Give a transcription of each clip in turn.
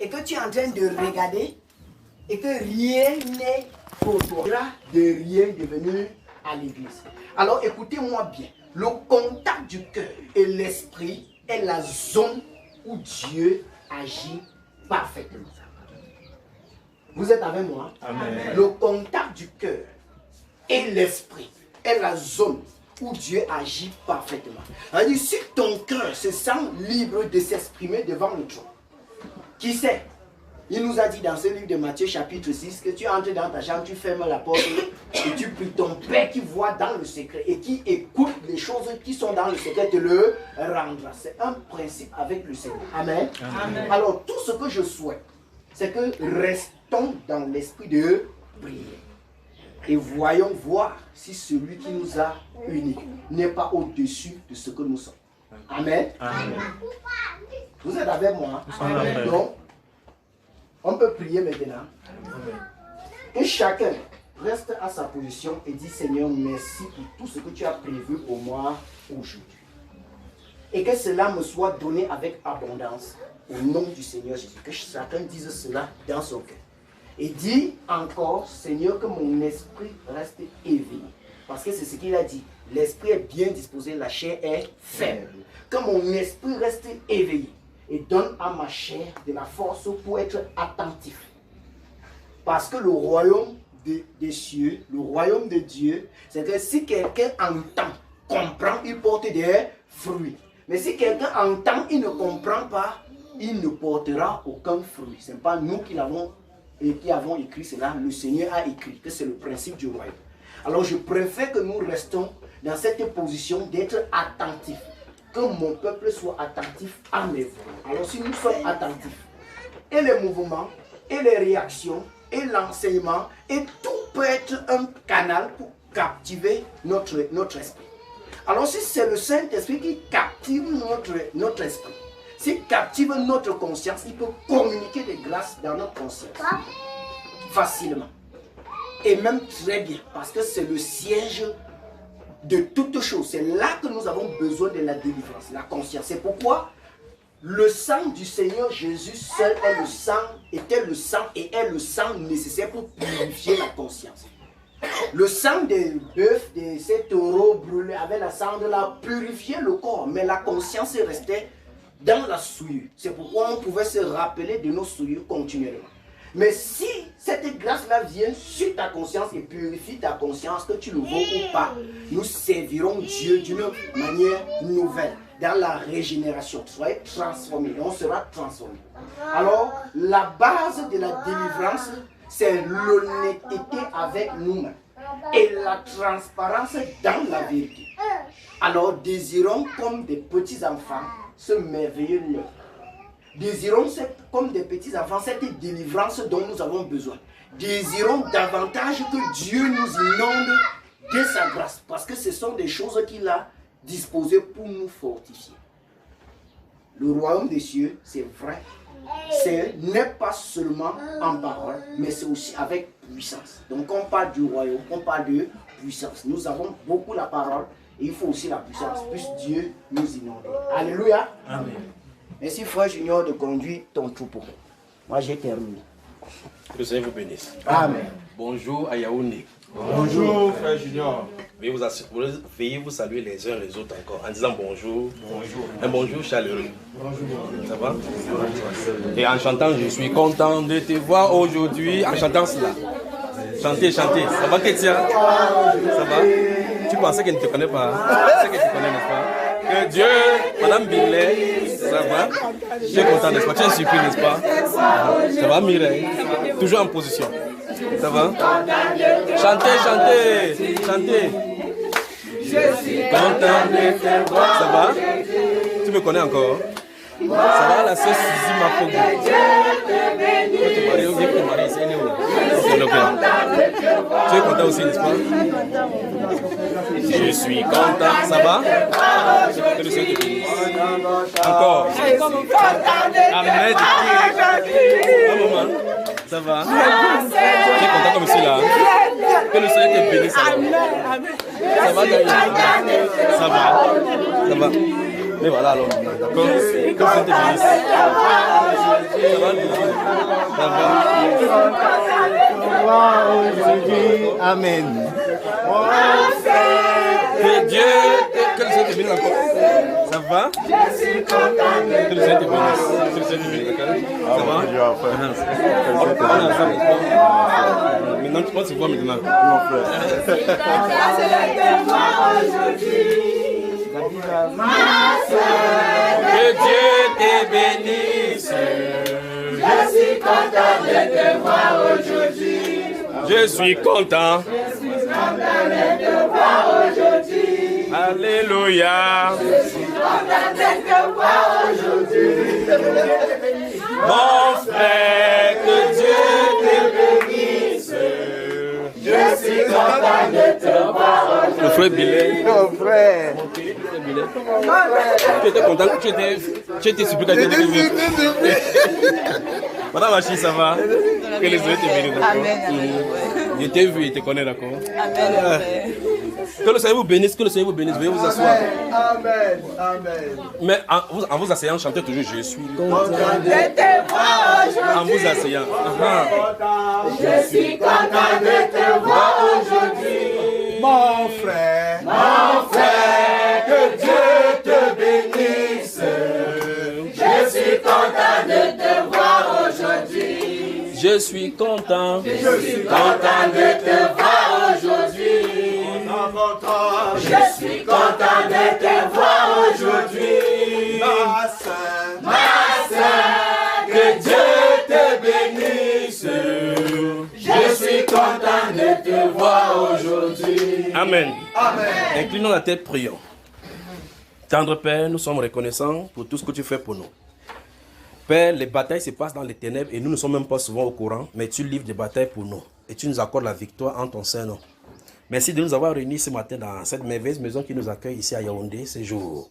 et que tu es en train de regarder et que rien n'est pour toi, de rien de venir à l'église. Alors écoutez-moi bien, le contact du cœur et l'esprit est la zone où Dieu agit parfaitement. Vous êtes avec moi? Amen. Le contact du cœur et l'esprit est la zone où Dieu agit parfaitement. C'est-à-dire, si ton cœur se sent libre de s'exprimer devant le trône, qui sait? Il nous a dit dans ce livre de Matthieu chapitre 6 que tu entres dans ta chambre, tu fermes la porte et tu pries. Ton Père qui voit dans le secret et qui écoute les choses qui sont dans le secret te le rendra. C'est un principe avec le Seigneur. Amen. Amen. Alors tout ce que je souhaite, c'est que restons dans l'esprit de prière. Et voyons voir si celui qui nous a unis n'est pas au-dessus de ce que nous sommes. Amen. Amen. Vous êtes avec moi? Amen. Donc, on peut prier maintenant. Que chacun reste à sa position et dit Seigneur, merci pour tout ce que tu as prévu pour moi aujourd'hui. Et que cela me soit donné avec abondance au nom du Seigneur Jésus. Que chacun dise cela dans son cœur. Et dit encore, Seigneur, que mon esprit reste éveillé. Parce que c'est ce qu'il a dit. L'esprit est bien disposé, la chair est faible. Que mon esprit reste éveillé. Et donne à ma chair de la force pour être attentif. Parce que le royaume des cieux, le royaume de Dieu, c'est que si quelqu'un entend, comprend, il porte des fruits. Mais si quelqu'un entend, il ne comprend pas, il ne portera aucun fruit. Ce n'est pas nous qui avons écrit cela, le Seigneur a écrit que c'est le principe du royaume. Alors je préfère que nous restons dans cette position d'être attentifs. Que mon peuple soit attentif à mes voix. Alors si nous sommes attentifs, et les mouvements, et les réactions, et l'enseignement, et tout peut être un canal pour captiver notre esprit. Alors si c'est le Saint-Esprit qui captive notre esprit, s'il captive notre conscience, il peut communiquer des grâces dans notre conscience. Facilement. Et même très bien, parce que c'est le siège de toutes choses. C'est là que nous avons besoin de la délivrance, la conscience. C'est pourquoi le sang du Seigneur Jésus seul était le sang et est le sang nécessaire pour purifier la conscience. Le sang des bœufs, de ces taureaux brûlés avec la cendre là, purifiait le corps, mais la conscience restait dans la souillure. C'est pourquoi on pouvait se rappeler de nos souillures continuellement. Mais si cette grâce-là vient sur ta conscience et purifie ta conscience, que tu le vaux ou pas, nous servirons Dieu d'une manière nouvelle, dans la régénération. Soyez transformés, on sera transformés. Alors, la base de la délivrance, c'est l'honnêteté avec nous-mêmes et la transparence dans la vérité. Alors, désirons comme des petits-enfants ce merveilleux lait. Désirons comme des petits-enfants cette délivrance dont nous avons besoin. Désirons davantage que Dieu nous inonde de sa grâce. Parce que ce sont des choses qu'il a disposées pour nous fortifier. Le royaume des cieux, c'est vrai. Ce n'est pas seulement en parole, mais c'est aussi avec puissance. Donc on parle du royaume, on parle de puissance. Nous avons beaucoup la parole et il faut aussi la puissance. Puisse Dieu nous inonder. Alléluia. Amen. Merci frère Junior de conduire ton troupeau. Moi j'ai terminé. Que le Seigneur vous bénisse. Amen. Bonjour à Yaoundé. Bonjour frère Junior. Veuillez vous saluer les uns les autres encore en disant bonjour. Bonjour. Un bonjour chaleureux. Bonjour. Ça va? Et en chantant, je suis content de te voir aujourd'hui. En chantant cela. Chantez. Ça va Kétia? Ça va? Tu pensais qu'elle ne te connaît pas? C'est que tu connais, n'est-ce pas? Que Dieu, Madame Billet, ça va? Je suis content, n'est-ce pas? Tu es surpris, n'est-ce pas? Ça va Mireille? Toujours en position. Ça va? Chantez. Je suis content de te voir. Ça va? Tu me connais encore? Ça va la sœur Suzy Mafogo? Votre mari ici, il est où? Tu es content aussi, n'est-ce pas? Je suis content. Ça va? Que le Seigneur te bénisse. Encore. Amen. Un moment. Ça va? Tu es content comme ici là? Que le Seigneur te bénisse. Ça va? Ça va? Mais voilà alors, d'accord. Que Dieu te bénisse. Amen. Que Dieu te bénisse encore. Ça va? Que le Seigneur te bénisse. Que le Seigneur te bénisse, d'accord? Ça va? On est ensemble. Maintenant, tu penses se voir maintenant. Que Dieu te bénisse. Je suis content de te voir aujourd'hui. Je suis content. Je suis content de te voir aujourd'hui. Alléluia. Je suis content de te voir aujourd'hui. Mon frère, que Dieu te bénisse. Je suis content de te voir aujourd'hui. Le frère Billet. Mon frère. Tu étais content, tu étais surpris quand tu étais venu. Madame Machi, ça va? Que les Seigneur te bénisse, d'accord? Je t'ai vu, il te connaît, d'accord? Que le Seigneur vous bénisse, que le Seigneur vous bénisse. Veuillez vous asseoir. Amen. Amen. Mais en vous asseyant, chantez toujours Je suis content. De te voir aujourd'hui. En vous asseyant. Je suis content de te voir aujourd'hui. Mon frère. Mon frère, que Dieu te bénisse. Je suis content de te voir aujourd'hui. Je suis content. Je suis content de te voir aujourd'hui. Je suis content de te voir aujourd'hui. Ma sœur, que Dieu te bénisse. Je suis content de te voir aujourd'hui. Amen. Inclinons la tête, prions. Tendre Père, nous sommes reconnaissants pour tout ce que tu fais pour nous. Père, les batailles se passent dans les ténèbres et nous ne sommes même pas souvent au courant, mais tu livres des batailles pour nous et tu nous accordes la victoire en ton sein nom. Merci de nous avoir réunis ce matin dans cette merveilleuse maison qui nous accueille ici à Yaoundé ce jour.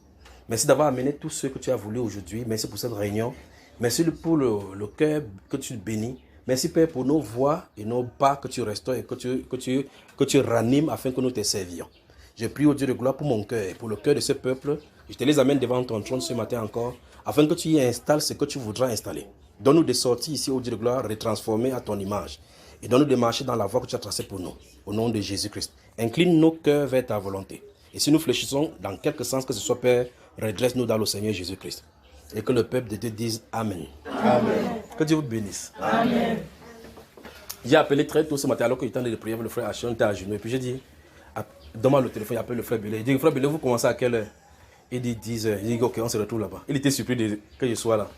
Merci d'avoir amené tous ceux que tu as voulu aujourd'hui. Merci pour cette réunion. Merci pour le cœur que tu bénis. Merci Père pour nos voix et nos pas que tu restaures et que tu ranimes afin que nous te servions. Je prie au Dieu de gloire pour mon cœur et pour le cœur de ce peuple. Je te les amène devant ton trône ce matin encore, afin que tu y installes ce que tu voudras installer. Donne-nous des sorties ici au Dieu de gloire, retransformées à ton image. Et donne-nous de marcher dans la voie que tu as tracée pour nous, au nom de Jésus-Christ. Incline nos cœurs vers ta volonté. Et si nous fléchissons dans quelque sens que ce soit, Père, redresse-nous dans le Seigneur Jésus-Christ. Et que le peuple de Dieu dise Amen. Amen. Que Dieu vous bénisse. Amen. J'ai appelé très tôt ce matin, alors qu'il était en train de prier, le frère Hachon était à genoux. Et puis j'ai dit, donne-moi le téléphone, il appelle le frère Billet. Il dit, frère Billet, vous commencez à quelle heure? Il dit 10 heures. Il dit, ok, on se retrouve là-bas. Il était surpris que je sois là.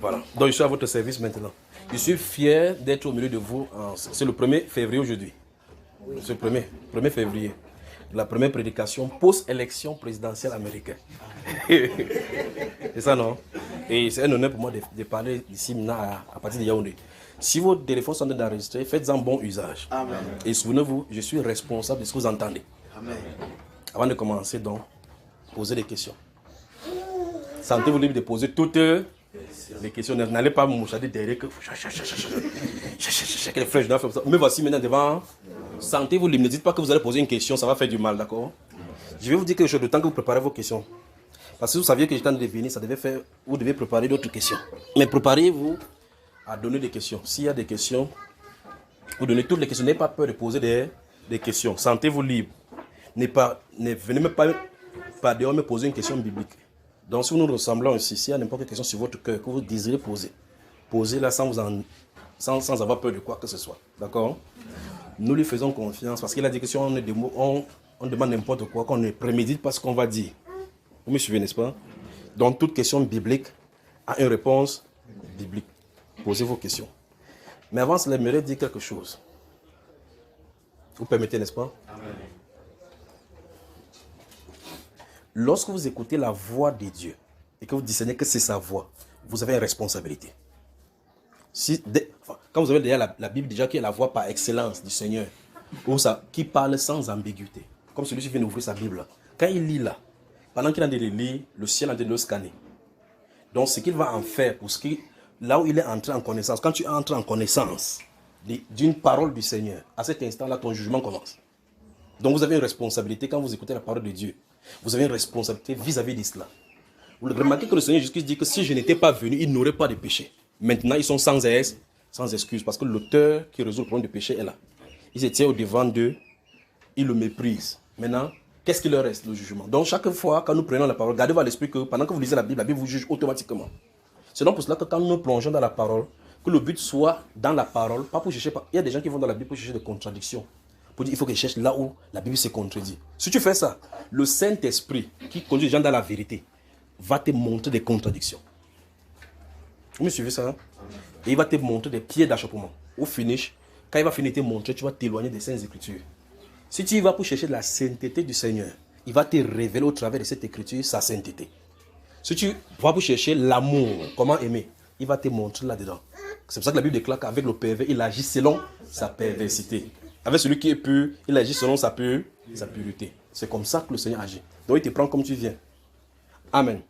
Voilà. Donc je suis à votre service maintenant. Je suis fier d'être au milieu de vous. C'est le 1er février aujourd'hui. C'est le 1er février. La première prédication post-élection présidentielle américaine. C'est ça, non? Et c'est un honneur pour moi de parler ici maintenant à partir de Yaoundé. Si vos téléphones sont enregistrés, faites-en bon usage. Amen. Et souvenez-vous, je suis responsable de ce que vous entendez. Amen. Avant de commencer, donc, posez des questions. Sentez-vous libre de poser toutes les questions. N'allez pas me mouchader derrière que... les flèches, me voici maintenant devant. Sentez-vous libre. Ne dites pas que vous allez poser une question, ça va faire du mal, d'accord? Je vais vous dire quelque chose, le temps que vous préparez vos questions. Parce que vous saviez que j'étais en train de venir, ça devait faire... Vous devez préparer d'autres questions. Mais préparez-vous à donner des questions. S'il y a des questions, vous donnez toutes les questions. N'ayez pas peur de poser des questions. Sentez-vous libre. Ne venez même pas dehors me poser une question biblique. Donc si nous nous ressemblons ici, s'il y a n'importe quelle question sur votre cœur que vous désirez poser, posez-la sans avoir peur de quoi que ce soit. D'accord? Nous lui faisons confiance parce qu'il a dit que si on demande n'importe quoi, qu'on ne prémédite pas ce qu'on va dire. Vous me suivez, n'est-ce pas? Donc toute question biblique a une réponse biblique. Posez vos questions. Mais avant cela, j'aimerais dire quelque chose. Vous permettez, n'est-ce pas? Amen. Lorsque vous écoutez la voix de Dieu et que vous discernez que c'est sa voix, vous avez une responsabilité. Quand vous avez déjà la Bible déjà qui est la voix par excellence du Seigneur, qui parle sans ambiguïté, comme celui qui vient d'ouvrir sa Bible, quand il lit là, pendant qu'il est en train de lire, le ciel est en train de le scanner. Donc ce qu'il va en faire, là où il est entré en connaissance, quand tu entres en connaissance d'une parole du Seigneur, à cet instant-là, ton jugement commence. Donc vous avez une responsabilité quand vous écoutez la parole de Dieu. Vous avez une responsabilité vis-à-vis de cela. Vous remarquez que le Seigneur Jésus dit que si je n'étais pas venu, ils n'auraient pas de péché. Maintenant, ils sont sans excuse, parce que l'auteur qui résout le problème du péché est là. Il se tient au devant d'eux, ils le méprisent. Maintenant, qu'est-ce qu'il leur reste? Le jugement. Donc, chaque fois, quand nous prenons la parole, gardez-vous à l'esprit que pendant que vous lisez la Bible vous juge automatiquement. C'est donc pour cela que quand nous plongeons dans la parole, que le but soit dans la parole, pas pour chercher. Il y a des gens qui vont dans la Bible pour chercher des contradictions. Pour dire il faut qu'ils cherchent là où la Bible se contredit. Si tu fais ça, le Saint-Esprit qui conduit les gens dans la vérité va te montrer des contradictions. Vous me suivez ça? Hein? Et il va te montrer des pieds d'achoppement. Au finish, quand il va finir de te montrer, tu vas t'éloigner des Saintes Écritures. Si tu y vas pour chercher la sainteté du Seigneur, il va te révéler au travers de cette écriture sa sainteté. Si tu vas pour chercher l'amour, comment aimer, il va te montrer là-dedans. C'est pour ça que la Bible déclare qu'avec le pervers, il agit selon sa perversité. Avec celui qui est pur, il agit selon sa pureté. C'est comme ça que le Seigneur agit. Donc il te prend comme tu viens. Amen.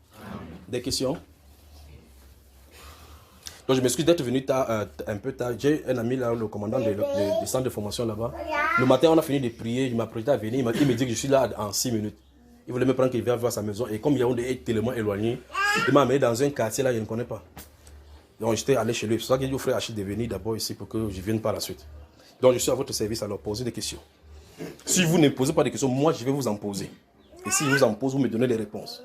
Des questions? Donc je m'excuse d'être venu un peu tard. J'ai un ami là, le commandant du centre de formation là-bas. Le matin, on a fini de prier. Il m'a prêté à venir. Il me dit que je suis là en 6 minutes. Il voulait me prendre qu'il vienne voir sa maison. Et comme Yaoundé est tellement éloigné, il m'a amené dans un quartier là, je ne connais pas. Donc j'étais allé chez lui. C'est pour ça qu'il dit au frère Achille de venir d'abord ici pour que je vienne par la suite. Donc je suis à votre service à leur poser des questions. Si vous ne posez pas de questions, moi je vais vous en poser. Et si je vous en pose, vous me donnez des réponses.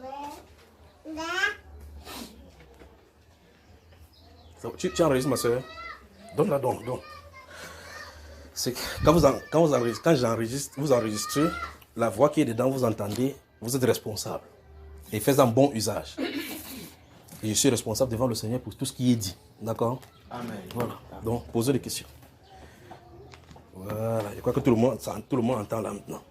Tu enregistres ma soeur? Donne-la, donne. C'est quand j'enregistre, vous enregistrez, la voix qui est dedans, vous entendez, vous êtes responsable. Et faites un bon usage. Et je suis responsable devant le Seigneur pour tout ce qui est dit. D'accord? Amen. Voilà. Donc, posez des questions. Voilà. Je crois que tout le monde entend là maintenant.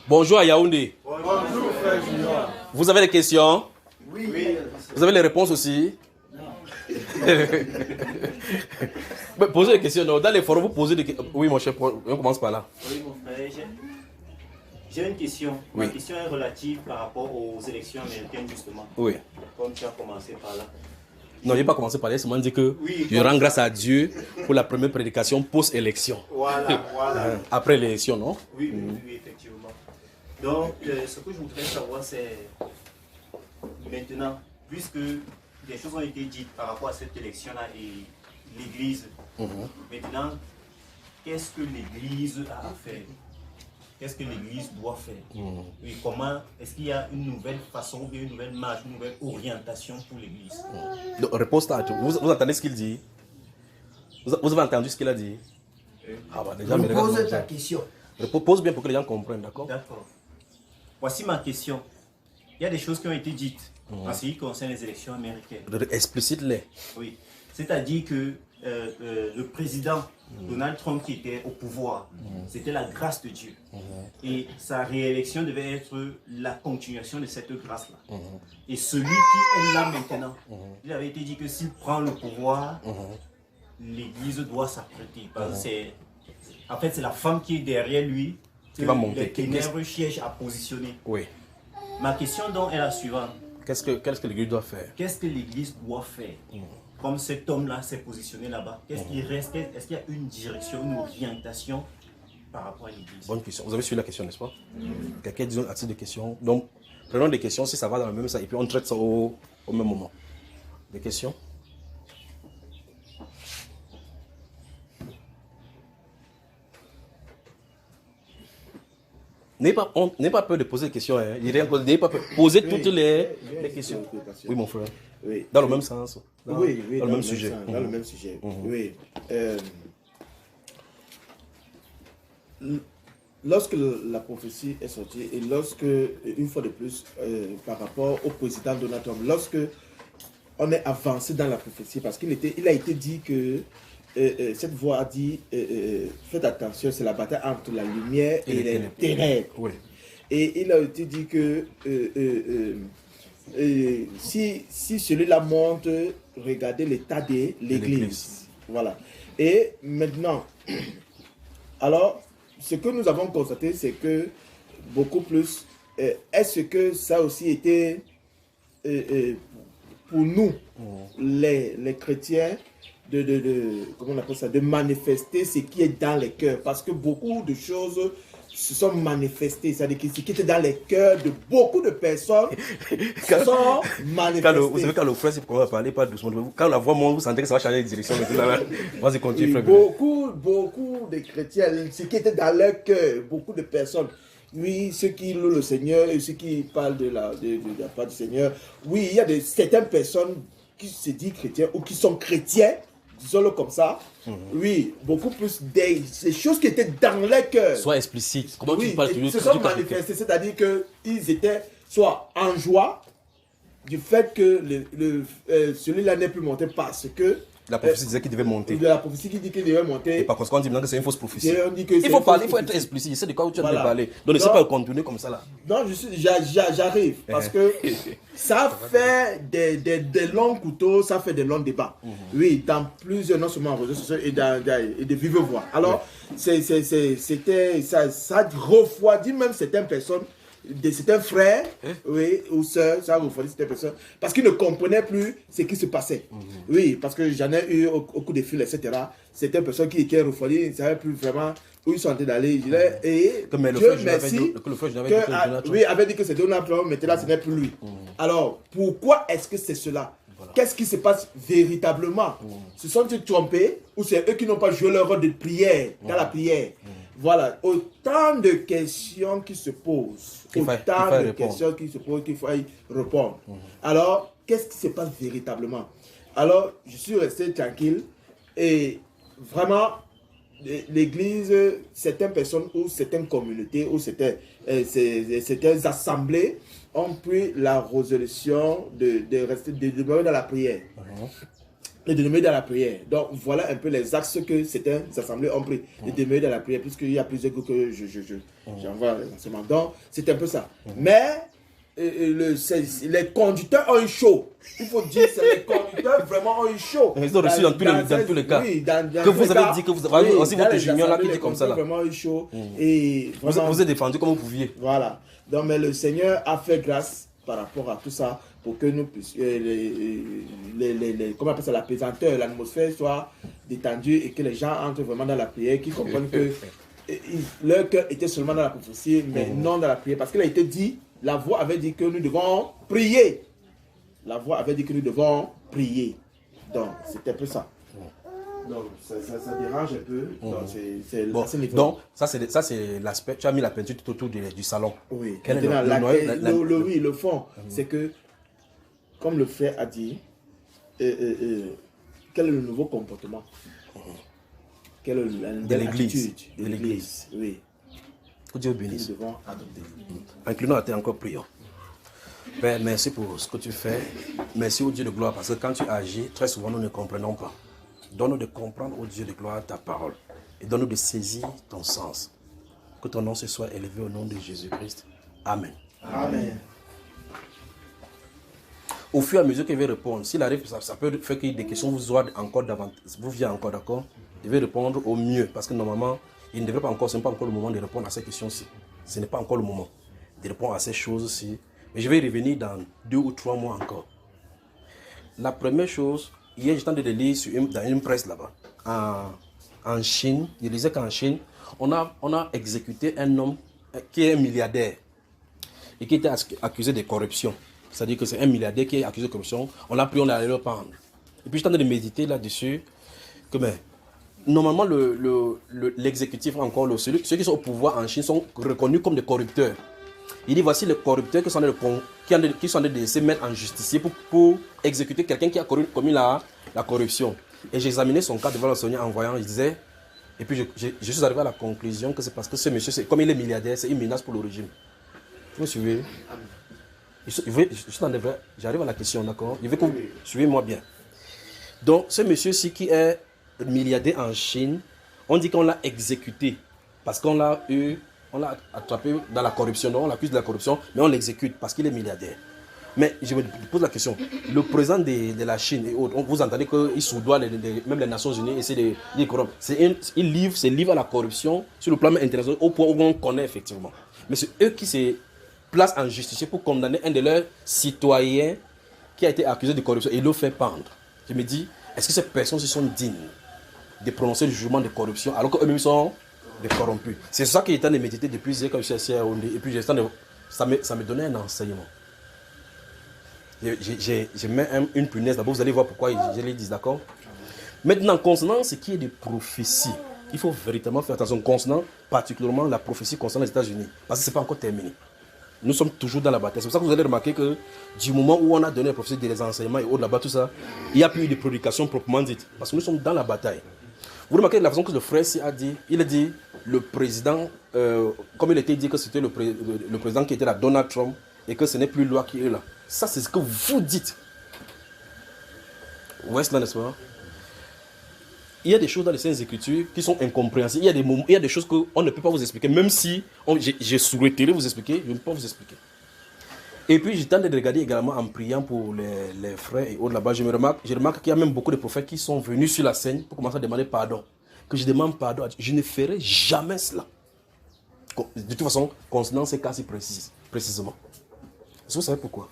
Bonjour à Yaoundé. Bonjour, frère Junior. Vous avez des questions? Oui. Vous avez les réponses aussi? Posez des questions. Dans les forums, vous posez des questions. Oui, mon cher, on commence par là. Oui, mon frère, j'ai une question. Oui. Ma question est relative par rapport aux élections américaines, justement. Oui. Comme tu as commencé par là. Non, je n'ai pas commencé par là. C'est moi dit que Oui, je rends grâce à Dieu pour la première prédication post-élection. Voilà. Après l'élection, non? Oui, effectivement. Donc, ce que je voudrais savoir, c'est maintenant, puisque des choses ont été dites par rapport à cette élection-là et l'Église, maintenant, qu'est-ce que l'Église a à faire? Qu'est-ce que l'Église doit faire? Et comment, est-ce qu'il y a une nouvelle façon, une nouvelle marche, une nouvelle orientation pour l'Église? Donc, réponse à tout. Vous entendez ce qu'il dit? Vous avez entendu ce qu'il a dit? Ah bah déjà, Pose ta question. Pose bien pour que les gens comprennent, d'accord? D'accord. Voici ma question. Il y a des choses qui ont été dites en ce qui concerne les élections américaines. Explicite-les. Oui. C'est-à-dire que le président Donald Trump qui était au pouvoir, c'était la grâce de Dieu. Et sa réélection devait être la continuation de cette grâce-là. Et celui qui est là maintenant, il avait été dit que s'il prend le pouvoir, l'Église doit s'apprêter. En fait, c'est la femme qui est derrière lui qui va monter. Les ténèbres cherchent à positionner. Oui. Ma question donc est la suivante. Qu'est-ce que l'Église doit faire? Qu'est-ce que l'Église doit faire? Comme cet homme-là s'est positionné là-bas, qu'est-ce qui reste? Est-ce qu'il y a une direction, une orientation par rapport à l'Église? Bonne question. Vous avez suivi la question, n'est-ce pas? Quelqu'un dit un titre de questions. Donc, prenons des questions si ça va dans le même sens et puis on traite ça au même moment. Des questions? N'ayez pas peur de poser des questions. Hein. N'ayez pas peur. Posez toutes les questions. Oui, mon frère. Oui. Dans le même sens. Dans le même sujet. Dans le même sujet. Oui. Lorsque la prophétie est sortie et lorsque, une fois de plus, par rapport au président Donald Trump, lorsque on est avancé dans la prophétie, parce qu'il a été dit que cette voix a dit faites attention, c'est la bataille entre la lumière et les ténèbres. Oui. Et il a été dit que si celui-là monte, regardez l'état de l'Église. Voilà. Et maintenant, alors, ce que nous avons constaté, c'est que beaucoup plus, est-ce que ça aussi était pour nous, les chrétiens, comment on appelle ça, de manifester ce qui est dans les cœurs, parce que beaucoup de choses se sont manifestés, c'est-à-dire que ce qui était dans les cœurs de beaucoup de personnes se sont manifestés. Vous savez, quand le frère, c'est qu'on va parler, pas doucement. Quand la voix monte, vous sentez que ça va changer de direction. Vas-y, continue, frère. Beaucoup de chrétiens, ce qui était dans leur cœur, beaucoup de personnes, oui, ceux qui louent le Seigneur et ceux qui parlent de la part du Seigneur, oui, il y a certaines personnes qui se disent chrétiens ou qui sont chrétiens, disons-le comme ça. Oui, beaucoup plus des choses qui étaient dans leur cœur. Soit explicite. Comment Oui, tu parles ils se sont manifestés, c'est-à-dire qu'ils étaient soit en joie du fait que celui-là n'est plus monté parce que la prophétie disait qu'il devait monter. La prophétie qui dit qu'il devait monter. Et par conséquent, on dit que c'est une fausse prophétie. Il faut parler, il faut être explicite. Je sais de quoi tu as parlé. Donc ne sais pas continuer comme ça là. Non, j'arrive parce que ça fait des longs couteaux, ça fait des longs débats. Oui, dans plusieurs, non seulement en réseaux sociaux et de vive voix. Alors, ça refroidit même certaines personnes. Certains frères oui, ou sœurs, ça refroidit certaines personnes, parce qu'ils ne comprenaient plus ce qui se passait. Oui, parce que j'en ai eu au coup de fil, etc. Certaines personnes qui étaient refroidies, ils ne savaient plus vraiment où ils sont en train d'aller. Et Dieu merci, oui, avait dit que c'était Donald Trump, mais là ce n'est plus lui. Alors, pourquoi est-ce que c'est cela? Qu'est-ce qui se passe véritablement? Se sont-ils trompés ou c'est eux qui n'ont pas joué leur rôle de prière, dans la prière? Voilà, autant de questions qui se posent. Autant de questions qui se posent qu'il faut y répondre. Alors, qu'est-ce qui se passe véritablement? Alors, je suis resté tranquille et vraiment, l'église, certaines personnes ou certaines communautés ou certaines assemblées ont pris la résolution de demeurer dans la prière. De demeurer dans la prière. Donc, voilà un peu les axes que certaines assemblées ont pris. De demeurer dans la prière, puisqu'il y a plusieurs groupes que j'envoie les enseignements. Donc, c'est un peu ça. Mais, les conducteurs ont eu chaud. Il faut dire que les conducteurs vraiment ont eu chaud. Ils ont reçu dans tous les cas. Oui, que vous avez dit que vous avez aussi votre junior là qui dit comme ça. Là. Vraiment eu chaud. Et vraiment, vous êtes défendu comme vous pouviez. Voilà. Donc, mais le Seigneur a fait grâce par rapport à tout ça pour que nous puissions, comment on appelle ça, la pesanteur, l'atmosphère soit détendue et que les gens entrent vraiment dans la prière, qu'ils comprennent que leur cœur était seulement dans la prophétie, mais non dans la prière. Parce qu'il a été dit, la voix avait dit que nous devons prier. La voix avait dit que nous devons prier. Donc, c'était un peu ça. Donc, ça dérange un peu. Donc, ça, c'est l'aspect. Tu as mis la peinture tout autour du salon. Oui. Quel est le fond, c'est que, comme le frère a dit, quel est le nouveau comportement? Quelle est de l'église? De l'église, oui. Que Dieu bénisse. Nous devons adopter. Inclinons la tête, encore prions. Père, merci pour ce que tu fais. Merci au Dieu de gloire, parce que quand tu agis, très souvent nous ne comprenons pas. Donne-nous de comprendre, au Dieu de gloire, ta parole. Et donne-nous de saisir ton sens. Que ton nom se soit élevé au nom de Jésus-Christ. Amen. Amen. Au fur et à mesure qu'il va répondre, s'il arrive, ça peut faire que des questions vous viennent encore, d'accord? Il va répondre au mieux. Parce que normalement, il ne devrait pas encore, ce n'est pas encore le moment de répondre à ces questions-ci. Ce n'est pas encore le moment de répondre à ces choses-ci. Mais je vais y revenir dans 2 ou 3 mois encore. La première chose, hier, j'étais en train de lire dans une presse là-bas, en Chine. Il disait qu'en Chine, on a exécuté un homme qui est un milliardaire et qui était accusé de corruption. C'est-à-dire que c'est un milliardaire qui est accusé de corruption. On l'a pris, on est allé le pendre. Et puis, j'étais en train de méditer là-dessus que, normalement, l'exécutif, encore, ceux qui sont au pouvoir en Chine sont reconnus comme des corrupteurs. Il dit, voici les corrupteurs qui sont en train de se mettre en justicier pour exécuter quelqu'un qui a commis la corruption. Et j'ai examiné son cas devant le Seigneur en voyant, il disait, et puis je suis arrivé à la conclusion que c'est parce que ce monsieur, comme il est milliardaire, c'est une menace pour le régime. Vous me suivez? J'arrive à la question, d'accord? Je veux que vous suivez-moi bien. Donc, ce monsieur-ci qui est milliardaire en Chine, on dit qu'on l'a exécuté parce qu'on l'a attrapé dans la corruption. Donc, on l'accuse de la corruption, mais on l'exécute parce qu'il est milliardaire. Mais je me pose la question, le président de la Chine et autres, vous entendez qu'il soudoie même les Nations Unies, essaie de corrompre. Il livre à la corruption sur le plan international au point où on connaît effectivement. Mais c'est eux qui se placent en justice pour condamner un de leurs citoyens qui a été accusé de corruption et le fait pendre. Je me dis, est-ce que ces personnes se sont dignes de prononcer le jugement de corruption alors qu'eux-mêmes sont des corrompus. C'est ça qui est en train de méditer depuis hier quand je suis à Yaoundé. Et puis ça me donnait un enseignement. Je mets une punaise. D'abord, vous allez voir pourquoi je les dis, d'accord? Maintenant, concernant ce qui est des prophéties, il faut véritablement faire attention concernant particulièrement la prophétie concernant les États-Unis. Parce que ce n'est pas encore terminé. Nous sommes toujours dans la bataille. C'est pour ça que vous allez remarquer que du moment où on a donné la prophétie des enseignements et autres là-bas, tout ça, il n'y a plus eu de prédication proprement dite. Parce que nous sommes dans la bataille. Vous remarquez la façon que le frère a dit, il a dit le président, comme il était dit que c'était le président qui était là, Donald Trump, et que ce n'est plus lui qui est là. Ça, c'est ce que vous dites. Vous voyez cela, n'est-ce pas? Il y a des choses dans les Saintes Écritures qui sont incompréhensibles. Il y a des choses qu'on ne peut pas vous expliquer. Même si j'ai souhaité vous expliquer, je ne peux pas vous expliquer. Et puis, j'étais en train de regarder également en priant pour les frères et autres là-bas. Je remarque qu'il y a même beaucoup de prophètes qui sont venus sur la scène pour commencer à demander pardon. Que je demande pardon à Dieu. Je ne ferai jamais cela. De toute façon, concernant ces cas-ci précisément. Est-ce que vous savez pourquoi?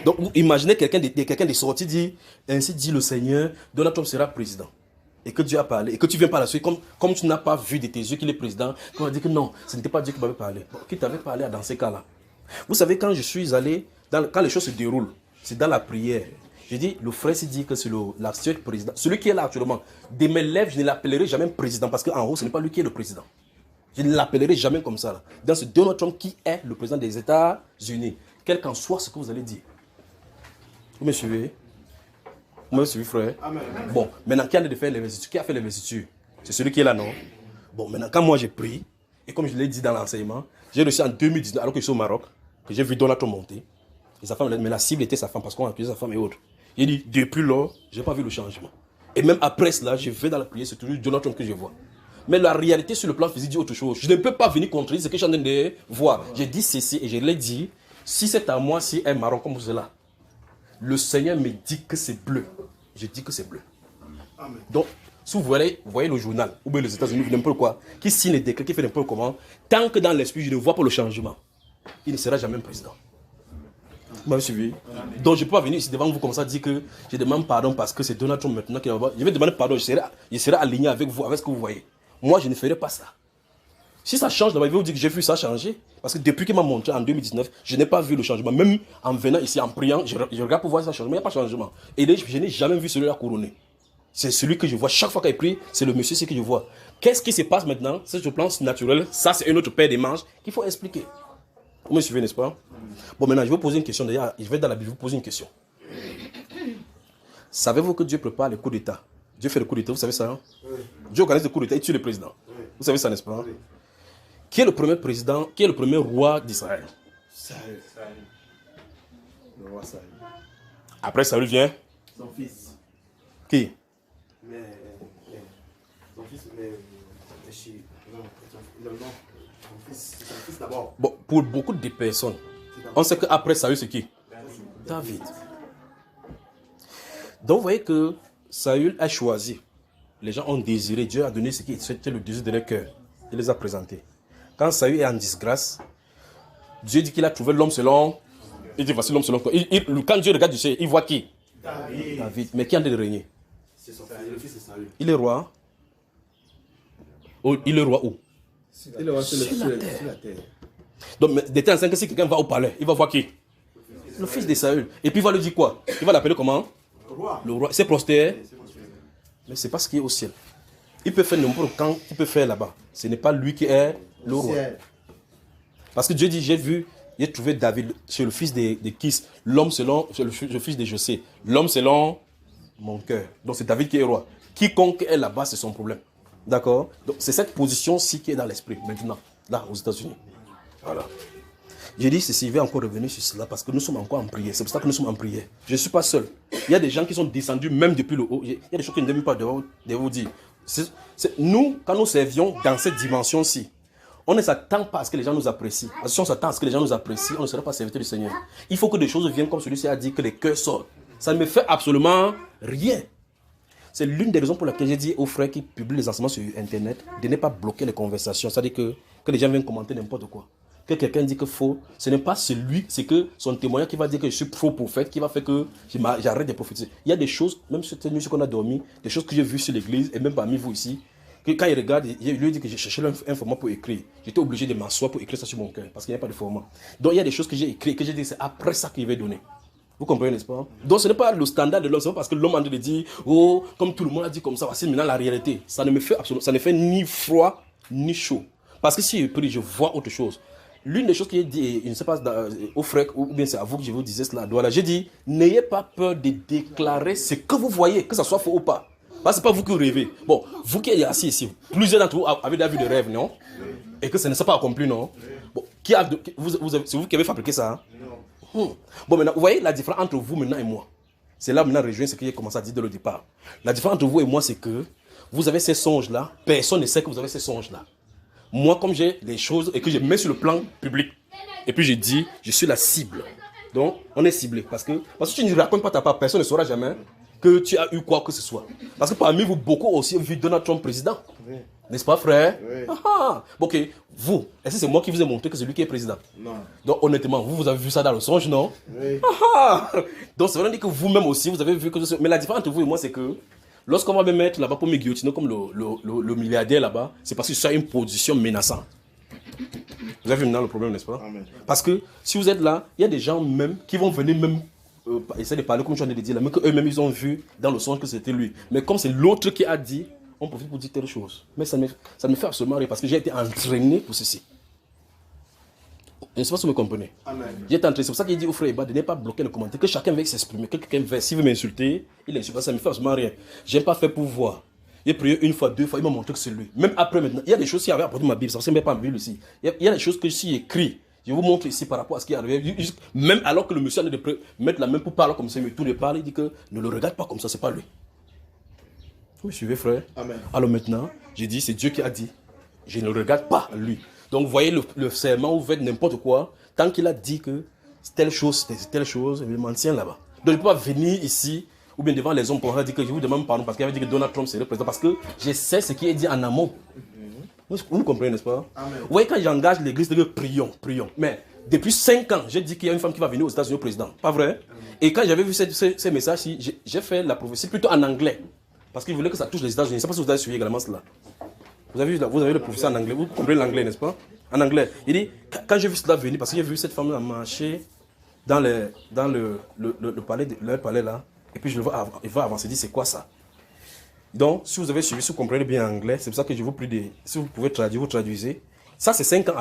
Donc, vous imaginez quelqu'un des sorties dit, ainsi dit le Seigneur, Donald Trump sera président. Et que Dieu a parlé, et que tu viens par la suite, comme tu n'as pas vu de tes yeux qu'il est président, qu'on a dit que non, ce n'était pas Dieu qui m'avait parlé. Bon, qui t'avait parlé dans ces cas-là? Vous savez, quand je suis allé, quand les choses se déroulent, c'est dans la prière. Je dis, le frère s'est dit que c'est l'actuel président, celui qui est là actuellement. De mes lèvres, je ne l'appellerai jamais président, parce qu'en haut, ce n'est pas lui qui est le président. Je ne l'appellerai jamais comme ça. Là. Dans ce Donald Trump qui est le président des États-Unis, quel qu'en soit ce que vous allez dire. Vous me suivez? Vous me suivez, frère? Amen. Bon, maintenant, qui a fait les investitures? Qui a fait les investitures? C'est celui qui est là, non? Bon, maintenant, quand moi j'ai pris, et comme je l'ai dit dans l'enseignement, j'ai reçu en 2019, alors que je suis au Maroc, que j'ai vu Donald Trump monter. Et sa femme, mais la cible était sa femme, parce qu'on a accusé sa femme et autres. J'ai dit, depuis lors, je n'ai pas vu le changement. Et même après cela, je vais dans la prière, c'est toujours Donald Trump que je vois. Mais la réalité sur le plan physique dit autre chose. Je ne peux pas venir contredire ce que je suis en train de voir. J'ai dit ceci et je l'ai dit. Si c'est à moi, si un marron comme cela, le Seigneur me dit que c'est bleu. Je dis que c'est bleu. Amen. Donc, si vous voyez le journal, ou bien les États-Unis, n'importe quoi, qui signe les décrets, qui fait n'importe comment, tant que dans l'esprit, je ne vois pas le changement, il ne sera jamais un président. Vous m'avez suivi? Donc, je ne peux pas venir ici devant vous comme ça dire que je demande pardon parce que c'est Donald Trump maintenant qui va voir. Je vais demander pardon, je serai aligné avec vous, avec ce que vous voyez. Moi, je ne ferai pas ça. Si ça change, je vais vous dire que j'ai vu ça changer. Parce que depuis qu'il m'a montré en 2019, je n'ai pas vu le changement. Même en venant ici, en priant, je regarde pour voir si ça change. Mais il n'y a pas de changement. Et là, je n'ai jamais vu celui-là couronné. C'est celui que je vois. Chaque fois qu'il prie, c'est le monsieur que je vois. Qu'est-ce qui se passe maintenant? C'est sur le plan naturel. Ça, c'est un autre paire de manches qu'il faut expliquer. Vous me suivez, n'est-ce pas? Bon, maintenant, je vais vous poser une question. D'ailleurs, je vais dans la Bible vous poser une question. Savez-vous que Dieu prépare les coups d'État? Dieu fait le coup d'État, vous savez ça? Hein? Oui. Dieu organise le coup d'État et tue le président. Oui. Vous savez ça, n'est-ce pas? Oui. Qui est le premier président, qui est le premier roi d'Israël? Saül. Le roi Saül. Après Saül vient? Son fils. Qui? Son fils, son fils d'abord. Bon, pour beaucoup de personnes, on sait qu'après Saül, c'est qui? David. Donc vous voyez que Saül a choisi. Les gens ont désiré, Dieu a donné ce qui était le désir de leur cœur. Il les a présentés. Quand Saül est en disgrâce, Dieu dit qu'il a trouvé l'homme selon. Il dit voici l'homme selon. Quand Dieu regarde du ciel, il voit qui? David. Mais qui a de régner? C'est son fils, le fils de Saül. Il est roi. Il est roi où? Il est roi sur la terre. Donc, de temps en temps, si quelqu'un va au palais, il va voir qui? Le fils de Saül. Et puis il va lui dire quoi? Il va l'appeler comment? Le roi. C'est prospère. Mais c'est pas ce qui est au ciel. Il peut faire n'importe quand, il peut faire là-bas. Ce n'est pas lui qui est le roi. Parce que Dieu dit, j'ai trouvé David chez le fils de Kis, l'homme selon, le fils de José, l'homme selon mon cœur. Donc c'est David qui est roi. Quiconque est là-bas, c'est son problème. D'accord? Donc c'est cette position-ci qui est dans l'esprit, maintenant, là, aux États-Unis. Voilà. J'ai dit ceci, je vais encore revenir sur cela parce que nous sommes encore en prière. C'est pour ça que nous sommes en prière. Je ne suis pas seul. Il y a des gens qui sont descendus même depuis le haut. Il y a des choses que je ne devais pas de vous dire. Nous, quand nous servions dans cette dimension-ci, on ne s'attend pas à ce que les gens nous apprécient. Parce que si on s'attend à ce que les gens nous apprécient, on ne sera pas serviteur du Seigneur. Il faut que des choses viennent comme celui-ci a dit, que les cœurs sortent. Ça ne me fait absolument rien. C'est l'une des raisons pour laquelle j'ai dit aux frères qui publient les enseignements sur Internet de ne pas bloquer les conversations. C'est-à-dire que les gens viennent commenter n'importe quoi. Que quelqu'un dit que faux, ce n'est pas celui, c'est que son témoignage qui va dire que je suis faux prophète, qui va faire que j'arrête de prophétiser. Il y a des choses, même sur cette nuit qu'on a dormi, des choses que j'ai vues sur l'église, et même parmi vous ici, que quand il regarde, je lui ai dit que j'ai cherché un format pour écrire. J'étais obligé de m'asseoir pour écrire ça sur mon cœur, parce qu'il n'y a pas de format. Donc il y a des choses que j'ai écrites, que j'ai dit, c'est après ça qu'il va donner. Vous comprenez, n'est-ce pas? Donc ce n'est pas le standard de l'homme, c'est pas parce que l'homme a dit de dire, oh, comme tout le monde a dit comme ça, voici maintenant la réalité. Ça ne me fait absolument, ça ne fait ni froid, ni chaud. Parce que si je prie, je vois autre chose. L'une des choses qu'il a dit, je ne sais pas, au frère, ou bien c'est à vous que je vous disais cela, voilà, j'ai dit, n'ayez pas peur de déclarer ce que vous voyez, que ça soit faux ou pas. Parce que ce n'est pas vous qui rêvez. Bon, vous qui êtes assis ici, plusieurs d'entre vous avez déjà vu des rêves, non? Et que ça ne s'est pas accompli, non? Bon, c'est vous qui avez fabriqué ça, hein? Bon, maintenant, vous voyez la différence entre vous maintenant et moi. C'est là maintenant rejoindre ce que j'ai commencé à dire dès le départ. La différence entre vous et moi, c'est que vous avez ces songes-là, personne ne sait que vous avez ces songes-là. Moi, comme j'ai les choses et que je mets sur le plan public, et puis je dis, je suis la cible. Donc, on est ciblé. Parce que tu ne racontes pas ta part, personne ne saura jamais que tu as eu quoi que ce soit. Parce que parmi vous, beaucoup aussi ont vu Donald Trump président. Oui. N'est-ce pas, frère? Oui. Ok, vous, est-ce que c'est moi qui vous ai montré que c'est lui qui est président? Non. Donc, honnêtement, vous avez vu ça dans le songe, non? Oui. Donc, c'est vrai que vous-même aussi, vous avez vu que... Mais la différence entre vous et moi, c'est que lorsqu'on va me mettre là-bas pour me guillotiner comme le milliardaire là-bas, c'est parce que je suis à une position menaçante. Vous avez vu maintenant le problème, n'est-ce pas? Amen. Parce que si vous êtes là, il y a des gens même qui vont venir même essayer de parler comme je viens de le dire là, mais qu'eux-mêmes ils ont vu dans le songe que c'était lui. Mais comme c'est l'autre qui a dit, on profite pour dire telle chose. Mais ça me fait absolument rire parce que j'ai été entraîné pour ceci. Je ne sais pas si vous me comprenez. Amen. J'ai été entraîné. C'est pour ça qu'il dit au frère Eba de ne pas bloquer le commentaire, que chacun veuille s'exprimer. Que quelqu'un veut, s'il veut m'insulter, il insulte. Ça me fait absolument rien. Je n'ai pas fait pour voir. J'ai prié une fois, deux fois, il m'a montré que c'est lui. Même après maintenant, il y a des choses qui avaient apporté ma Bible, ça ne même pas ma Bible ici. Il y a des choses que je suis écrit. Je vous montre ici par rapport à ce qui est arrivé. Même alors que le monsieur a de mettre la main pour parler comme ça, mais tout ne parle, il dit que ne le regarde pas comme ça, c'est pas lui. Vous me suivez, frère? Amen. Alors maintenant, j'ai dit, c'est Dieu qui a dit, je ne le regarde pas lui. Donc vous voyez le serment, vous faites n'importe quoi, tant qu'il a dit que c'est telle chose, il m'en tient là-bas. Donc je ne peux pas venir ici, ou bien devant les hommes pour dire que je vous demande pardon, parce qu'il avait dit que Donald Trump c'est le président, parce que je sais ce qui est dit en amont. Vous me comprenez, n'est-ce pas? Amen. Vous voyez, quand j'engage l'église, je dis prions. Mais depuis 5 ans, j'ai dit qu'il y a une femme qui va venir aux États-Unis au président. Pas vrai? Et quand j'avais vu ces messages-ci, j'ai fait la prophétie plutôt en anglais. Parce qu'il voulait que ça touche les États-Unis. Je ne sais pas si vous avez suivi également cela. Vous avez le prophétie en anglais. Vous comprenez l'anglais, n'est-ce pas? En anglais. Il dit, quand j'ai vu cela venir, parce que j'ai vu cette femme-là marcher dans le palais là, et puis je le vois, il va avancer. Il dit, c'est quoi ça? Donc, si vous avez suivi, si vous comprenez bien l'anglais, c'est pour ça que je vous prie si vous pouvez traduire, vous traduisez. Ça, c'est 5 ans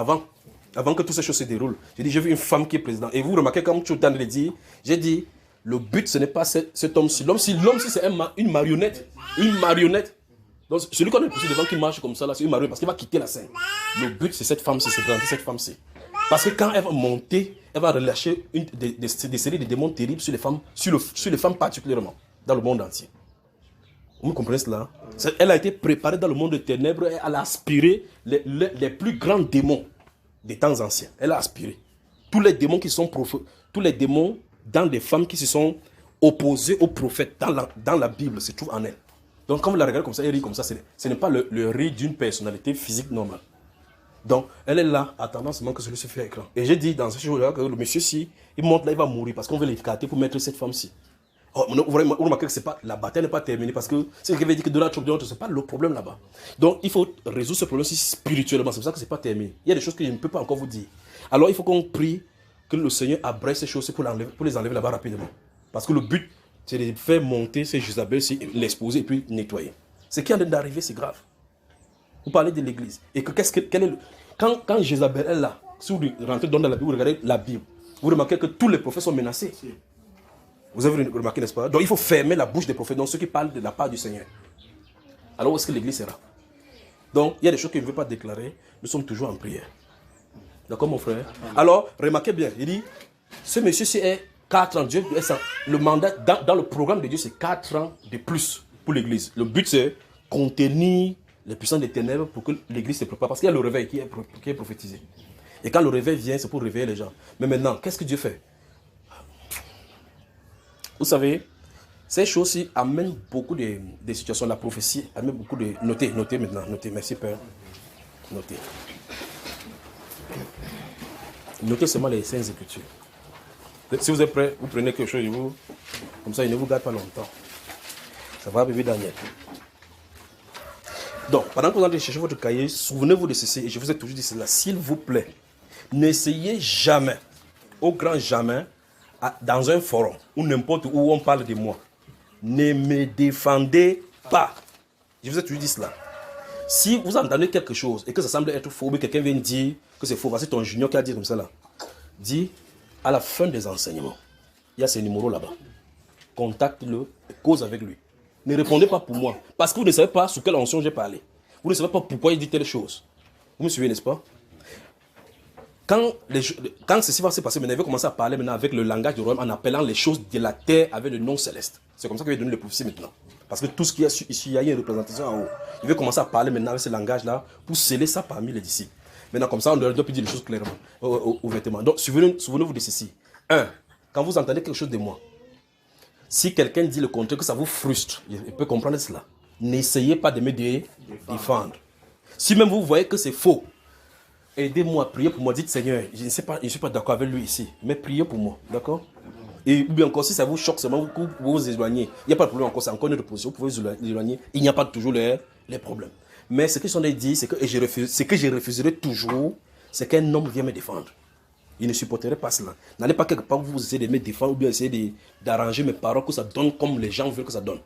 avant que toutes ces choses se déroulent. J'ai vu une femme qui est présidente. Et vous remarquez, comme tu as le dire, j'ai dit, le but, ce n'est pas cet homme-ci. L'homme, c'est une marionnette. Une marionnette. Donc, celui qu'on a poussé devant qui marche comme ça, là, c'est une marionnette parce qu'il va quitter la scène. Le but, c'est cette femme-ci, c'est présenter cette femme-ci. Parce que quand elle va monter, elle va relâcher des séries de démons terribles sur les femmes, sur les femmes particulièrement, dans le monde entier. Vous comprenez cela? Elle a été préparée dans le monde des ténèbres et elle a aspiré les plus grands démons des temps anciens. Elle a aspiré. Tous les démons tous les démons dans des femmes qui se sont opposées aux prophètes dans la Bible se trouvent en elle. Donc quand vous la regardez comme ça, elle rit comme ça, ce n'est pas le rire d'une personnalité physique normale. Donc elle est là, attendant seulement que celui se fait à l'écran. Et j'ai dit dans ce jour-là que le monsieur-ci, il monte là, il va mourir parce qu'on veut l'écarter pour mettre cette femme-ci. Oh, vous remarquez que la bataille n'est pas terminée parce que c'est ce qui veut dire que Donald Trump, ce n'est pas le problème là-bas. Donc il faut résoudre ce problème spirituellement, c'est pour ça que ce n'est pas terminé. Il y a des choses que je ne peux pas encore vous dire. Alors il faut qu'on prie que le Seigneur abrège ces choses pour les enlever là-bas rapidement. Parce que le but, c'est de faire monter ces Jézabel, l'exposer et puis nettoyer. Ce qui est en train d'arriver, c'est grave. Vous parlez de l'église. Et que quand Jézabel est là, si vous rentrez dans la Bible, vous regardez la Bible, vous remarquez que tous les prophètes sont menacés. Vous avez remarqué, n'est-ce pas? Donc il faut fermer la bouche des prophètes, donc ceux qui parlent de la part du Seigneur. Alors où est-ce que l'église sera? Donc il y a des choses que je ne veux pas déclarer, nous sommes toujours en prière. D'accord, mon frère? Alors, remarquez bien, il dit, ce monsieur-ci est 4 ans, Dieu, le mandat dans le programme de Dieu, c'est 4 ans de plus pour l'église. Le but, c'est contenir les puissances des ténèbres pour que l'église se prépare, parce qu'il y a le réveil qui est prophétisé. Et quand le réveil vient, c'est pour réveiller les gens. Mais maintenant, qu'est-ce que Dieu fait? Vous savez, ces choses-ci amènent beaucoup de situations. La prophétie amène beaucoup de... Notez maintenant, notez. Merci, Père. Notez. Notez seulement les Saintes Écritures. Si vous êtes prêts, vous prenez quelque chose de vous. Comme ça, il ne vous garde pas longtemps. Ça va, bébé Daniel. Donc, pendant que vous allez chercher votre cahier, souvenez-vous de ceci, et je vous ai toujours dit cela, s'il vous plaît, n'essayez jamais, au grand jamais, dans un forum ou n'importe où on parle de moi, ne me défendez pas. Je vous ai toujours dit cela. Si vous entendez quelque chose et que ça semble être faux, mais quelqu'un vient dire que c'est faux, voici ton junior qui a dit comme ça là, dis à la fin des enseignements, il y a ce numéro là-bas. Contacte-le, cause avec lui. Ne répondez pas pour moi, parce que vous ne savez pas sous quelle onction j'ai parlé. Vous ne savez pas pourquoi il dit telle chose. Vous me suivez, n'est-ce pas? Quand ceci va se passer, maintenant, il va commencer à parler maintenant avec le langage du royaume en appelant les choses de la terre avec le nom céleste. C'est comme ça qu'il va donner le prophétie maintenant. Parce que tout ce qu'il y a ici, il y a une représentation en haut. Il va commencer à parler maintenant avec ce langage-là pour sceller ça parmi les disciples. Maintenant, comme ça, on ne doit plus dire les choses clairement, ouvertement. Donc, souvenez-vous de ceci. 1. Quand vous entendez quelque chose de moi, si quelqu'un dit le contraire, que ça vous frustre, il peut comprendre cela. N'essayez pas de me défendre. Si même vous voyez que c'est faux, aidez-moi à prier pour moi. Dites Seigneur, je ne suis pas d'accord avec lui ici, mais priez pour moi, d'accord? Et ou bien encore, si ça vous choque seulement, vous vous éloignez. Il n'y a pas de problème encore, c'est encore une autre position, vous pouvez vous éloigner. Il n'y a pas toujours les problèmes. Mais ce que j'en ai dit, c'est que je refuserai toujours, c'est qu'un homme vienne me défendre. Il ne supporterait pas cela. N'allez pas quelque part où vous essayez de me défendre ou bien essayer d'arranger mes paroles, que ça donne comme les gens veulent que ça donne.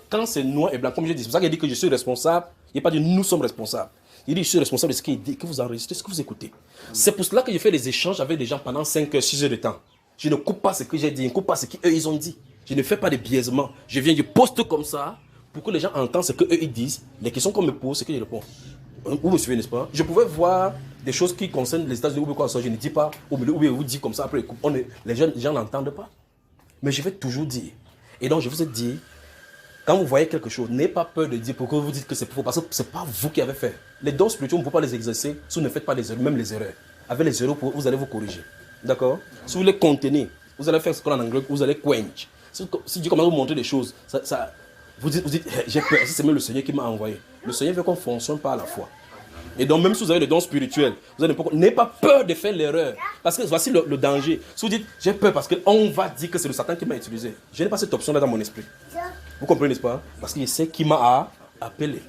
Quand c'est noir et blanc, comme je dis, c'est pour ça qu'il dit que je suis responsable. Il n'est pas dit nous sommes responsables. Il dit je suis responsable de ce qu'il dit, que vous enregistrez, ce que vous écoutez. C'est pour cela que je fais des échanges avec des gens pendant 5 heures, 6 heures de temps. Je ne coupe pas ce que j'ai dit, je ne coupe pas ce qu'eux ils ont dit. Je ne fais pas de biaisement. Je viens, je poste comme ça pour que les gens entendent ce qu'eux ils disent. Les questions qu'on me pose, c'est que je réponds. Vous me suivez, n'est-ce pas? Je pouvais voir des choses qui concernent les États-Unis ou quoi, je ne dis pas, ou bien vous dites comme ça, après les gens n'entendent pas. Mais je vais toujours dire. Et donc je vous ai dit, quand vous voyez quelque chose, n'ayez pas peur de dire pourquoi vous dites que c'est faux, parce que ce n'est pas vous qui avez fait. Les dons spirituels, on ne peut pas les exercer si vous ne faites pas les erreurs, même les erreurs. Avec les erreurs, vous allez vous corriger. D'accord? Si vous les contenez, vous allez faire ce qu'on a en anglais, vous allez quench. Si Dieu commence à vous montrer des choses, vous dites j'ai peur, c'est même le Seigneur qui m'a envoyé. Le Seigneur veut qu'on fonctionne par la foi. Et donc même si vous avez les dons spirituels, n'ayez pas peur de faire l'erreur. Parce que voici le danger. Si vous dites j'ai peur parce qu'on va dire que c'est le Satan qui m'a utilisé, je n'ai pas cette option-là dans mon esprit. Vous comprenez, n'est-ce pas? Parce qu'il sait qui m'a appelé.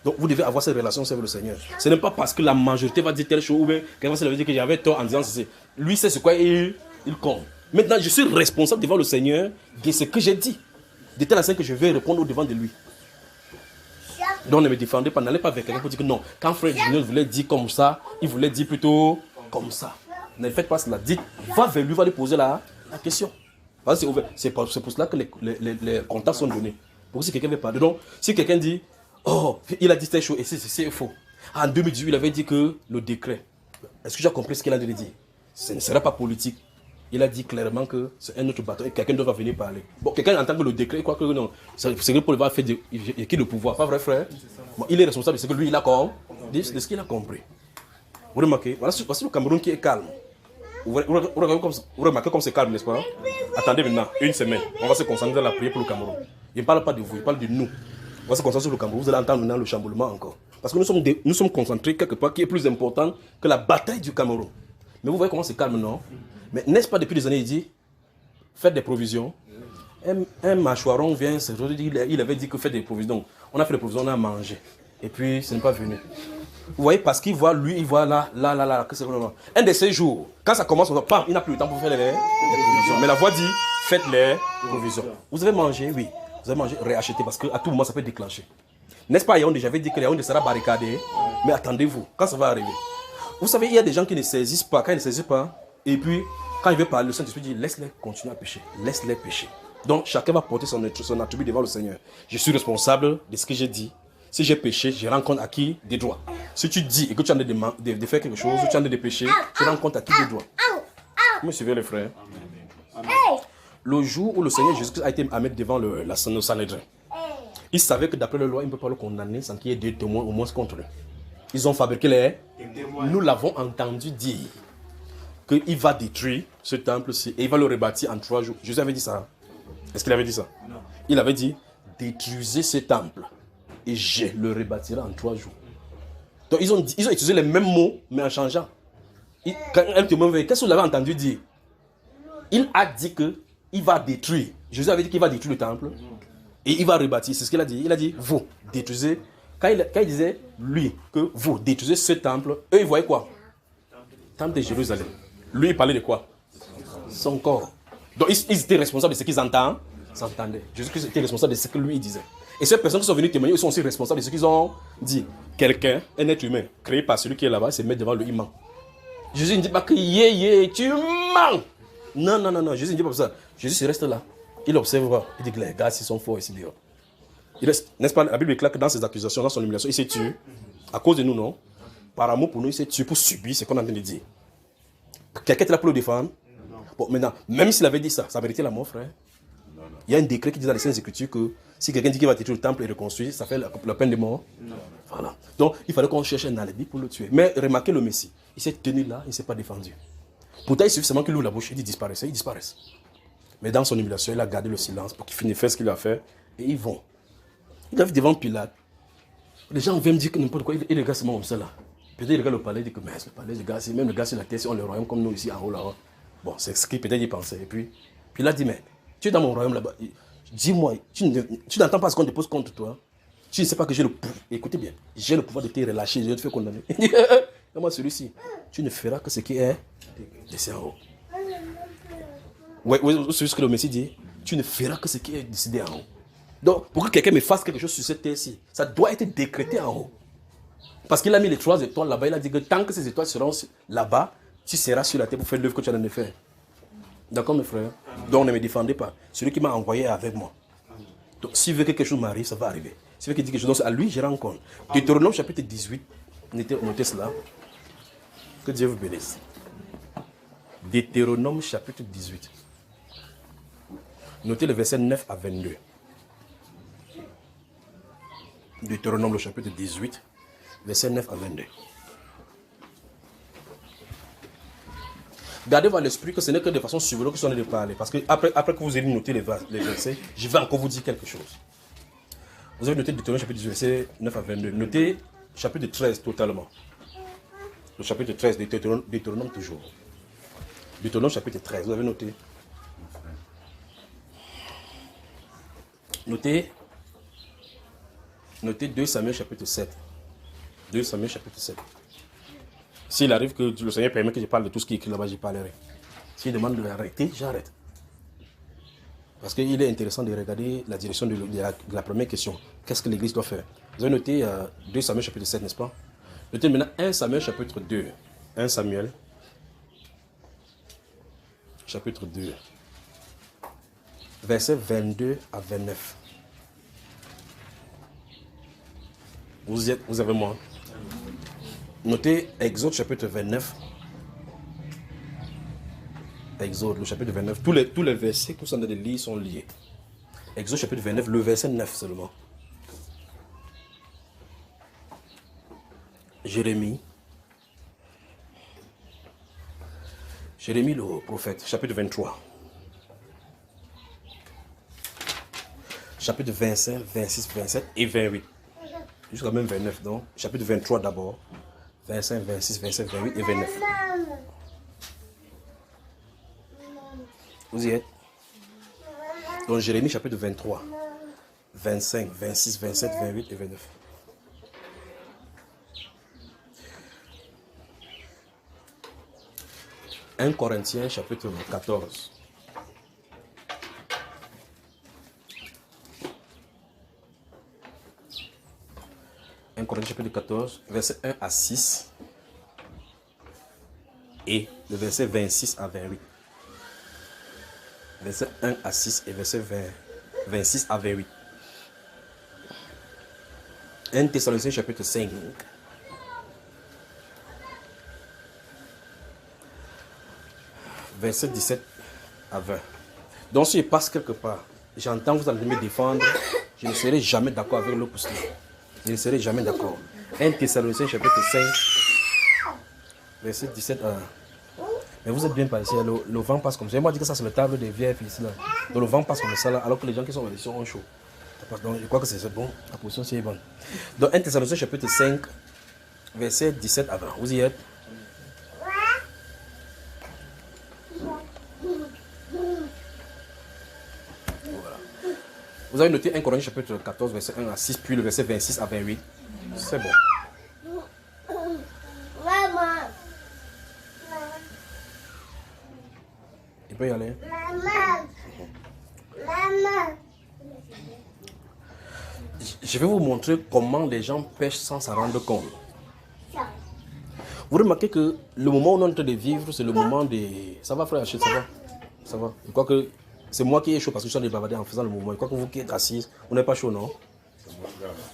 Donc vous devez avoir cette relation avec le Seigneur. Ce n'est pas parce que la majorité va dire telle chose ou bien quelqu'un va dire que j'avais tort en disant ceci. Lui sait ce quoi il compte. Maintenant je suis responsable devant le Seigneur de ce que j'ai dit. De telle façon que je vais répondre au devant de lui. Donc ne me défendez pas, n'allez pas vers quelqu'un pour dire que non. Quand frère Junior voulait dire comme ça, il voulait dire plutôt comme ça. Ne faites pas cela. Dites, va vers lui, va lui poser la question. C'est pour cela que les contacts sont donnés. Pour que si quelqu'un veut parler. Donc, si quelqu'un dit, oh, il a dit telle chose et c'est faux. En 2018, il avait dit que le décret. Est-ce que tu as compris ce qu'il a dit? Ce ne sera pas politique. Il a dit clairement que c'est un autre bâton et quelqu'un doit venir parler. Bon, quelqu'un entend que le décret, il croit que non. C'est que pour le faire qui le pouvoir, pas vrai frère? Bon, il est responsable de ce que lui, il a compris. De ce qu'il a compris. Vous remarquez? Voici le Cameroun qui est calme. Vous remarquez comme c'est calme, n'est-ce pas? Attendez maintenant, une semaine. On va se concentrer dans la prière pour le Cameroun. Il ne parle pas de vous, il parle de nous. On va se concentrer sur le Cameroun. Vous allez entendre maintenant le chamboulement encore. Parce que nous sommes concentrés quelque part qui est plus important que la bataille du Cameroun. Mais vous voyez comment c'est calme, non? Mais n'est-ce pas depuis des années, il dit, faites des provisions. Un mâchoiron vient, il avait dit que faites des provisions. On a fait des provisions, on a mangé. Et puis, ce n'est pas venu. Vous voyez, parce qu'il voit, lui, il voit là. Un de ces jours, quand ça commence, il n'a plus le temps pour faire les provisions. Mais la voix dit, faites les provisions. Vous avez mangé, oui. Vous avez mangé, réachetez, parce qu'à tout moment, ça peut déclencher. N'est-ce pas, Yaoundé, j'avais dit que Yaoundé sera barricadé. Mais attendez-vous, quand ça va arriver. Vous savez, il y a des gens qui ne saisissent pas. Quand ils ne saisissent pas, et puis, quand il veut parler, le Saint-Esprit dit, laisse-les continuer à pécher. Laisse-les pécher. Donc, chacun va porter son attribut devant le Seigneur. Je suis responsable de ce que j'ai dit. Si j'ai péché, je rends compte à qui des droits. Si tu dis et que tu as de faire quelque chose, ou tu as de pécher, tu rends compte à qui des droits. Vous me suivez les frères? Amen. Le jour où le Seigneur Jésus-Christ a été à mettre devant le Sanhédrin, il savait que d'après la loi, il ne peut pas le condamner sans qu'il y ait des témoins au moins contre lui. Ils ont fabriqué les témoins. Nous l'avons entendu dire qu'il va détruire ce temple-ci et il va le rebâtir en 3 jours. Jésus avait dit ça. Est-ce qu'il avait dit ça? Non. Il avait dit, détruisez ce temple et je le rebâtirai en 3 jours. Donc ils ont utilisé les mêmes mots, mais en changeant. Quand un témoin veut, qu'est-ce que vous l'avez entendu dire? Il a dit qu'il va détruire. Jésus avait dit qu'il va détruire le temple et il va rebâtir. C'est ce qu'il a dit. Il a dit, vous détruisez Quand il disait, lui, que vous détruisez ce temple, eux, ils voyaient quoi? Temple de Jérusalem. Lui, il parlait de quoi? Son corps. Donc, ils étaient responsables de ce qu'ils s'entendaient. Jésus-Christ était responsable de ce que lui disait. Et ces personnes qui sont venues témoigner, ils sont aussi responsables de ce qu'ils ont dit. Quelqu'un, un être humain, créé par celui qui est là-bas, il se met devant lui, il ment. Jésus ne dit pas que tu mens. Non. Jésus ne dit pas ça. Jésus reste là. Il observe. Il dit que les gars, ils sont forts ici dehors. Il reste, n'est-ce pas, la Bible déclare que dans ses accusations, dans son humiliation, il s'est tué. À cause de nous, non? Par amour pour nous, il s'est tué pour subir ce qu'on est en train de dire. Quelqu'un était là pour le défendre? Bon, maintenant, même s'il avait dit ça, ça méritait la mort, frère. Il y a un décret qui dit dans les Saintes Écritures que si quelqu'un dit qu'il va détruire le temple et reconstruire, ça fait la peine de mort. Voilà. Donc, il fallait qu'on cherche un alibi pour le tuer. Mais remarquez le Messie. Il s'est tenu là, il ne s'est pas défendu. Pourtant, il suffit seulement qu'il ouvre la bouche, il dit disparaissez, ils disparaissent. Mais dans son humiliation, il a gardé le silence pour qu'il finisse de faire ce qu'il a fait. Et ils vont. Il arrive devant Pilate. Les gens viennent me dire que n'importe quoi. Et les gars, c'est moi comme ça là. Peut-être les gars le palais, ils disent que mais le palais, les gars, c'est même les gars sur la terre, c'est le royaume comme nous ici en haut là-haut. Bon, c'est ce qu'il peut-être y pensait. Et puis il a dit, mais tu es dans mon royaume là-bas. Dis-moi, tu n'entends pas ce qu'on te pose contre toi. Tu ne sais pas que j'ai le pouvoir. Écoutez bien, j'ai le pouvoir de te relâcher, de te faire condamner. Moi, celui-ci, tu ne feras que ce qui est laissé en haut. Oui, c'est ce que le Messie dit. Tu ne feras que ce qui est décidé en haut. Donc, pour que quelqu'un me fasse quelque chose sur cette terre-ci, ça doit être décrété en haut. Parce qu'il a mis les 3 étoiles là-bas, il a dit que tant que ces étoiles seront là-bas, tu seras sur la terre pour faire l'œuvre que tu as en train de faire. D'accord, mes frères? Donc, ne me défendez pas. Celui qui m'a envoyé est avec moi. Donc, s'il veut que quelque chose m'arrive, ça va arriver. S'il veut qu'il dise quelque chose, donc à lui, je rends compte. Deutéronome chapitre 18, notez cela. Que Dieu vous bénisse. Deutéronome chapitre 18. Notez le verset 9 à 22. Deutéronome, le chapitre 18, verset 9 à 22. Gardez-vous à l'esprit que ce n'est que de façon survolante que je suis en train de parler. Parce que après que vous ayez noté les versets, je vais encore vous dire quelque chose. Vous avez noté Deutéronome, chapitre 18, verset 9 à 22. Notez chapitre 13 totalement. Le chapitre 13 de Deutéronome toujours. Deutéronome, chapitre 13, vous avez noté. Notez 2 Samuel chapitre 7. 2 Samuel chapitre 7. S'il arrive que le Seigneur permet que je parle de tout ce qui est écrit là-bas, je parlerai. S'il demande de l'arrêter, j'arrête. Parce qu'il est intéressant de regarder la direction de la première question. Qu'est-ce que l'Église doit faire? Vous avez noté 2 Samuel chapitre 7, n'est-ce pas? Notez maintenant 1 Samuel chapitre 2. 1 Samuel chapitre 2. Versets 22 à 29. Vous avez moi. Notez Exode chapitre 29. Exode, le chapitre 29. Tous les versets que vous avez de lire sont liés. Exode chapitre 29, le verset 9 seulement. Jérémie le prophète, chapitre 23. Chapitre 25, 26, 27 et 28. Jusqu'à même 29, donc. Chapitre 23 d'abord. 25, 26, 27, 28 et 29. Vous y êtes? Donc Jérémie chapitre 23. 25, 26, 27, 28 et 29. « 1 Corinthiens chapitre 14. 1 Corinthiens chapitre 14, verset 1 à 6 et le verset 26 à 28. Verset 1 à 6 et verset 26 à 28. 1 Thessaloniciens chapitre 5. Verset 17 à 20. Donc si je passe quelque part, j'entends vous allez me défendre, je ne serai jamais d'accord avec l'opposition. Je ne serai jamais d'accord. 1 Thessaloniciens chapitre 5, verset 17 à 1. Mais vous êtes bien passé, le vent passe comme ça. Moi, je dis que ça, c'est le table des vieilles ici là. Donc le vent passe comme ça là, alors que les gens qui sont au-dessus ont chaud. Donc je crois que c'est bon, la position c'est bonne. Donc 1 Thessaloniciens chapitre 5, verset 17 à 20. Vous y êtes? Vous avez noté 1 Corinthiens chapitre 14, verset 1 à 6, puis le verset 26 à 28. C'est bon. Maman. Il peut y aller. Maman. Maman. Je vais vous montrer comment les gens pêchent sans s'en rendre compte. Vous remarquez que le moment où on est en train de vivre, c'est le moment des... Ça va frère Achille, ça va? Ça va. Je crois que c'est moi qui ai chaud parce que je suis en train de bavarder en faisant le mouvement. Je crois que vous qui êtes assise, vous n'êtes pas chaud, non?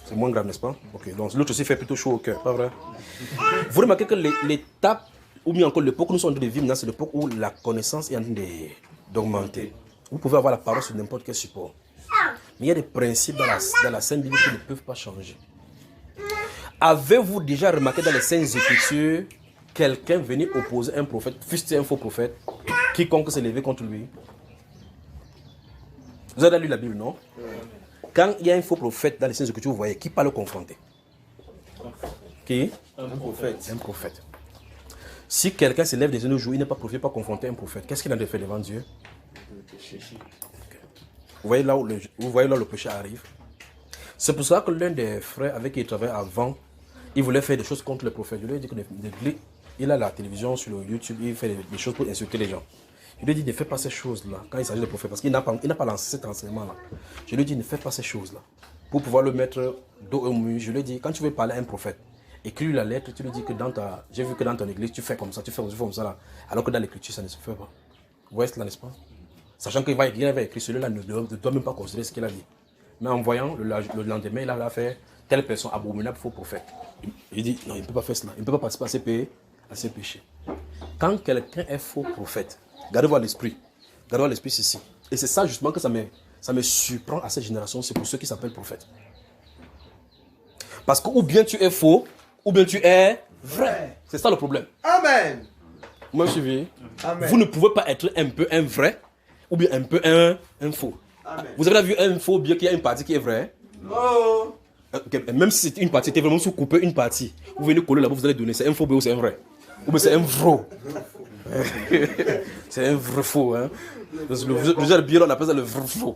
C'est moins grave, n'est-ce pas? Ok, donc l'autre aussi fait plutôt chaud au cœur, pas vrai? Vous remarquez que l'étape, ou bien encore l'époque où nous sommes en train de vivre, c'est l'époque où la connaissance est en train d'augmenter. Vous pouvez avoir la parole sur n'importe quel support. Mais il y a des principes dans la Sainte Bible qui ne peuvent pas changer. Avez-vous déjà remarqué dans les Saintes Écritures quelqu'un venir opposer un prophète, fût-il un faux prophète, quiconque s'est levé contre lui? Vous avez lu la Bible, non? Quand il y a un faux prophète dans les Saintes Écritures, vous voyez, qui parle confronter? Qui? Un prophète. Un prophète. Si quelqu'un se lève des yeux nos jours, il n'est pas prophète, pas confronter un prophète, qu'est-ce qu'il a de faire devant Dieu? Vous voyez là où le péché arrive. C'est pour ça que l'un des frères avec qui il travaillait avant, il voulait faire des choses contre le prophète. Je lui ai dit qu'il a la télévision sur le YouTube, il fait des choses pour insulter les gens. Je lui ai dit ne fais pas ces choses-là quand il s'agit de prophète, parce qu'il n'a pas lancé cet enseignement-là. Je lui ai dit ne fais pas ces choses-là. Pour pouvoir le mettre dos au mur, je lui ai dit quand tu veux parler à un prophète, écris la lettre, tu lui dis que j'ai vu que dans ton église tu fais comme ça, tu fais comme ça là, alors que dans l'écriture ça ne se fait pas. Vous voyez cela, n'est-ce pas? Sachant qu'il va écrire celui-là ne doit même pas considérer ce qu'il a dit. Mais en voyant le lendemain, il a fait telle personne abominable, faux prophète. Il dit non, il ne peut pas faire cela, il ne peut pas participer à ses péchés. Quand quelqu'un est faux prophète, gardez-vous à l'esprit ceci. Et c'est ça justement que ça me surprend à cette génération, c'est pour ceux qui s'appellent prophètes. Parce que ou bien tu es faux, ou bien tu es vrai. C'est ça le problème. Amen. Vous me suivez? Amen. Vous ne pouvez pas être un peu un vrai, ou bien un peu un faux. Amen. Vous avez vu un faux, bien qu'il y a une partie qui est vraie. Oh. Okay. Même si c'est une partie, tu es vraiment sous-coupé une partie. Vous venez coller là-bas, vous allez donner. C'est un faux ou c'est un vrai? Ou bien c'est un vrai. C'est un vrai faux. Hein? Le bien, on appelle ça le vrai faux.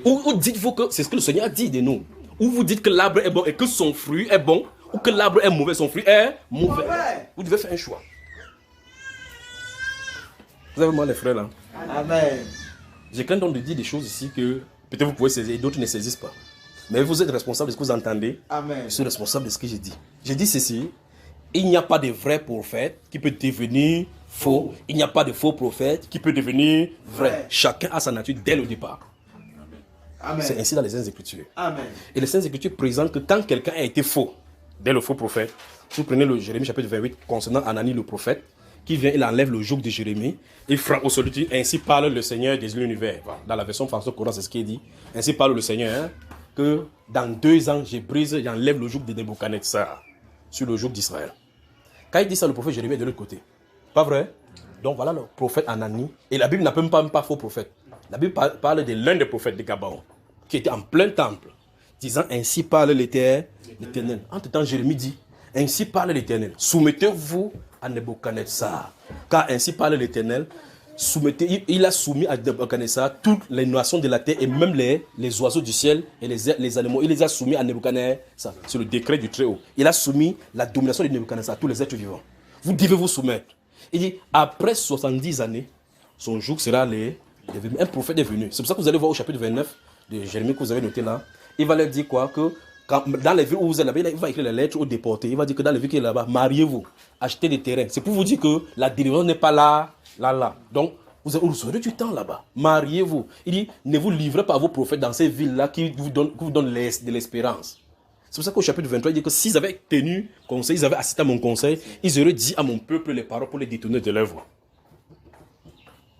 Ou dites-vous que c'est ce que le Seigneur a dit de nous. Ou vous dites que l'arbre est bon et que son fruit est bon. Ou que l'arbre est mauvais, son fruit est mauvais. Vous devez faire un choix. Vous avez moi les frères là. Amen. J'ai craint donc de dire des choses ici que peut-être vous pouvez saisir et d'autres ne saisissent pas. Mais vous êtes responsable de ce que vous entendez. Amen. Je suis responsable de ce que j'ai dit. J'ai dit ceci. Il n'y a pas de vrai prophète qui peut devenir faux. Il n'y a pas de faux prophète qui peut devenir vrai. Chacun a sa nature dès le départ. Amen. C'est ainsi dans les Saintes Écritures. Amen. Et les Saintes Écritures présentent que quand quelqu'un a été faux, dès le faux prophète, si vous prenez le Jérémie chapitre 28 concernant Anani le prophète, qui vient, il enlève le joug de Jérémie, il frappe aux solitudes, ainsi parle le Seigneur des univers. Voilà. Dans la version François Coran, c'est ce qu'il dit. Ainsi parle le Seigneur, que dans 2 ans, j'enlève le joug de Nebuchadnezzar sur le joug d'Israël. Quand il dit ça, le prophète Jérémie est de l'autre côté. Pas vrai? Donc voilà le prophète Anani. Et la Bible n'appelle même pas faux prophète. La Bible parle de l'un des prophètes de Gabaon, qui était en plein temple, disant ainsi parle l'Éternel. Entre-temps, Jérémie dit, ainsi parle l'Éternel. Soumettez-vous à Nebuchadnezzar. Car ainsi parle l'Éternel. Il a soumis à Nebuchadnezzar toutes les nations de la terre et même les oiseaux du ciel et les animaux. Il les a soumis à Nebuchadnezzar. C'est le décret du Très-Haut. Il a soumis la domination de Nebuchadnezzar à tous les êtres vivants. Vous devez vous soumettre. Il dit, après 70 années, son joug sera un prophète est venu. C'est pour ça que vous allez voir au chapitre 29 de Jérémie que vous avez noté là. Il va leur dire quoi? Que dans les villes où vous êtes là-bas, il va écrire les lettres aux déportés. Il va dire que dans les villes qui sont là-bas, mariez-vous, achetez des terrains. C'est pour vous dire que la délivrance n'est pas là. Donc, vous aurez du temps là-bas. Mariez-vous. Il dit, ne vous livrez pas à vos prophètes dans ces villes-là qui vous donnent de l'espérance. C'est pour ça qu'au chapitre 23, il dit que s'ils avaient tenu conseil, ils avaient assisté à mon conseil, ils auraient dit à mon peuple les paroles pour les détourner de leur voie.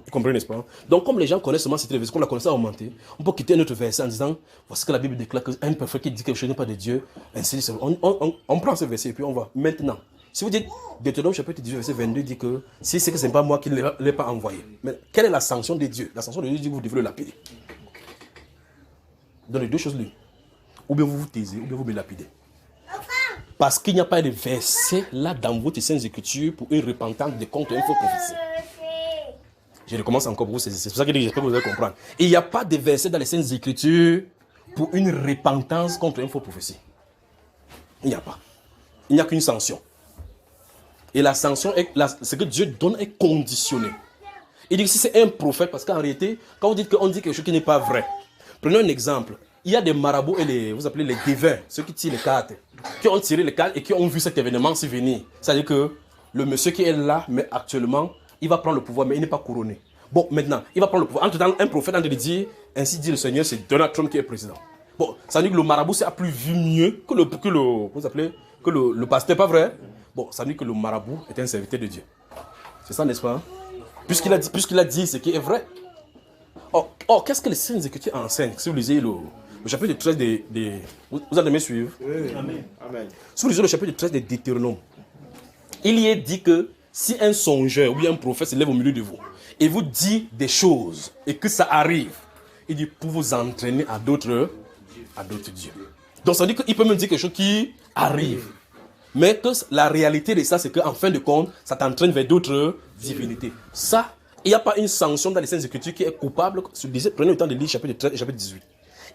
Vous comprenez, n'est-ce pas? Donc, comme les gens connaissent seulement cette verset, comme la connaissance a augmenté, on peut quitter notre verset en disant, voici que la Bible déclare qu'un prophète qui dit quelque chose n'est pas de Dieu. Ainsi, on prend ce verset et puis on va. Maintenant, si vous dites, Deutéronome chapitre 18, verset 22, dit que si c'est que ce n'est pas moi qui ne l'ai pas envoyé. Mais quelle est la sanction de Dieu? La sanction de Dieu dit que vous devez le lapider. Dans les deux choses l'une. Ou bien vous vous taisez, ou bien vous me lapidez. Parce qu'il n'y a pas de verset là dans votre Sainte Écriture pour une repentance de contre une fausse prophétie. Je recommence encore pour vous saisir. C'est pour ça que j'espère que vous allez comprendre. Il n'y a pas de verset dans les Saintes Écritures pour une repentance contre une fausse prophétie. Il n'y a pas. Il n'y a qu'une sanction. Et la sanction, ce que Dieu donne est conditionné. Il dit que si c'est un prophète, parce qu'en réalité, quand vous dites qu'on dit quelque chose qui n'est pas vrai, prenons un exemple. Il y a des marabouts et vous appelez les devins, ceux qui tirent les cartes, qui ont tiré les cartes et qui ont vu cet événement s'y venir. C'est-à-dire que le monsieur qui est là, mais actuellement, il va prendre le pouvoir, mais il n'est pas couronné. Bon, maintenant, il va prendre le pouvoir. Entre-temps, un prophète a de dire, ainsi dit le Seigneur, c'est Donald Trump qui est président. Bon, ça veut dire que le marabout a plus vu mieux que le pasteur, pas vrai? Bon, ça veut dire que le marabout est un serviteur de Dieu. C'est ça, n'est-ce pas? Puisqu'il a dit ce qui est vrai. Or, qu'est-ce que les Saintes Écritures enseignent? Si vous lisez le chapitre 13 vous allez me suivre? Oui. Amen. Si vous lisez le chapitre 13 des Deutéronome, il y est dit que si un songeur ou bien un prophète se lève au milieu de vous et vous dit des choses et que ça arrive, il dit pour vous entraîner à d'autres dieux. Donc ça veut dire qu'il peut même dire quelque chose qui arrive. Mais que la réalité de ça, c'est qu'en fin de compte, ça t'entraîne vers d'autres divinités. Ça, il n'y a pas une sanction dans les Saintes Écritures qui est coupable. Prenez le temps de lire chapitre 13 et chapitre 18.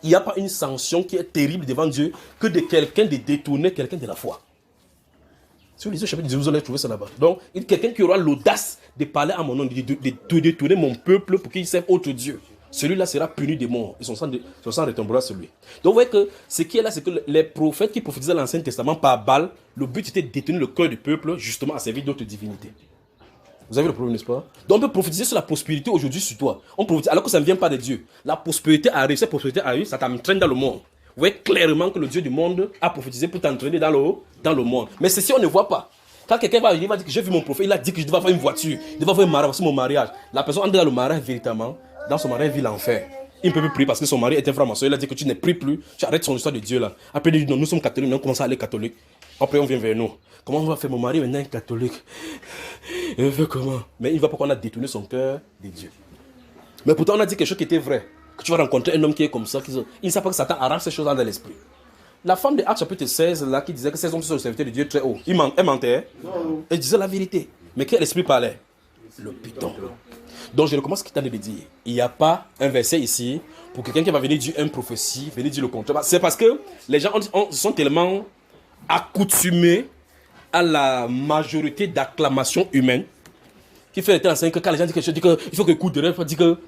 Il n'y a pas une sanction qui est terrible devant Dieu que de quelqu'un de détourner quelqu'un de la foi. Si vous lisez le chapitre 18, vous allez trouver ça là-bas. Donc, il y a quelqu'un qui aura l'audace de parler à mon nom, de détourner mon peuple pour qu'il serve autre Dieu. Celui-là sera puni de mort et son sang retombera sur lui. Donc vous voyez que ce qui est là, c'est que les prophètes qui prophétisaient l'Ancien Testament par Baal, le but était de détenir le cœur du peuple justement à servir d'autres divinités. Vous avez le problème, n'est-ce pas? Donc on peut prophétiser sur la prospérité aujourd'hui sur toi. On prophétise, alors que ça ne vient pas de Dieu. La prospérité arrive, cette prospérité arrive, ça t'entraîne dans le monde. Vous voyez clairement que le Dieu du monde a prophétisé pour t'entraîner dans le monde. Mais ceci, on ne voit pas. Quand quelqu'un va dire que j'ai vu mon prophète, il a dit que je devais avoir une voiture, je devais avoir un mariage, c'est mon mariage. La personne entre dans le mariage véritablement. Dans son mari, il vit l'enfer. Il ne peut plus prier parce que son mari est un franc-maçon. Il a dit que tu ne pries plus, tu arrêtes son histoire de Dieu là. Après, il dit non, nous sommes catholiques, on commence à aller catholique. Après, on vient vers nous. Comment on va faire? Mon mari maintenant est catholique. Il veut comment? Mais il ne va pas qu'on a détourné son cœur de Dieu. Mais pourtant, on a dit quelque chose qui était vrai. Que tu vas rencontrer un homme qui est comme ça. Il ne sait pas que Satan arrache ces choses dans l'esprit. La femme de Actes chapitre 16, là, qui disait que ces hommes sont le serviteur de Dieu très haut. Elle mentait. Elle disait la vérité. Mais quel esprit parlait? Le python. Donc je recommence ce qu'il t'a de dire. Il n'y a pas un verset ici pour quelqu'un qui va venir dire une prophétie, venir dire le contraire. C'est parce que les gens sont tellement accoutumés à la majorité d'acclamations humaines qui fait que quand les gens disent quelque chose, il faut que coup de rêve,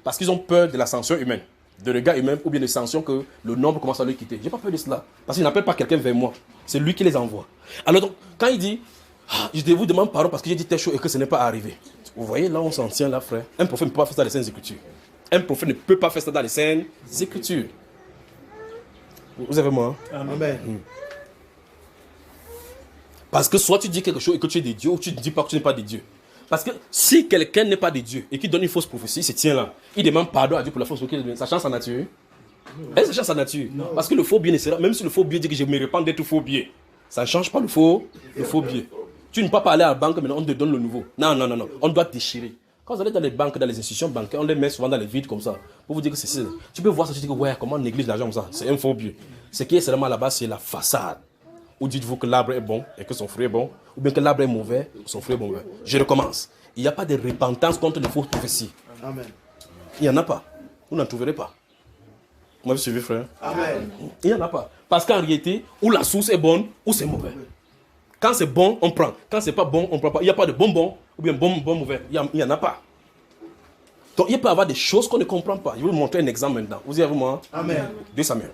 parce qu'ils ont peur de la sanction humaine, de regard humain ou bien de sanction que le nombre commence à les quitter. Je n'ai pas peur de cela parce qu'ils n'appellent pas quelqu'un vers moi. C'est lui qui les envoie. Alors donc, quand il dit je vous demande pardon parce que j'ai dit telle chose et que ce n'est pas arrivé. Vous voyez, là, on s'en tient là, frère. Un prophète ne peut pas faire ça dans les Saintes Écritures. Un prophète ne peut pas faire ça dans les Saintes Écritures. Vous avez moi? Amen. Parce que soit tu dis quelque chose et que tu es de Dieu, ou tu ne dis pas que tu n'es pas de Dieu. Parce que si quelqu'un n'est pas de Dieu et qui donne une fausse prophétie, il se tient là. Il demande pardon à Dieu pour la fausse prophétie. Ça change sa nature? Est-ce que ça change sa nature? Non. Parce que le faux biais ne sera, même si le faux biais dit que je me répands d'être faux biais, ça ne change pas le faux biais. Tu ne peux pas aller à la banque, maintenant on te donne le nouveau. Non. On doit déchirer. Quand vous allez dans les banques, dans les institutions bancaires, on les met souvent dans les vides comme ça. Pour vous dire que c'est ça. Tu peux voir ça, tu dis que ouais, comment on néglige l'argent comme ça? C'est un faux biais. Ce qui est seulement là-bas, c'est la façade. Ou dites-vous que l'arbre est bon et que son fruit est bon, ou bien que l'arbre est mauvais, son fruit est mauvais. Je recommence. Il n'y a pas de repentance contre les fausses prophéties. Amen. Il n'y en a pas. Vous n'en trouverez pas. Vous m'avez suivi, frère? Amen. Il n'y en a pas. Parce qu'en réalité, ou la source est bonne, ou c'est mauvais. Quand c'est bon, on prend. Quand c'est pas bon, on ne prend pas. Il n'y a pas de bon, ou bien bon mauvais. Il n'y en a pas. Donc il peut y avoir des choses qu'on ne comprend pas. Je vais vous montrer un exemple maintenant. Vous y avez moi? Amen. 2 Samuel.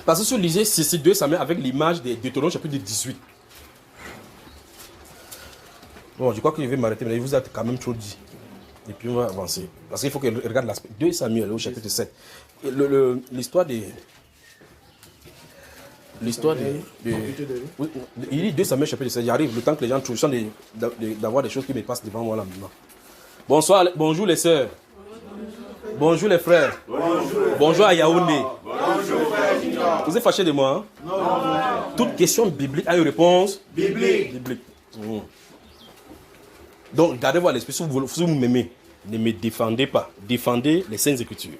Parce que si vous lisez ces 2 Samuel avec l'image de Deutéronome chapitre 18. Bon, je crois que je vais m'arrêter, mais il vous a quand même trop dit. Et puis on va avancer. Parce qu'il faut que je regarde l'aspect. 2 Samuel au chapitre 7. L'histoire des... Il dit 2 Samuel chapitre 7. J'arrive, le temps que les gens trouvent, d'avoir des choses qui me passent devant moi là maintenant. Bonjour les sœurs. Bonjour les frères. Bonjour à Yaoundé. Vous êtes fâchés de moi? Non. Toute question biblique a une réponse biblique. Donc, gardez-vous à l'esprit. Si vous m'aimez, ne me défendez pas. Défendez les Saintes Écritures.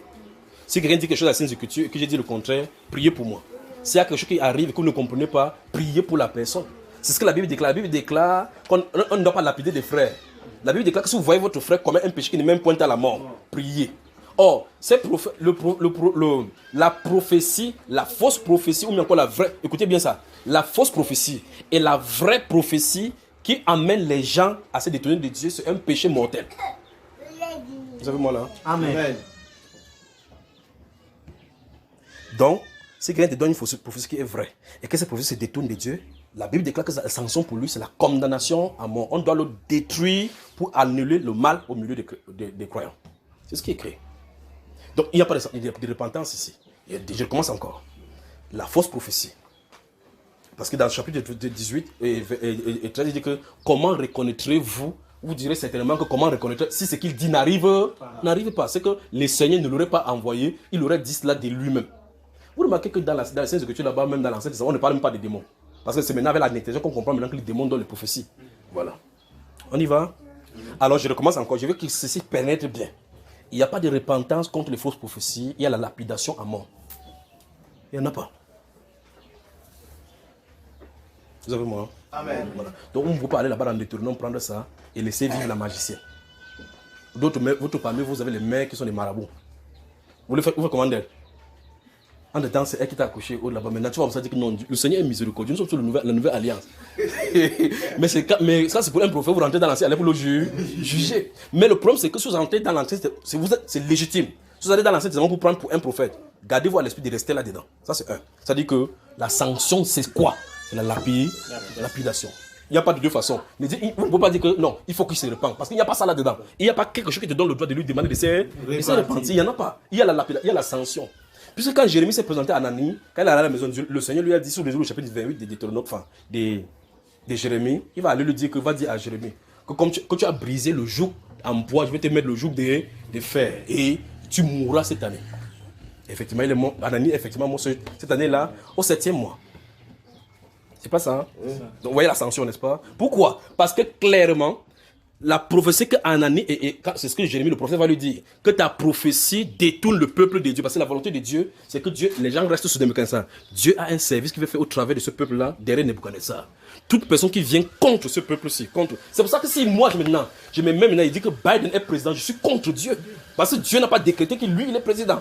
Si quelqu'un dit quelque chose à la Sainte Écriture et que j'ai dit le contraire, priez pour moi. S'il y a quelque chose qui arrive et que vous ne comprenez pas, priez pour la personne. C'est ce que la Bible déclare. La Bible déclare qu'on ne doit pas lapider des frères. La Bible déclare que si vous voyez votre frère commettre un péché qui n'est même point à la mort, priez. Or, la prophétie, la fausse prophétie, ou bien encore la vraie, écoutez bien ça, la fausse prophétie et la vraie prophétie qui amène les gens à se détourner de Dieu, c'est un péché mortel. Vous avez moi là? Amen. Donc, si quelqu'un te donne une fausse prophétie qui est vraie et que cette prophétie se détourne de Dieu, la Bible déclare que la sanction pour lui, c'est la condamnation à mort. On doit le détruire pour annuler le mal au milieu des croyants. C'est ce qui est écrit. Donc, il n'y a pas de repentance ici. Je commence encore. La fausse prophétie. Parce que dans le chapitre 18 et 13, il dit que comment reconnaîtrez-vous? Vous direz certainement que comment reconnaître si ce qu'il dit n'arrive pas. C'est que le Seigneur ne l'aurait pas envoyé, il aurait dit cela de lui-même. Vous remarquez que dans la Sainte Écriture là-bas, même dans l'Ancien Testament, on ne parle même pas des démons. Parce que c'est maintenant avec la nécessité qu'on comprend maintenant que les démons donnent les prophéties. Voilà. On y va? Alors je recommence encore. Je veux que ceci pénètre bien. Il n'y a pas de repentance contre les fausses prophéties. Il y a la lapidation à mort. Il n'y en a pas. Vous avez moi? Amen. Voilà. Donc on ne peut pas aller là-bas dans Deutéronome, prendre ça et laisser vivre la magicienne. D'autres parmi vous avez les mères qui sont des marabouts. Vous faites comment d'elle? En dedans, c'est elle qui t'a accouché là-bas. Maintenant, tu vas me dire que non, le Seigneur est miséricordieux. Nous sommes sur la nouvelle alliance. mais ça, c'est pour un prophète. Vous rentrez dans l'ancienne alliance pour le juger. Mais le problème, c'est que si vous rentrez dans l'ancienne, c'est légitime. Si vous allez dans l'ancienne testament pour prendre pour un prophète, gardez-vous à l'esprit de rester là-dedans. Ça, c'est un. Ça dit que la sanction, c'est quoi? C'est la lapidation. Il n'y a pas de deux façons. Vous ne pouvez pas dire que non, il faut qu'il se repente. Parce qu'il n'y a pas ça là-dedans. Il n'y a pas quelque chose qui te donne le droit de lui demander de se repentir. Il n'y en a pas. Il y a la sanction. Puisque quand Jérémie s'est présenté à Anani, quand il est allé à la maison de Dieu, le Seigneur lui a dit sur le chapitre 28 de Deutéronome, de Jérémie, il va aller lui dire va dire à Jérémie que comme tu as brisé le joug en bois, je vais te mettre le joug de fer et tu mourras cette année. Effectivement, il est mort. Anani, effectivement, mort cette année-là, au 7e mois. C'est pas ça, hein? Donc vous voyez la sanction, n'est-ce pas? Pourquoi? Parce que clairement, la prophétie que Anani, c'est ce que Jérémie le prophète va lui dire, que ta prophétie détourne le peuple de Dieu. Parce que la volonté de Dieu, c'est que les gens restent sous Nebuchadnezzar. Dieu a un service qu'il veut faire au travers de ce peuple-là, derrière Nebuchadnezzar. Toute personne qui vient contre ce peuple-ci, c'est pour ça que si moi, je me mets maintenant, il dit que Biden est président, je suis contre Dieu. Parce que Dieu n'a pas décrété que lui, il est président.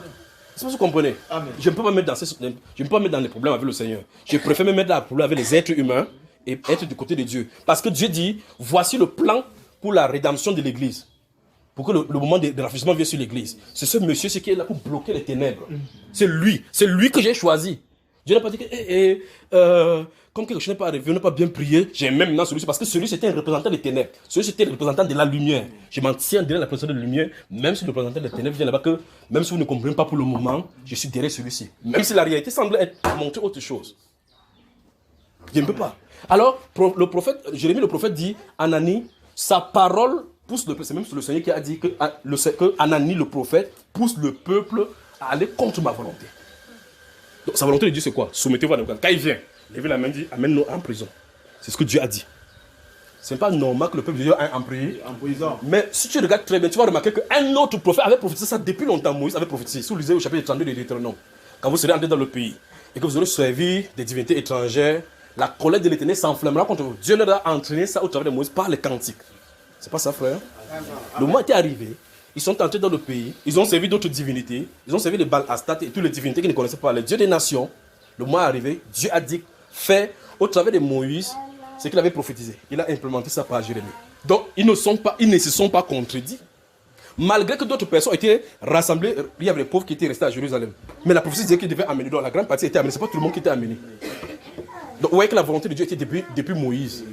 C'est ce que vous comprenez. Amen. Je ne peux pas me mettre dans les problèmes avec le Seigneur. Je préfère me mettre dans les problèmes avec les êtres humains et être du côté de Dieu. Parce que Dieu dit, voici le plan pour la rédemption de l'église. Pour que le moment de rafraîchissement vienne sur l'église. C'est ce monsieur qui est là pour bloquer les ténèbres. C'est lui que j'ai choisi. Dieu n'a pas dit que, comme quelque chose n'est pas arrivé, on n'a pas bien prié, j'ai même maintenant celui-ci, parce que celui c'était un représentant des ténèbres. Celui c'était un représentant de la lumière. Je m'en tiens derrière la représentant de la lumière, même si le représentant des ténèbres vient là-bas, que même si vous ne comprenez pas pour le moment, je suis derrière celui-ci. Même si la réalité semble être montrée autre chose. Je ne peux pas. Alors, le prophète, Jérémie le prophète dit, Anani, sa parole pousse le peuple. C'est même le Seigneur qui a dit que Anani le prophète pousse le peuple à aller contre ma volonté. Donc sa volonté de Dieu c'est quoi? Soumettez-vous à Nebuchadnezzar. Quand il vient, levez la main et dit, amène-nous en prison. C'est ce que Dieu a dit. Ce n'est pas normal que le peuple de Dieu aille en prison. Mais si tu regardes très bien, tu vas remarquer qu'un autre prophète avait prophétisé ça depuis longtemps. Moïse avait prophétisé. Si vous lisez au chapitre 32 de Deutéronome, quand vous serez entré dans le pays et que vous aurez servi des divinités étrangères, la colère de l'Éternel s'enflammera contre vous. Dieu leur a entraîné ça au travers de Moïse par les cantiques. C'est pas ça, frère? Le moment était arrivé. Ils sont entrés dans le pays, ils ont servi d'autres divinités, ils ont servi les Baal Astat et toutes les divinités qu'ils ne connaissaient pas, les dieux des nations. Le moment est arrivé, Dieu a dit, fais au travers de Moïse ce qu'il avait prophétisé. Il a implémenté ça par Jérémie. Donc, ils ne se sont pas contredits. Malgré que d'autres personnes étaient rassemblées, il y avait les pauvres qui étaient restés à Jérusalem. Mais la prophétie disait qu'ils devaient amener, donc la grande partie était amenée, ce n'est pas tout le monde qui était amené. Donc, vous voyez que la volonté de Dieu était depuis Moïse.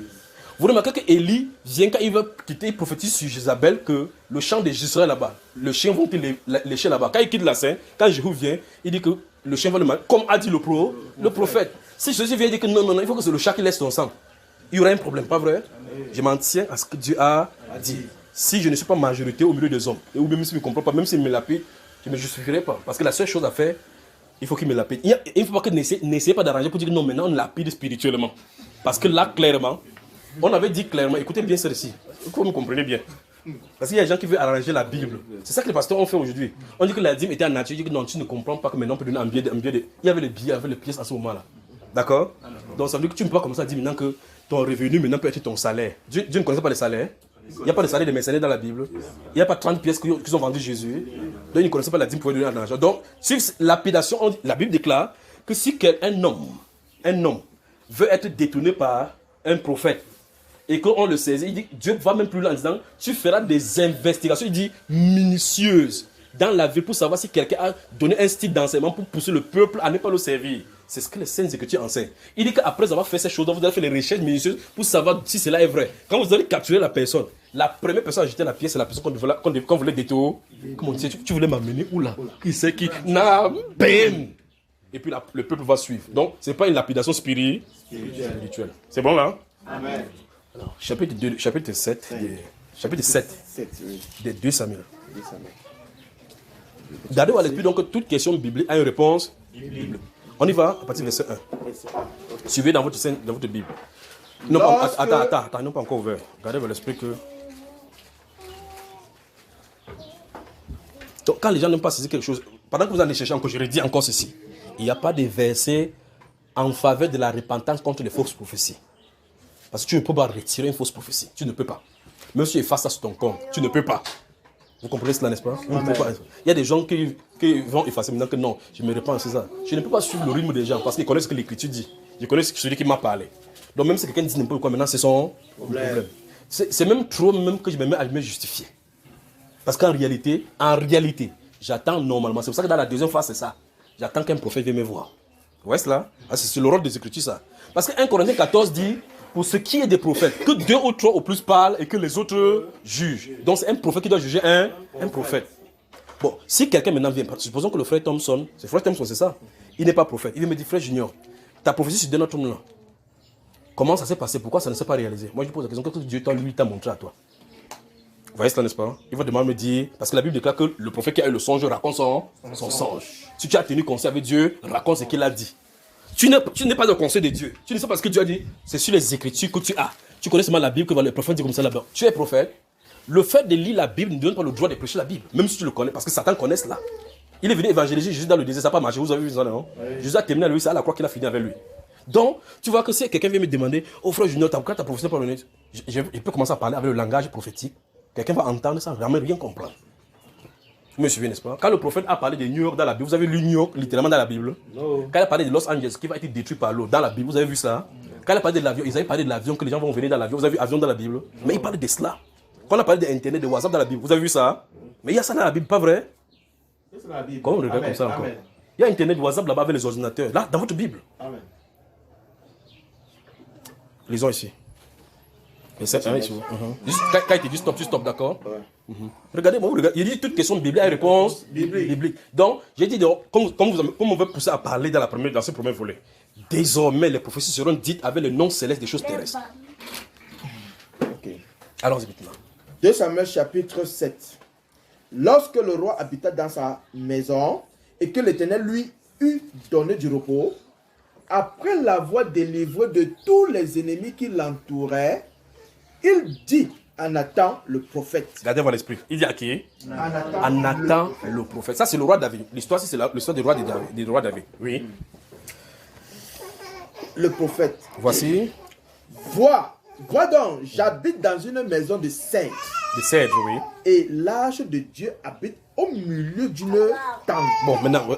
Vous remarquez qu'Élie vient quand il veut quitter, il prophétise sur Jézabel que le champ de Jezreel là-bas, le chien vont lécher là-bas. Quand il quitte la scène, quand Jéhu vient, il dit que le chien va le manger, comme a dit le prophète. Si Jésus vient dire que non, il faut que c'est le chat qui laisse son sang, il y aura un problème, pas vrai? Je m'en tiens à ce que Dieu a dit. Si je ne suis pas majorité au milieu des hommes, ou même s'il ne me comprend pas, même s'il me lapide, je ne me justifierai pas. Parce que la seule chose à faire, il faut qu'il me lapide. Il ne faut pas que n'essayez pas d'arranger pour dire que non, maintenant on lapide spirituellement. Parce que là, clairement, on avait dit clairement, écoutez bien ceci, vous me comprenez bien. Parce qu'il y a des gens qui veulent arranger la Bible. C'est ça que les pasteurs ont fait aujourd'hui. On dit que la dîme était en nature, ils disent que non, tu ne comprends pas que maintenant on peut donner un billet. Il y avait les billets, il y avait les pièces à ce moment-là. D'accord? Donc ça veut dire que tu ne peux pas commencer à dire maintenant que ton revenu maintenant peut être ton salaire. Dieu ne connaissait pas les salaires. Il n'y a pas de salaire de mercenaires dans la Bible. Il n'y a pas 30 pièces qui ont vendu Jésus. Donc ils ne connaissaient pas la dîme pour donner un argent. Donc, si lapidation, la Bible déclare que si un homme veut être détourné par un prophète et qu'on le saisit, il dit, Dieu va même plus loin en disant, tu feras des investigations, il dit, minutieuses dans la ville pour savoir si quelqu'un a donné un style d'enseignement pour pousser le peuple à ne pas le servir. C'est ce que les Saintes Écritures enseignent. Il dit qu'après avoir fait ces choses, vous allez faire les recherches minutieuses pour savoir si cela est vrai. Quand vous allez capturer la personne, la première personne à jeter la pièce, c'est la personne qu'on voulait détourner. Comment tu voulais m'amener où là? Qui c'est qui? Na, bam! Et puis le peuple va suivre. Donc, ce n'est pas une lapidation spirituelle. C'est bon là? Amen. Alors, chapitre 7, des 2 Samuel. Gardez à l'esprit donc que toute question biblique a une réponse biblique. On y va à partir du verset 1. Suivez dans votre Bible. Non, attends, non pas encore ouvert. Gardez à l'esprit que... Donc, quand les gens n'aiment pas saisir quelque chose, pendant que vous allez chercher encore, je redis encore ceci. Il n'y a pas de verset en faveur de la repentance contre les fausses prophéties. Parce que tu ne peux pas retirer une fausse prophétie. Tu ne peux pas. Même si tu effaces ça sur ton compte, tu ne peux pas. Vous comprenez cela, n'est-ce pas? Il y a des gens qui vont effacer maintenant que non, je me répands, c'est ça. Je ne peux pas suivre le rythme des gens parce qu'ils connaissent ce que l'Écriture dit. Je connais celui qui m'a parlé. Donc même si quelqu'un dit n'importe quoi, maintenant c'est son problème. C'est même trop même que je me mets à me justifier. Parce qu'en réalité, j'attends normalement. C'est pour ça que dans la deuxième phase, c'est ça. J'attends qu'un prophète vienne me voir. Vous voyez cela? C'est le rôle des Écritures, ça. Parce que 1 Corinthiens 14 dit, pour ce qui est des prophètes, que 2 ou 3 au plus parlent et que les autres jugent. Donc c'est un prophète qui doit juger un prophète. Bon, si quelqu'un maintenant vient, supposons que le frère Thompson, c'est ça, il n'est pas prophète. Il vient me dire, frère Junior, ta prophétie sur notre homme là, comment ça s'est passé? Pourquoi ça ne s'est pas réalisé? Moi je lui pose la question, qu'est-ce que Dieu t'a montré à toi? Vous voyez cela, n'est-ce pas? Il va demander me dire, parce que la Bible déclare que le prophète qui a eu le songe raconte son songe. Si tu as tenu conseil avec Dieu, raconte ce qu'il a dit. Tu n'es pas au conseil de Dieu. Tu ne sais pas ce que Dieu a dit. C'est sur les Écritures que tu as. Tu connais seulement la Bible que le prophète dit comme ça là-bas. Tu es prophète. Le fait de lire la Bible ne donne pas le droit de prêcher la Bible. Même si tu le connais, parce que Satan connaît cela. Il est venu évangéliser Jésus dans le désert, ça n'a pas marché. Vous avez vu ça, non? Oui. Jésus a terminé avec lui, c'est à la croix qu'il a fini avec lui. Donc, tu vois que si quelqu'un vient me demander, oh frère Junior, quand ta prophétie pas venue, je peux commencer à parler avec le langage prophétique. Quelqu'un va entendre ça, jamais rien comprendre. Vous me suivez, n'est-ce pas? Quand le prophète a parlé de New York dans la Bible, vous avez lu New York littéralement dans la Bible? Non. Quand il a parlé de Los Angeles qui va être détruit par l'eau dans la Bible, vous avez vu ça? Quand il a parlé de l'avion, ils avaient parlé de l'avion, que les gens vont venir dans l'avion, vous avez vu avion dans la Bible? Non. Mais il parle de cela. Quand on a parlé d'Internet, de WhatsApp dans la Bible, vous avez vu ça? Mais il y a ça dans la Bible, pas vrai? C'est dans la Bible. Comment on regarde comme ça encore? Il y a Internet, WhatsApp là-bas avec les ordinateurs, là, dans votre Bible. Amen. Lisons ici. Quand il te dit stop, tu stop, d'accord? Ouais. Regardez-moi, il dit toute question biblique, réponse biblique. Donc, j'ai dit, comme on veut pousser à parler dans ce premier volet, désormais les prophéties seront dites avec le nom céleste des choses terrestres. Okay. Allons-y maintenant. 2 Samuel chapitre 7. Lorsque le roi habita dans sa maison et que l'Éternel lui eut donné du repos, après l'avoir délivré de tous les ennemis qui l'entouraient, il dit à Nathan le prophète. Gardez votre esprit. Il dit à qui? À Nathan le prophète. Ça c'est le roi David. L'histoire c'est l'histoire du roi David. Oui. Le prophète. Voici. Vois donc, j'habite dans une maison de cèdre. De cèdre, oui. Et l'ange de Dieu habite au milieu d'une tente. Bon, maintenant,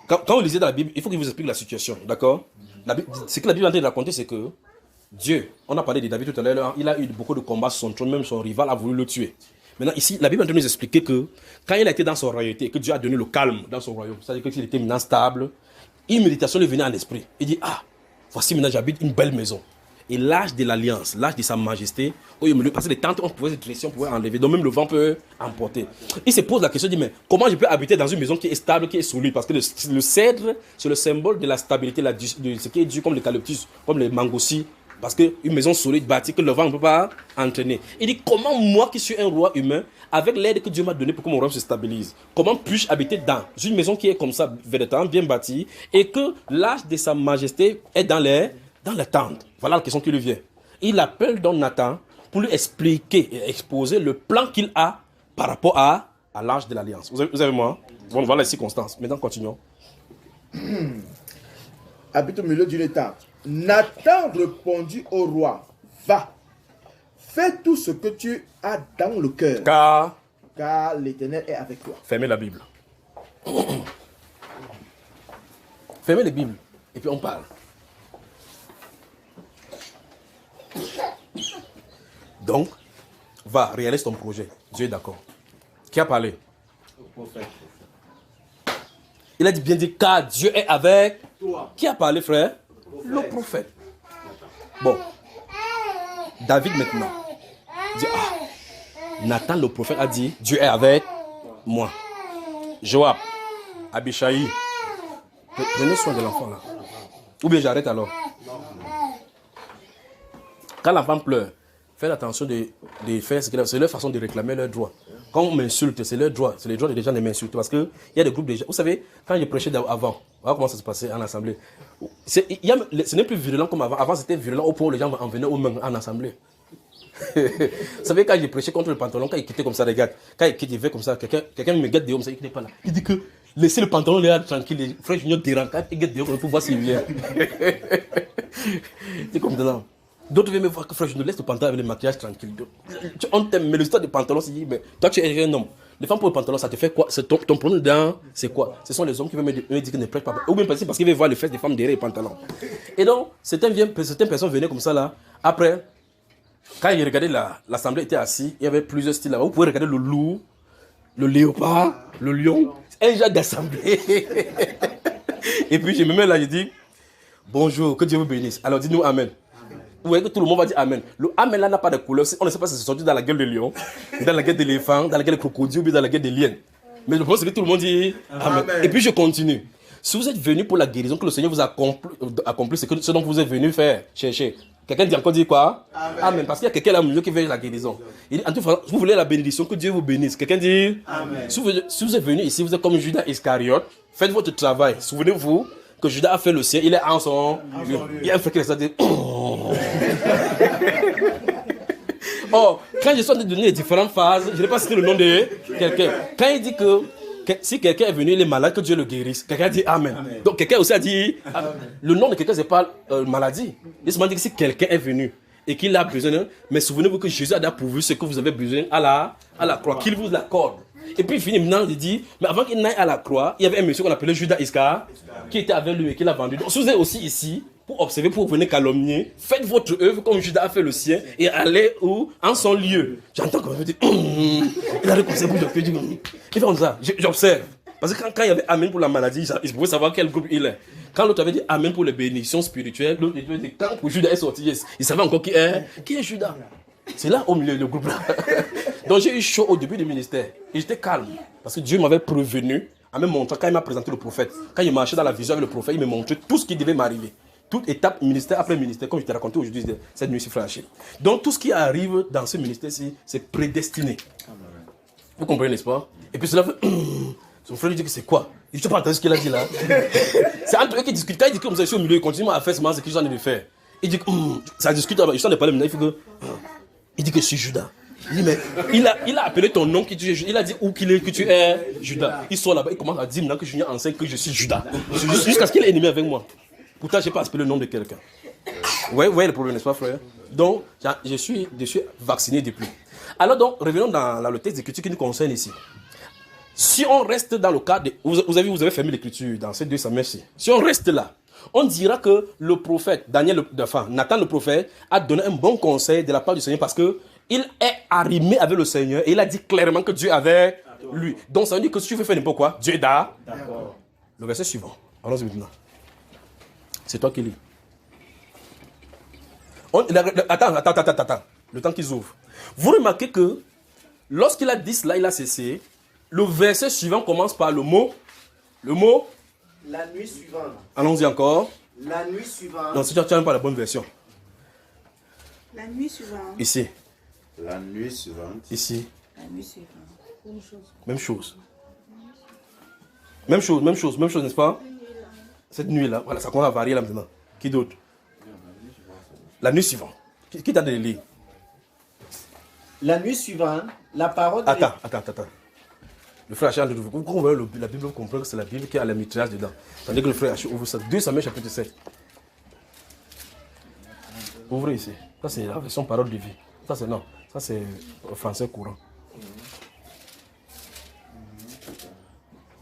quand vous lisez dans la Bible, il faut qu'il vous explique la situation, d'accord? Ce que la Bible est en train de raconter, c'est que Dieu, on a parlé de David tout à l'heure, il a eu beaucoup de combats sur son trône, même son rival a voulu le tuer. Maintenant, ici, la Bible est en train de nous expliquer que quand il a été dans son royauté, que Dieu a donné le calme dans son royaume, c'est-à-dire qu'il était maintenant stable, une méditation lui venait en esprit. Il dit, ah, voici maintenant j'habite une belle maison. Et l'âge de l'alliance, l'âge de sa majesté, parce que les tentes, on pouvait se dresser, on pouvait enlever, donc même le vent peut emporter. Il se pose la question, il dit, mais comment je peux habiter dans une maison qui est stable, qui est solide? Parce que le cèdre, c'est le symbole de la stabilité, de ce qui est dur, comme l'eucalyptus, comme les mangossis. Parce qu'une maison solide bâtie, que le vent ne peut pas entraîner. Il dit, comment moi qui suis un roi humain, avec l'aide que Dieu m'a donnée pour que mon royaume se stabilise, comment puis-je habiter dans une maison qui est comme ça, véritablement bien bâtie, et que l'âge de sa majesté est dans les tentes? Voilà la question qui lui vient. Il appelle donc Nathan pour lui expliquer et exposer le plan qu'il a par rapport à l'âge de l'alliance. Vous avez moi? Bon, voilà les circonstances. Maintenant, continuons. Habite au milieu d'une tente. Nathan répondit au roi, va, fais tout ce que tu as dans le cœur. Car l'Éternel est avec toi. Fermez la Bible. Fermez les Bibles. Et puis on parle. Donc, va, réalise ton projet. Dieu est d'accord. Qui a parlé? Le prophète. Il a dit bien dit, car Dieu est avec toi. Qui a parlé, frère? Le prophète. Bon. David maintenant dit, Nathan le prophète a dit, Dieu est avec moi. Joab, Abishai, prenez soin de l'enfant là. Ou bien j'arrête alors. Quand l'enfant pleure, faites attention de faire ce qu'il a. C'est leur façon de réclamer leurs droits. Quand on m'insulte, c'est leur droit. C'est les droits des gens de m'insulter. Parce qu'il y a des groupes de gens. Vous savez, quand je prêchais avant, voilà comment ça se passait en assemblée. Ce n'est plus violent comme avant. Avant, c'était violent au point où les gens en venaient aux mains en assemblée. Vous savez, quand j'ai prêché contre le pantalon, quand il quittait comme ça, regarde, quand il fait comme ça, quelqu'un me guette dehors, il n'est pas là. Il dit que laissez le pantalon là tranquille, les frères juniors dérangent, quand il guette dehors pour voir s'il vient. C'est comme ça. D'autres viennent me voir que frère, je ne laisse le pantalon avec le maquillage tranquille. On t'aime, mais le stade de pantalon, c'est dit, mais toi tu es un homme. Les femmes pour le pantalon, ça te fait quoi? Ton problème dedans, c'est quoi? Ce sont les hommes qui veulent me dire que ne prête pas. Ou bien parce qu'ils veulent voir les fesses des femmes derrière les pantalons. Et donc, certaines personnes venaient comme ça là. Après, quand ils regardaient l'assemblée était assise, il y avait plusieurs styles là. Vous pouvez regarder le loup, le léopard, le lion, un genre d'assemblée. Et puis je me mets là, je dis, bonjour, que Dieu vous bénisse. Alors dis-nous Amen. Vous voyez que tout le monde va dire Amen. Le Amen là n'a pas de couleur. On ne sait pas si c'est sorti dans la gueule de lion, dans la gueule d'éléphant, dans la gueule de crocodile ou bien dans la gueule de lion. Mais le problème c'est que tout le monde dit Amen. Et puis je continue. Si vous êtes venu pour la guérison, que le Seigneur vous a accompli ce dont vous êtes venu faire, chercher. Quelqu'un dit encore quoi? Amen. Parce qu'il y a quelqu'un là milieu qui veut la guérison. Il dit, en tout cas, vous voulez la bénédiction, que Dieu vous bénisse. Quelqu'un dit Amen. Si vous êtes venu ici, vous êtes comme Judas Iscariote, faites votre travail. Souvenez-vous que Judas a fait le sien, il est en son lieu. Il y a un frère qui dit Oh, quand je suis en train de donner les différentes phases, je n'ai pas cité le nom de quelqu'un. Quand il dit que si quelqu'un est venu, il est malade, que Dieu le guérisse. Quelqu'un dit Amen. Amen. Donc quelqu'un aussi a dit Amen. Le nom de quelqu'un, ce n'est pas maladie. Il se dit que si quelqu'un est venu et qu'il a besoin, mais souvenez-vous que Jésus a pourvu ce que vous avez besoin à la croix, qu'il vous l'accorde. Et puis il finit maintenant, il dit, mais avant qu'il n'aille à la croix, il y avait un monsieur qu'on appelait Judas Iscar, qui était avec lui et qui l'a vendu. Donc si vous êtes aussi ici, pour observer, pour venir calomnier, faites votre œuvre comme Judas a fait le sien et allez où? En son lieu. J'entends comme je dis, il a réconcilié pour Dieu. Il fait comme ça, j'observe. Parce que quand il y avait Amen pour la maladie, il pouvait savoir quel groupe il est. Quand l'autre avait dit Amen pour les bénédictions spirituelles, l'autre avait dit, quand pour Judas est sorti, il savait encore qui est Judas. C'est là au milieu du groupe là. Donc j'ai eu chaud au début du ministère. Et j'étais calme. Parce que Dieu m'avait prévenu, en me montrant, quand il m'a présenté le prophète, quand il marchait dans la vision avec le prophète, il me montrait tout ce qui devait m'arriver. Toute étape, ministère après ministère, comme je t'ai raconté aujourd'hui, cette nuit, c'est franchi. Donc tout ce qui arrive dans ce ministère-ci, c'est prédestiné. Vous comprenez, n'est-ce pas? Et puis cela fait. Son frère lui dit que c'est quoi? Il ne peut pas entendre ce qu'il a dit là. C'est entre eux qui discutent. Quand il dit comme ça, je suis au milieu, il continue à faire ce que j'en ai de faire. Il dit que ça discute, je t'en ai parlé maintenant, il dit que je suis Judas. Il dit, mais il a appelé ton nom, il a dit où qu'il est, que tu es Judas. Il sort là-bas, il commence à dire maintenant que je viens enseigne que je suis Judas. Jusqu'à ce qu'il est ennemi avec moi. Pourtant, je n'ai pas appelé le nom de quelqu'un. Ouais, le problème, n'est-ce pas, frère? Donc, je suis vacciné depuis. Alors, donc, revenons dans le texte d'écriture qui nous concerne ici. Si on reste dans le cadre, vous avez fermé l'écriture dans ces 2 Samuel-ci. Si on reste là, on dira que le prophète, Nathan le prophète, a donné un bon conseil de la part du Seigneur parce qu'il est arrimé avec le Seigneur et il a dit clairement que Dieu est avec lui. Donc ça veut dire que si tu veux faire n'importe quoi, Dieu est d'accord. Le verset suivant. Allons-y maintenant. C'est toi qui lis. Attends. Le temps qu'ils ouvrent. Vous remarquez que lorsqu'il a dit cela, il a cessé. Le verset suivant commence par le mot. La nuit suivante. Allons-y encore. La nuit suivante. Non, si tu n'as pas la bonne version. La nuit suivante. Ici. La nuit suivante. Ici. La nuit suivante. Même chose. Même chose, n'est-ce pas? Cette nuit-là, voilà, ça commence à varier là maintenant. Qui d'autre? La nuit suivante. Qui t'a donné le lire? La nuit suivante, la parole de Attends. Le frère Achille, vous comprenez la Bible, vous comprenez que c'est la Bible qui a la mitraillage dedans. Tandis que le frère Achille ouvre ça. 2 Samuel chapitre 7. Ouvrez ici. Ça, c'est la version parole de vie. Ça, c'est non. Ça, c'est français courant.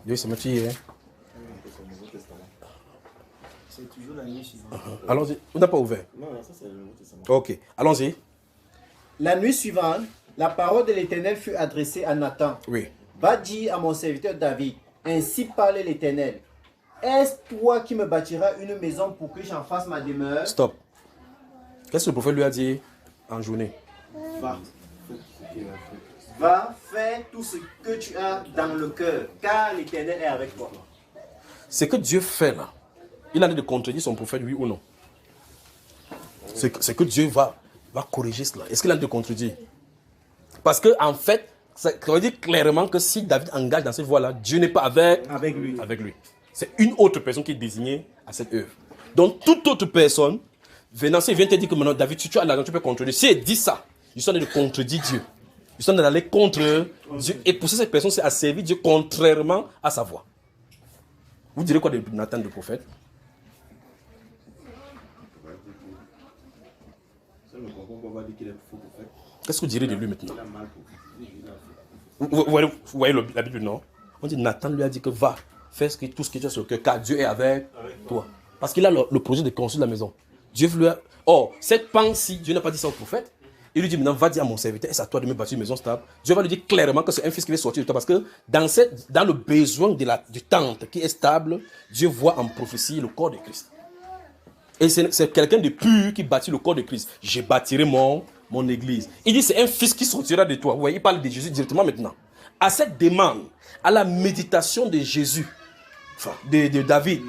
Dieu, c'est ma fille, hein? C'est toujours la nuit suivante. Allons-y. On n'a pas ouvert. Non, ça c'est le Nouveau Testament. Ok. Allons-y. La nuit suivante, la parole de l'Éternel fut adressée à Nathan. Oui. Va dire à mon serviteur David, ainsi parle l'Éternel. Est-ce toi qui me bâtiras une maison pour que j'en fasse ma demeure? Stop. Qu'est-ce que le prophète lui a dit en journée? Va faire tout ce que tu as dans le cœur, car l'Éternel est avec toi. Ce que Dieu fait là, il a dit de contredire son prophète, oui ou non? C'est que Dieu va corriger cela. Est-ce qu'il a dit de contredire? Parce que en fait, ça veut dire clairement que si David engage dans cette voie-là, Dieu n'est pas avec lui. C'est une autre personne qui est désignée à cette œuvre. Donc toute autre personne, venant, s'il vient te dire que maintenant David, si tu as l'argent, tu peux contredire. Si elle dit ça, ils sont en train de contredire Dieu. Ils sont en train d'aller contre Dieu. Et pousser cette personne, c'est à servir Dieu contrairement à sa voix. Vous direz quoi de Nathan le prophète? Qu'est-ce que vous direz de lui maintenant? Vous voyez la Bible, non? On dit Nathan lui a dit que va, fais tout ce que tu as sur le cœur, car Dieu est avec toi. Parce qu'il a le projet de construire la maison. Dieu lui a... Or, cette pensée, Dieu n'a pas dit ça au prophète. Il lui dit maintenant, va dire à mon serviteur, est-ce à toi de me bâtir une maison stable? Dieu va lui dire clairement que c'est un fils qui va sortir de toi. Parce que dans le besoin du tente qui est stable, Dieu voit en prophétie le corps de Christ. Et c'est quelqu'un de pur qui bâtit le corps de Christ. Je bâtirai mon église. Il dit c'est un fils qui sortira de toi. Vous voyez, il parle de Jésus directement maintenant. À cette demande, à la méditation de Jésus, enfin de David,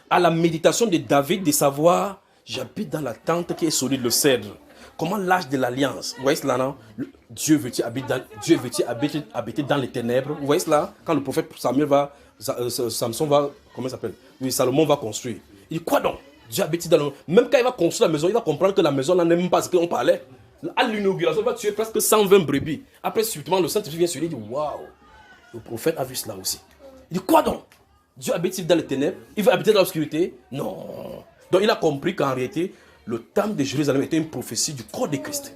à la méditation de David de savoir, j'habite dans la tente qui est solide, le cèdre. Comment l'âge de l'alliance, vous voyez cela, non? Dieu veut-il habiter dans les ténèbres? Vous voyez cela? Quand le prophète Samson va, comment il s'appelle? Oui, Salomon va construire. Il dit quoi donc? Dieu habite dans le... Même quand il va construire la maison, il va comprendre que la maison n'en aime pas ce qu'on parlait. À l'inauguration, il va tuer presque 120 brebis. Après, subitement, le Saint-Esprit vient sur lui et dit waouh, le prophète a vu cela aussi. Il dit quoi donc? Dieu habite dans les ténèbres? Il veut habiter dans l'obscurité? Non. Donc il a compris qu'en réalité, le temple de Jérusalem était une prophétie du corps de Christ.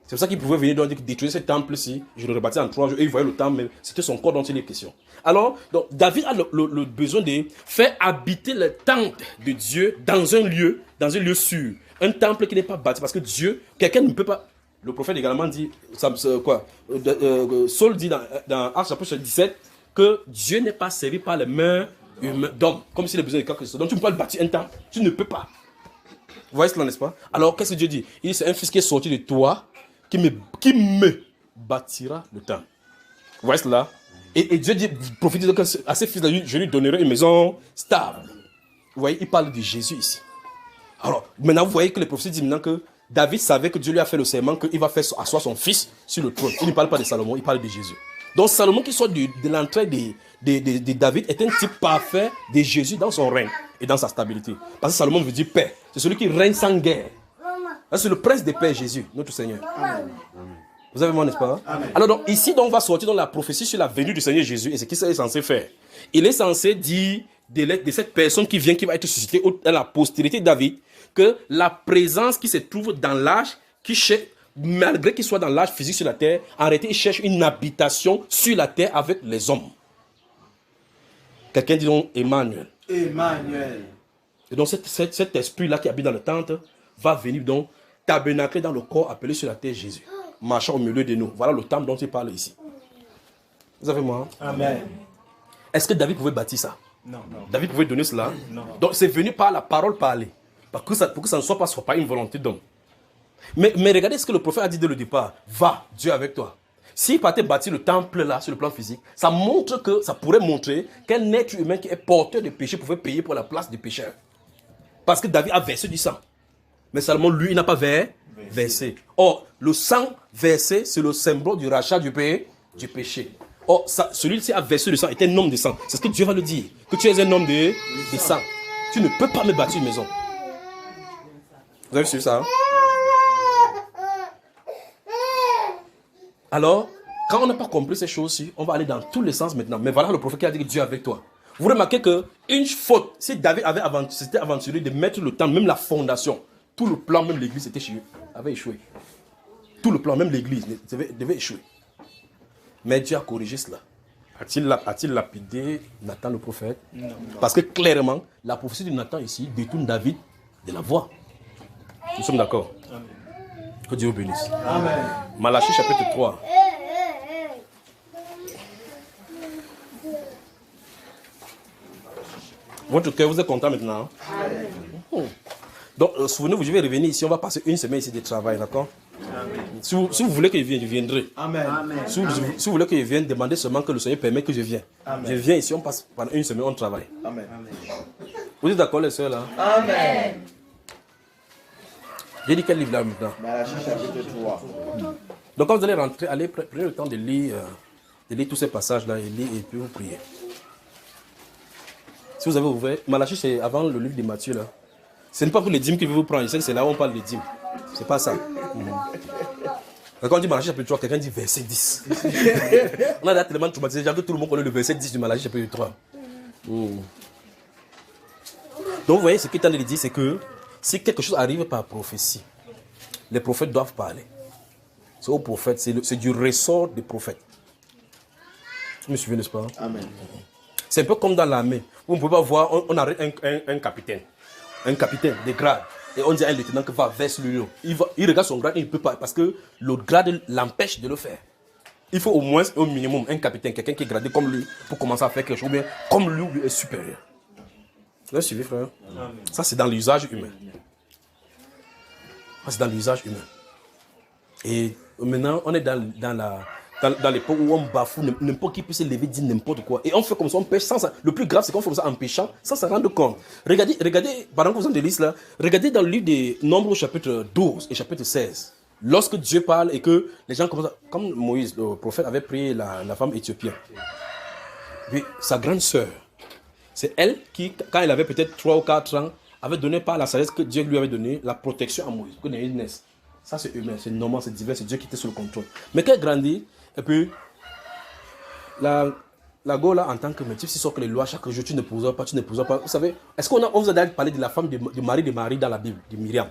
C'est pour ça qu'il pouvait venir donc détruire ce temple-ci. Je le rebâtis en 3 jours. Et il voyait le temple, mais c'était son corps dont il est question. Alors, donc, David a le besoin de faire habiter le temple de Dieu dans un lieu sûr. Un temple qui n'est pas bâti. Parce que Dieu, quelqu'un ne peut pas... Le prophète également dit, Saul dit dans Actes chapitre 17, que Dieu n'est pas servi par les mains d'hommes, comme s'il a besoin de quelque chose. Donc tu ne peux pas bâtir un temple. Tu ne peux pas. Vous voyez cela, n'est-ce pas? Alors, qu'est-ce que Dieu dit? Il dit, c'est un fils qui est sorti de toi, qui me bâtira le temple. Vous voyez cela? Et Dieu dit, profitez à ces fils-là, je lui donnerai une maison stable. Vous voyez, il parle de Jésus ici. Alors, maintenant, vous voyez que les prophéties disent maintenant que David savait que Dieu lui a fait le serment qu'il va faire asseoir son fils sur le trône. Il ne parle pas de Salomon, il parle de Jésus. Donc, Salomon qui sort de l'entrée de David est un type parfait de Jésus dans son règne et dans sa stabilité. Parce que Salomon veut dire paix. C'est celui qui règne sans guerre. C'est le prince de paix, Jésus, notre Seigneur. Amen. Vous avez moi, n'est-ce pas? Amen. Alors, donc, ici, donc, on va sortir dans la prophétie sur la venue du Seigneur Jésus et ce qu'il est censé faire. Il est censé dire de cette personne qui vient, qui va être suscitée dans la postérité de David, que la présence qui se trouve dans l'âge, malgré qu'il soit dans l'âge physique sur la terre, en réalité, il cherche une habitation sur la terre avec les hommes. Quelqu'un dit donc Emmanuel. Emmanuel. Et donc cet esprit-là qui habite dans le tente va venir donc tabernacler dans le corps appelé sur la terre Jésus, marchant au milieu de nous. Voilà le temple dont il parle ici. Vous avez moi? Amen. Est-ce que David pouvait bâtir ça? Non. David pouvait donner cela? Non. Donc c'est venu par la parole parlée. Pour que ça ne soit pas une volonté d'homme. Mais regardez ce que le prophète a dit dès le départ. Va, Dieu avec toi. S'il partait bâtir le temple là, sur le plan physique, ça pourrait montrer qu'un être humain qui est porteur de péché pouvait payer pour la place du pécheur. Parce que David a versé du sang. Mais seulement lui, il n'a pas versé. Or, le sang versé, c'est le symbole du rachat du péché. Or, celui-ci a versé le sang, était un homme de sang. C'est ce que Dieu va le dire. Que tu es un homme de sang. Tu ne peux pas me bâtir une maison. Vous avez suivi ça? Hein? Alors, quand on n'a pas compris ces choses-ci, on va aller dans tous les sens maintenant. Mais voilà le prophète qui a dit que Dieu est avec toi. Vous remarquez qu'une faute, si David s'était aventuré de mettre le temps, même la fondation, tout le plan, même l'église avait échoué. tout le plan, même l'église, devait échouer. Mais Dieu a corrigé cela. A-t-il lapidé Nathan le prophète? Non. Parce que clairement, la prophétie de Nathan ici détourne David de la voie. Nous sommes d'accord? Que Dieu vous bénisse. Amen. Malachie chapitre 3. Votre cœur, vous êtes content maintenant? Amen. Donc, souvenez-vous, je vais revenir ici, on va passer une semaine ici de travail, d'accord? Si vous voulez que je vienne, je viendrai. Amen. Si vous voulez que je vienne, demandez seulement que le Seigneur permet que je vienne. Amen. Je viens ici, on passe pendant une semaine, on travaille. Amen. Vous êtes d'accord les soeurs là? Amen. J'ai dit quel livre là maintenant? Malachie chapitre 3. Donc quand vous allez rentrer, allez prenez le temps de lire tous ces passages là et puis vous priez. Si vous avez ouvert, Malachie c'est avant le livre de Matthieu là. Ce n'est pas pour les dîmes qu'il veut vous prendre, je sais que c'est là où on parle des dîmes. C'est pas ça. Quand on dit Malachie chapitre 3, quelqu'un dit verset 10. On a tellement traumatisé, que tout le monde connaît le verset 10 du Malachie chapitre 3. Donc vous voyez, ce qu'il est en train de dire, c'est que si quelque chose arrive par prophétie, les prophètes doivent parler. C'est aux prophètes, c'est du ressort des prophètes. Vous me suivez, n'est-ce pas? Amen. C'est un peu comme dans l'armée. Vous ne pouvez pas voir, on arrête un capitaine de grade. Et on dit à un lieutenant que va verser l'union. Il regarde son grade et il ne peut pas, parce que le grade l'empêche de le faire. Il faut au moins, au minimum, un capitaine, quelqu'un qui est gradé comme lui, pour commencer à faire quelque chose, ou bien comme lui est supérieur. Vous avez suivi, frère? Amen. Ça, c'est dans l'usage humain. Ça, c'est dans l'usage humain. Et maintenant, on est dans l'époque où on bafoue, n'importe qui peut se lever, dire n'importe quoi. Et on fait comme ça, on pêche sans ça. Le plus grave, c'est qu'on fait comme ça en péchant, sans s'en rendre compte. Regardez, pendant que vous êtes de liste là, regardez dans le livre des Nombres, chapitre 12 et chapitre 16. Lorsque Dieu parle et que les gens commencent à, comme Moïse, le prophète, avait pris la femme éthiopienne. Puis sa grande sœur, c'est elle qui, quand elle avait peut-être 3 ou 4 ans, avait donné par la sagesse que Dieu lui avait donné la protection à Moïse, que Moïse naisse. Ça c'est humain, c'est normal, c'est divin, c'est Dieu qui était sous le contrôle. Mais quand elle grandit, et puis la go là en tant que métier, si sort que les lois chaque jour, tu ne n'épouseras pas. Vous savez, est-ce qu'on vous a parlé de la femme de Marie dans la Bible, de Myriam?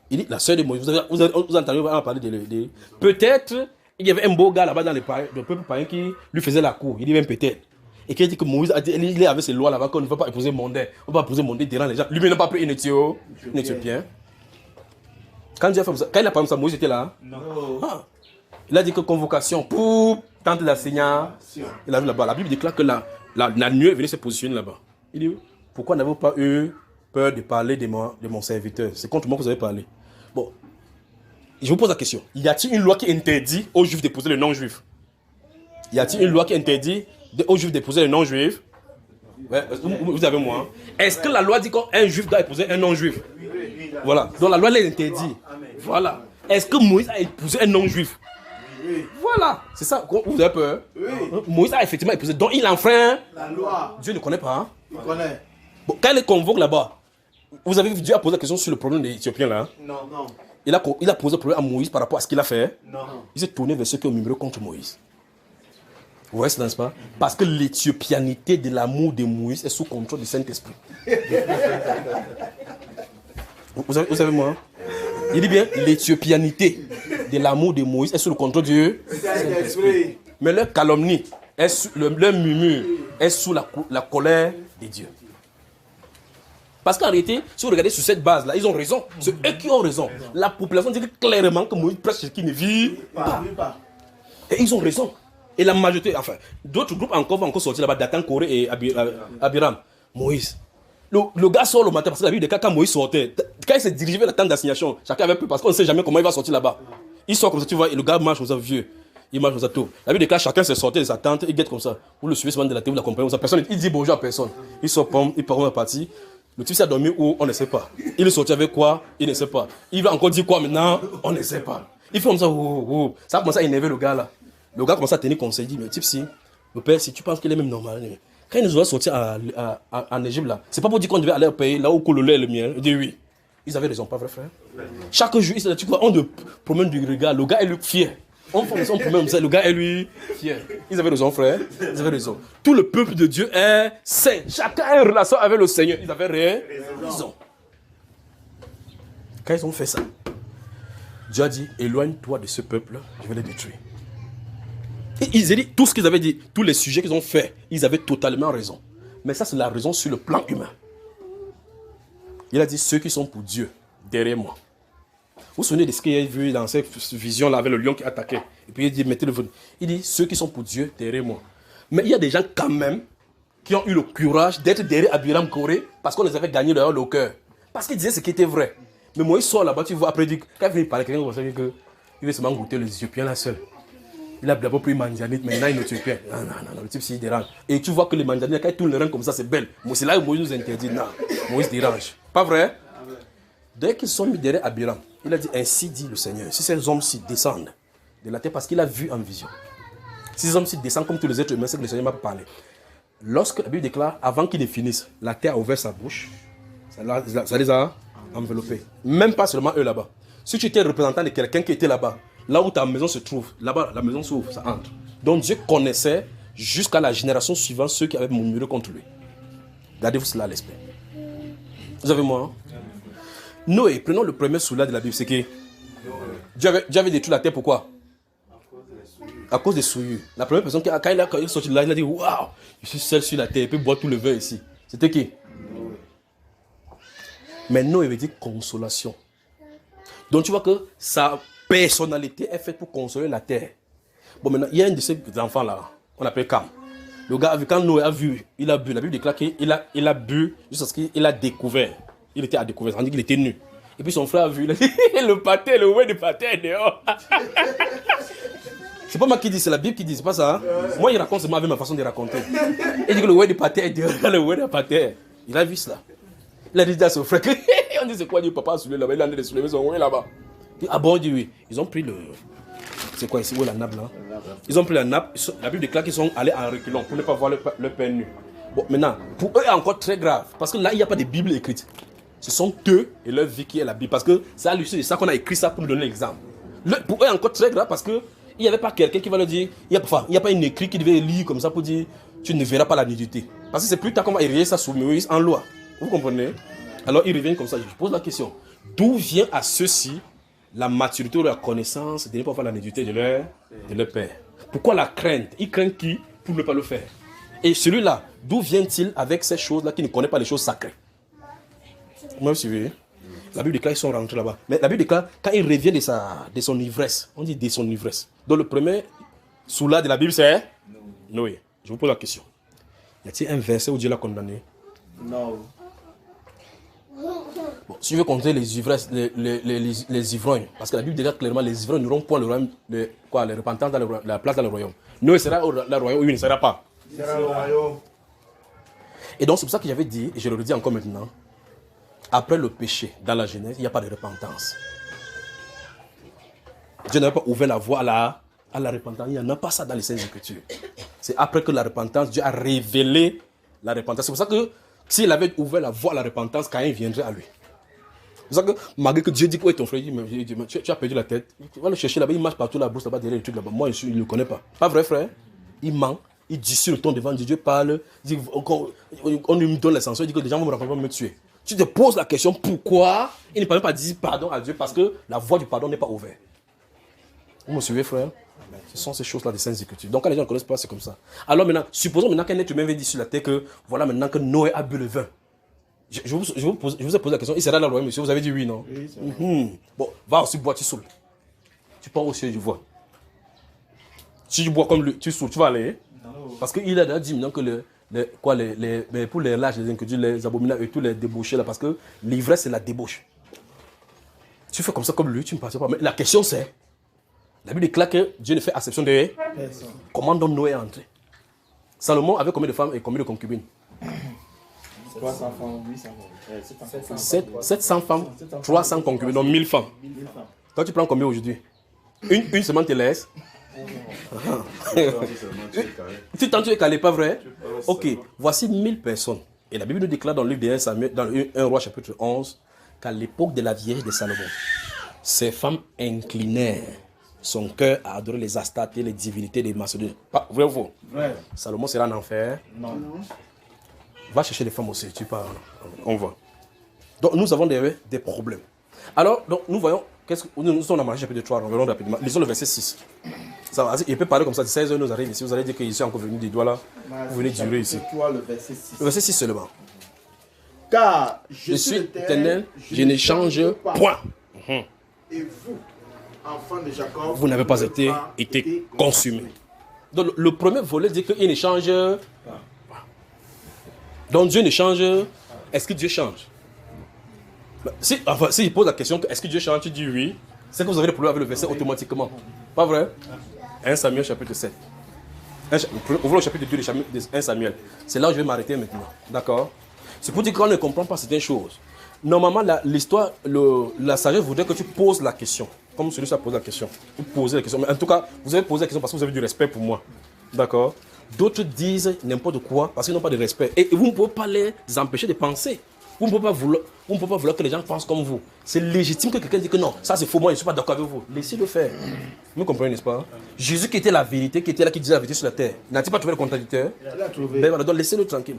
Il dit la sœur de Moïse. Vous avez entendu parler de peut-être il y avait un beau gars là-bas dans le peuple païen qui lui faisait la cour. Il dit même peut-être. Et qui dit que Moïse a dit, il avait ses lois là-bas qu'on ne va pas épouser mondain. On va pas épouser mondain derrière les gens. Lui-même n'a pas pris un Éthiopien. Quand il a parlé de ça, Moïse était là. Non. Ah. Il a dit que convocation pour tenter d'enseigner. Il a vu là-bas. La Bible déclare que la nuée est venue se positionner là-bas. Il dit, pourquoi n'avez-vous pas eu peur de parler de mon serviteur? C'est contre moi que vous avez parlé. Bon, je vous pose la question. Y a-t-il une loi qui interdit aux Juifs d'épouser les non-Juifs? Y a-t-il une loi qui interdit aux Juifs d'épouser les non-Juifs? Ouais, vous avez moi. Est-ce que la loi dit qu'un Juif doit épouser un non-Juif? Voilà. Donc la loi l'interdit. Voilà. Est-ce que Moïse a épousé un non-Juif? Voilà. C'est ça. Vous avez peur? Moïse a effectivement épousé. Donc il enfreint la loi. Dieu ne connaît pas. Hein? Il connaît. Bon, quand il les convoque là-bas, vous avez vu Dieu a posé la question sur le problème des Éthiopiens là? Non. Il a posé le problème à Moïse par rapport à ce qu'il a fait? Non. Il s'est tourné vers ceux qui ont murmuré contre Moïse. Vous voyez, n'est-ce pas? Parce que l'éthiopianité de l'amour de Moïse est sous contrôle du Saint-Esprit. vous savez moi? Il dit bien, l'éthiopianité de l'amour de Moïse est sous le contrôle du Saint-Esprit. Mais leur calomnie, leur murmure est sous la colère de Dieu. Parce qu'en réalité, si vous regardez sur cette base-là, ils ont raison. C'est eux qui ont raison. La population dit clairement que Moïse prêche ce qui ne vit pas. Et ils ont raison. Et la majorité, enfin, d'autres groupes encore vont encore sortir là-bas, Dathan, Corée et Abiram. Moïse. Le gars sort le matin, parce que la Bible dit quand Moïse sortait, quand il s'est dirigé vers la tente d'assignation, chacun avait peur parce qu'on ne sait jamais comment il va sortir là-bas. Il sort comme ça, tu vois, et le gars marche comme ça, vieux. Il marche comme ça, tout. La Bible dit chacun s'est sorti de sa tente, il guette comme ça. Vous le suivez souvent de la télé, vous l'accompagnez comme ça. Personne, il dit bonjour à personne. Il sort, il part en partie. Le type s'est dormi où? On ne sait pas. Il est sorti avec quoi? Il ne sait pas. Il va encore dire quoi maintenant? On ne sait pas. Il fait comme ça, ça a commencé à énerver le gars là. Le gars commence à tenir conseil, il dit, mais type si, le père, si tu penses qu'il est même normal, quand il nous a sorti en Égypte là, c'est pas pour dire qu'on devait aller au pays là où coule le lait et le miel. Il dit oui. Ils avaient raison, pas vrai frère? Chaque jour, tu vois, on promène du regard, le gars est lui fier. On promène comme ça, le gars est lui fier. Ils avaient raison frère, ils avaient raison. Tout le peuple de Dieu est saint. Chacun a une relation avec le Seigneur. Ils avaient raison. Quand ils ont fait ça, Dieu a dit, éloigne-toi de ce peuple, je vais les détruire. Et ils ont dit, tout ce qu'ils avaient dit, tous les sujets qu'ils ont fait, ils avaient totalement raison. Mais ça, c'est la raison sur le plan humain. Il a dit, ceux qui sont pour Dieu, derrière moi. Vous vous souvenez de ce qu'il a vu dans cette vision-là avec le lion qui attaquait. Et puis il dit, mettez le feu. Il dit, ceux qui sont pour Dieu, derrière moi. Mais il y a des gens quand même qui ont eu le courage d'être derrière Abiram Corée parce qu'on les avait gagnés leur le cœur. Parce qu'ils disaient ce qui était vrai. Mais moi, il sort là-bas, tu vois, après, il dit, quand il vient parler, quelqu'un va savoir qu'il veut seulement goûter les Éthiopiens là seul. Il a d'abord pris Mandianite, maintenant il est Éthiopien. Non, le type s'il dérange. Et tu vois que les Mandianites, quand ils tournent le rein comme ça, c'est belle. C'est là où Moïse nous interdit. Non, Moïse dérange. Pas vrai? Dès qu'ils sont mis derrière Abiram, il a dit, ainsi dit le Seigneur, si ces hommes-ci descendent de la terre, parce qu'il a vu en vision. Si ces hommes-ci descendent comme tous les êtres humains, c'est que le Seigneur m'a parlé. Lorsque la Bible déclare, avant qu'ils ne finissent, la terre a ouvert sa bouche, ça les a enveloppés. Même pas seulement eux là-bas. Si tu étais représentant de quelqu'un qui était là-bas, là où ta maison se trouve, là-bas, la maison s'ouvre, ça entre. Donc Dieu connaissait jusqu'à la génération suivante ceux qui avaient murmuré contre lui. Gardez-vous cela à l'esprit. Vous avez moi, hein? Noé, prenons le premier soulat de la Bible, c'est que Dieu avait détruit la terre, pourquoi? À cause des souillures. La première personne, quand il est sorti de là, il a dit, waouh, je suis seul sur la terre, il peut boire tout le vin ici. C'était qui? Mais Noé veut dire consolation. Donc tu vois que sa personnalité est faite pour consoler la terre. Bon, maintenant, il y a un de ces enfants-là, on appelle Cam. Le gars, quand Noé a vu, il a bu. La Bible déclare qu'il a bu jusqu'à ce qu'il a découvert. Il était à découvert, on dit qu'il était nu. Et puis son frère a vu, il a dit, le pâté, le ouais de pâté est dehors. C'est pas moi qui dis, c'est la Bible qui dit, c'est pas ça. Hein? Moi, il raconte seulement avec ma façon de raconter. Il dit que le ouais de pâté est dehors, le ouais de pâté. Il a vu cela. Il a dit à son frère, on dit, c'est quoi, dit, papa a soulevé là-bas, il a soulevé son ouais là-bas. Il dit, ah bon, il dit oui. Ils ont pris le... C'est quoi ici, où est la nappe là? Ils ont pris la nappe, la Bible déclare qu'ils sont allés en reculant pour ne pas voir le père nu. Bon, maintenant, pour eux, c'est encore très grave, parce que là, il n'y a pas de Bible écrite. Ce sont eux et leur vie qui est la Bible. Parce que c'est à lui, c'est ça qu'on a écrit ça pour nous donner l'exemple. Pour eux, c'est encore très grave parce qu'il n'y avait pas quelqu'un qui va leur dire, il n'y a pas une écrit qui devait lire comme ça pour dire, tu ne verras pas la nudité. Parce que c'est plus tard qu'on va écrire ça sous Moïse en loi. Vous comprenez? Alors ils reviennent comme ça. Je pose la question. D'où vient à ceux-ci la maturité ou la connaissance de ne pas voir la nudité de leur père? Pourquoi la crainte? Ils craignent qui pour ne pas le faire? Et celui-là, d'où vient-il avec ces choses-là qui ne connaît pas les choses sacrées? Moi, vous suivez? La Bible déclare qu'ils sont rentrés là-bas. Mais la Bible déclare quand il revient de son ivresse. On dit de son ivresse. Donc le premier soula de la Bible, c'est Noé. Je vous pose la question. Y a-t-il un verset où Dieu l'a condamné? Non. Bon, si je veux compter les ivresses, les ivrognes, parce que la Bible déclare clairement les ivrognes n'auront point le royaume, les repentants dans la place dans le royaume. Noé sera au royaume ou il ne sera pas. Il sera au royaume. Et donc c'est pour ça que j'avais dit, et je le redis encore maintenant, après le péché dans la Genèse, il n'y a pas de repentance. Dieu n'a pas ouvert la voie à la repentance. Il n'y en a pas ça dans les Saintes Écritures. C'est après que la repentance, Dieu a révélé la repentance. C'est pour ça que s'il avait ouvert la voie à la repentance, Caïn viendrait à lui. C'est pour ça que malgré que Dieu dit, où est ton frère? Il dit, tu as perdu la tête. Tu vas le chercher là-bas, il marche partout la brousse là-bas, derrière les trucs là-bas. Moi, il ne le connaît pas. Pas vrai, frère? Il ment. Il dit sur le ton devant Dieu. Dieu parle. Il dit, on lui donne l'ascension. Il dit que les gens vont me rencontrer, vont me tuer. Tu te poses la question pourquoi il ne peut même pas dire pardon à Dieu parce que la voie du pardon n'est pas ouverte. Vous me suivez, frère? Ce sont ces choses-là des Saintes Écritures. Donc quand les gens ne connaissent pas, c'est comme ça. Alors maintenant, supposons maintenant qu'un être humain vient dire sur la terre que voilà maintenant que Noé a bu le vin. Je vous ai posé la question, il sera dans le royaume, monsieur? Vous avez dit oui, non? Oui, c'est vrai. Bon, va aussi boire, tu saoules. Tu pars au ciel, je vois. Si tu bois comme lui, tu saoules, tu vas aller. Non. Parce qu'il a déjà dit maintenant que pour les lâches, les incrédules, les abominables et tous les débauchés là, parce que l'ivresse c'est la débauche. Tu fais comme ça comme lui, tu ne passes pas. Mais la question c'est, la Bible déclare que Dieu ne fait acception de personne. Comment donc Noé est entré? Salomon avait combien de femmes et combien de concubines? 300 femmes, 800 femmes. 700 femmes, 300 concubines, donc 1000 femmes. Toi tu prends combien aujourd'hui? Une semaine te laisse. Tu t'en es calé, pas vrai? Ok, voici 1000 personnes. Et la Bible nous déclare dans le livre de 1 Samuel, dans 1 Roi chapitre 11, qu'à l'époque de la vieillesse de Salomon, ces femmes inclinèrent son cœur à adorer les astates et les divinités des Macédoniens. Vrai ou faux? Vrai. Salomon sera en enfer? Non. Va chercher les femmes aussi, tu parles. On va. Donc nous avons des problèmes. Alors, donc, nous voyons Nous sommes dans Malachie chapitre 3, revenons rapidement. Lisons le verset 6. Ça va, il peut parler comme ça, de 16h nous arrive ici, vous allez dire qu'il est encore venu des doigts là, vous venez durer ici. 3, le verset 6. Le verset 6 seulement. Car je suis éternel, je ne change point. Et vous, enfants de Jacob, vous n'avez pas été consumés. Donc le premier volet dit qu'il ne change pas. Donc Dieu ne change. Est-ce que Dieu change? S'il pose la question, est-ce que Dieu change, tu dis oui, c'est que vous avez le problème avec le verset automatiquement. Pas vrai? 1 Samuel chapitre 7. Ouvrons le chapitre 2 de 1 Samuel. C'est là où je vais m'arrêter maintenant. D'accord? C'est pour dire qu'on ne comprend pas certaines choses. Normalement, l'histoire, la sagesse voudrait que tu poses la question. Comme celui-ci a posé la question. Vous posez la question. Mais en tout cas, vous avez posé la question parce que vous avez du respect pour moi. D'accord? D'autres disent n'importe quoi parce qu'ils n'ont pas de respect. Et vous ne pouvez pas les empêcher de penser. Vous ne pouvez pas vouloir que les gens pensent comme vous. C'est légitime que quelqu'un dise que non, ça c'est faux, moi je ne suis pas d'accord avec vous. Laissez-le faire. Vous comprenez, n'est-ce pas? Jésus qui était la vérité, qui était là, qui disait la vérité sur la terre, n'a-t-il pas trouvé le contradicteur? Il l'a trouvé. Ben voilà, donc laissez-le tranquille.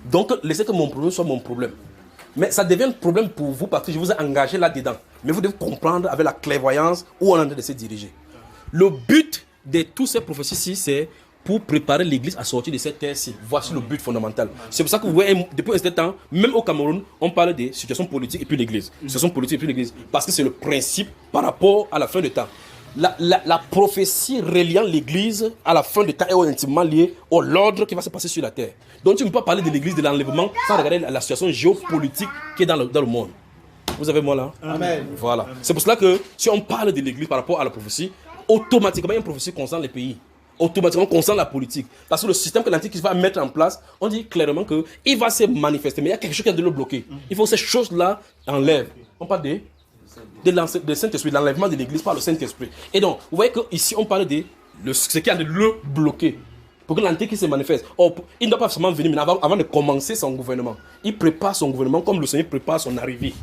Donc laissez que mon problème soit mon problème. Mais ça devient un problème pour vous parce que je vous ai engagé là-dedans. Mais vous devez comprendre avec la clairvoyance où on est en train de se diriger. Le but de toutes ces prophéties-ci, c'est pour préparer l'Église à sortir de cette terre-ci. Voici le but fondamental. C'est pour ça que vous voyez, depuis un certain temps, même au Cameroun, on parle des situations politiques et puis l'Église. Situations politiques et puis l'Église. Parce que c'est le principe par rapport à la fin du temps. La prophétie reliant l'Église à la fin du temps est intimement liée à l'ordre qui va se passer sur la terre. Donc tu ne peux pas parler de l'Église, de l'enlèvement, sans regarder la situation géopolitique qui est dans le monde. Vous avez moi là? Amen. Voilà. C'est pour cela que si on parle de l'Église par rapport à la prophétie, automatiquement il y a une prophétie concernant les pays. Automatiquement concernant la politique. Parce que le système que l'Antichrist va mettre en place, on dit clairement qu'il va se manifester, mais il y a quelque chose qui a de le bloquer. Il faut que ces choses-là enlèvent. On parle de Saint-Esprit, de l'enlèvement de l'Église par le Saint-Esprit. Et donc, vous voyez qu'ici, on parle de ce qui a de le bloquer. Pour que l'Antichrist se manifeste. Il ne doit pas seulement venir, mais avant de commencer son gouvernement. Il prépare son gouvernement comme le Seigneur prépare son arrivée.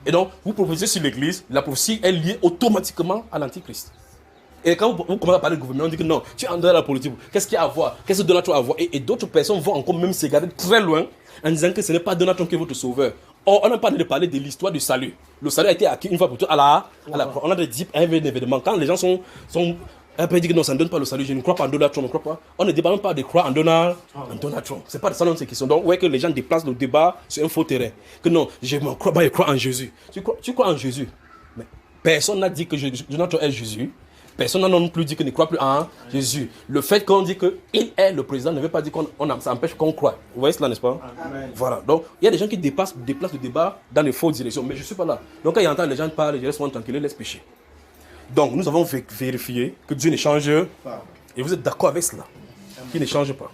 Et donc, vous prophétisez sur l'Église, la prophétie est liée automatiquement à l'Antichrist. Et quand vous commencez à parler de gouvernement, on dit que non, tu es en dehors de la politique. Qu'est-ce qu'il y a à voir? Qu'est-ce que Donald Trump a à voir? Et d'autres personnes vont encore même se garder très loin en disant que ce n'est pas Donald Trump qui est votre sauveur. Or, on n'a pas de parler de l'histoire du salut. Le salut a été acquis une fois pour toutes on a dit un événement. Quand les gens sont un peu dit que non, ça ne donne pas le salut. Je ne crois pas en Donald Trump. On ne débat même pas de croire en Donald Trump. Ce n'est pas de ça dont c'est question. Donc, vous voyez que les gens déplacent le débat sur un faux terrain. Que non, je ne crois pas, je crois en Jésus. Tu crois en Jésus. Mais personne n'a dit que Donald Trump est Jésus. Personne n'a non plus dit qu'il ne croit plus en Jésus. Le fait qu'on dit qu'il est le président ne veut pas dire ça empêche qu'on croit. Vous voyez cela, n'est-ce pas? Amen. Voilà. Donc, il y a des gens qui déplacent le débat dans les fausses directions. Mais je ne suis pas là. Donc, quand il entend les gens parler, je laisse moi tranquille, laisse pécher. Donc, nous avons vérifié que Dieu ne change pas. Et vous êtes d'accord avec cela? Qu'il ne change pas.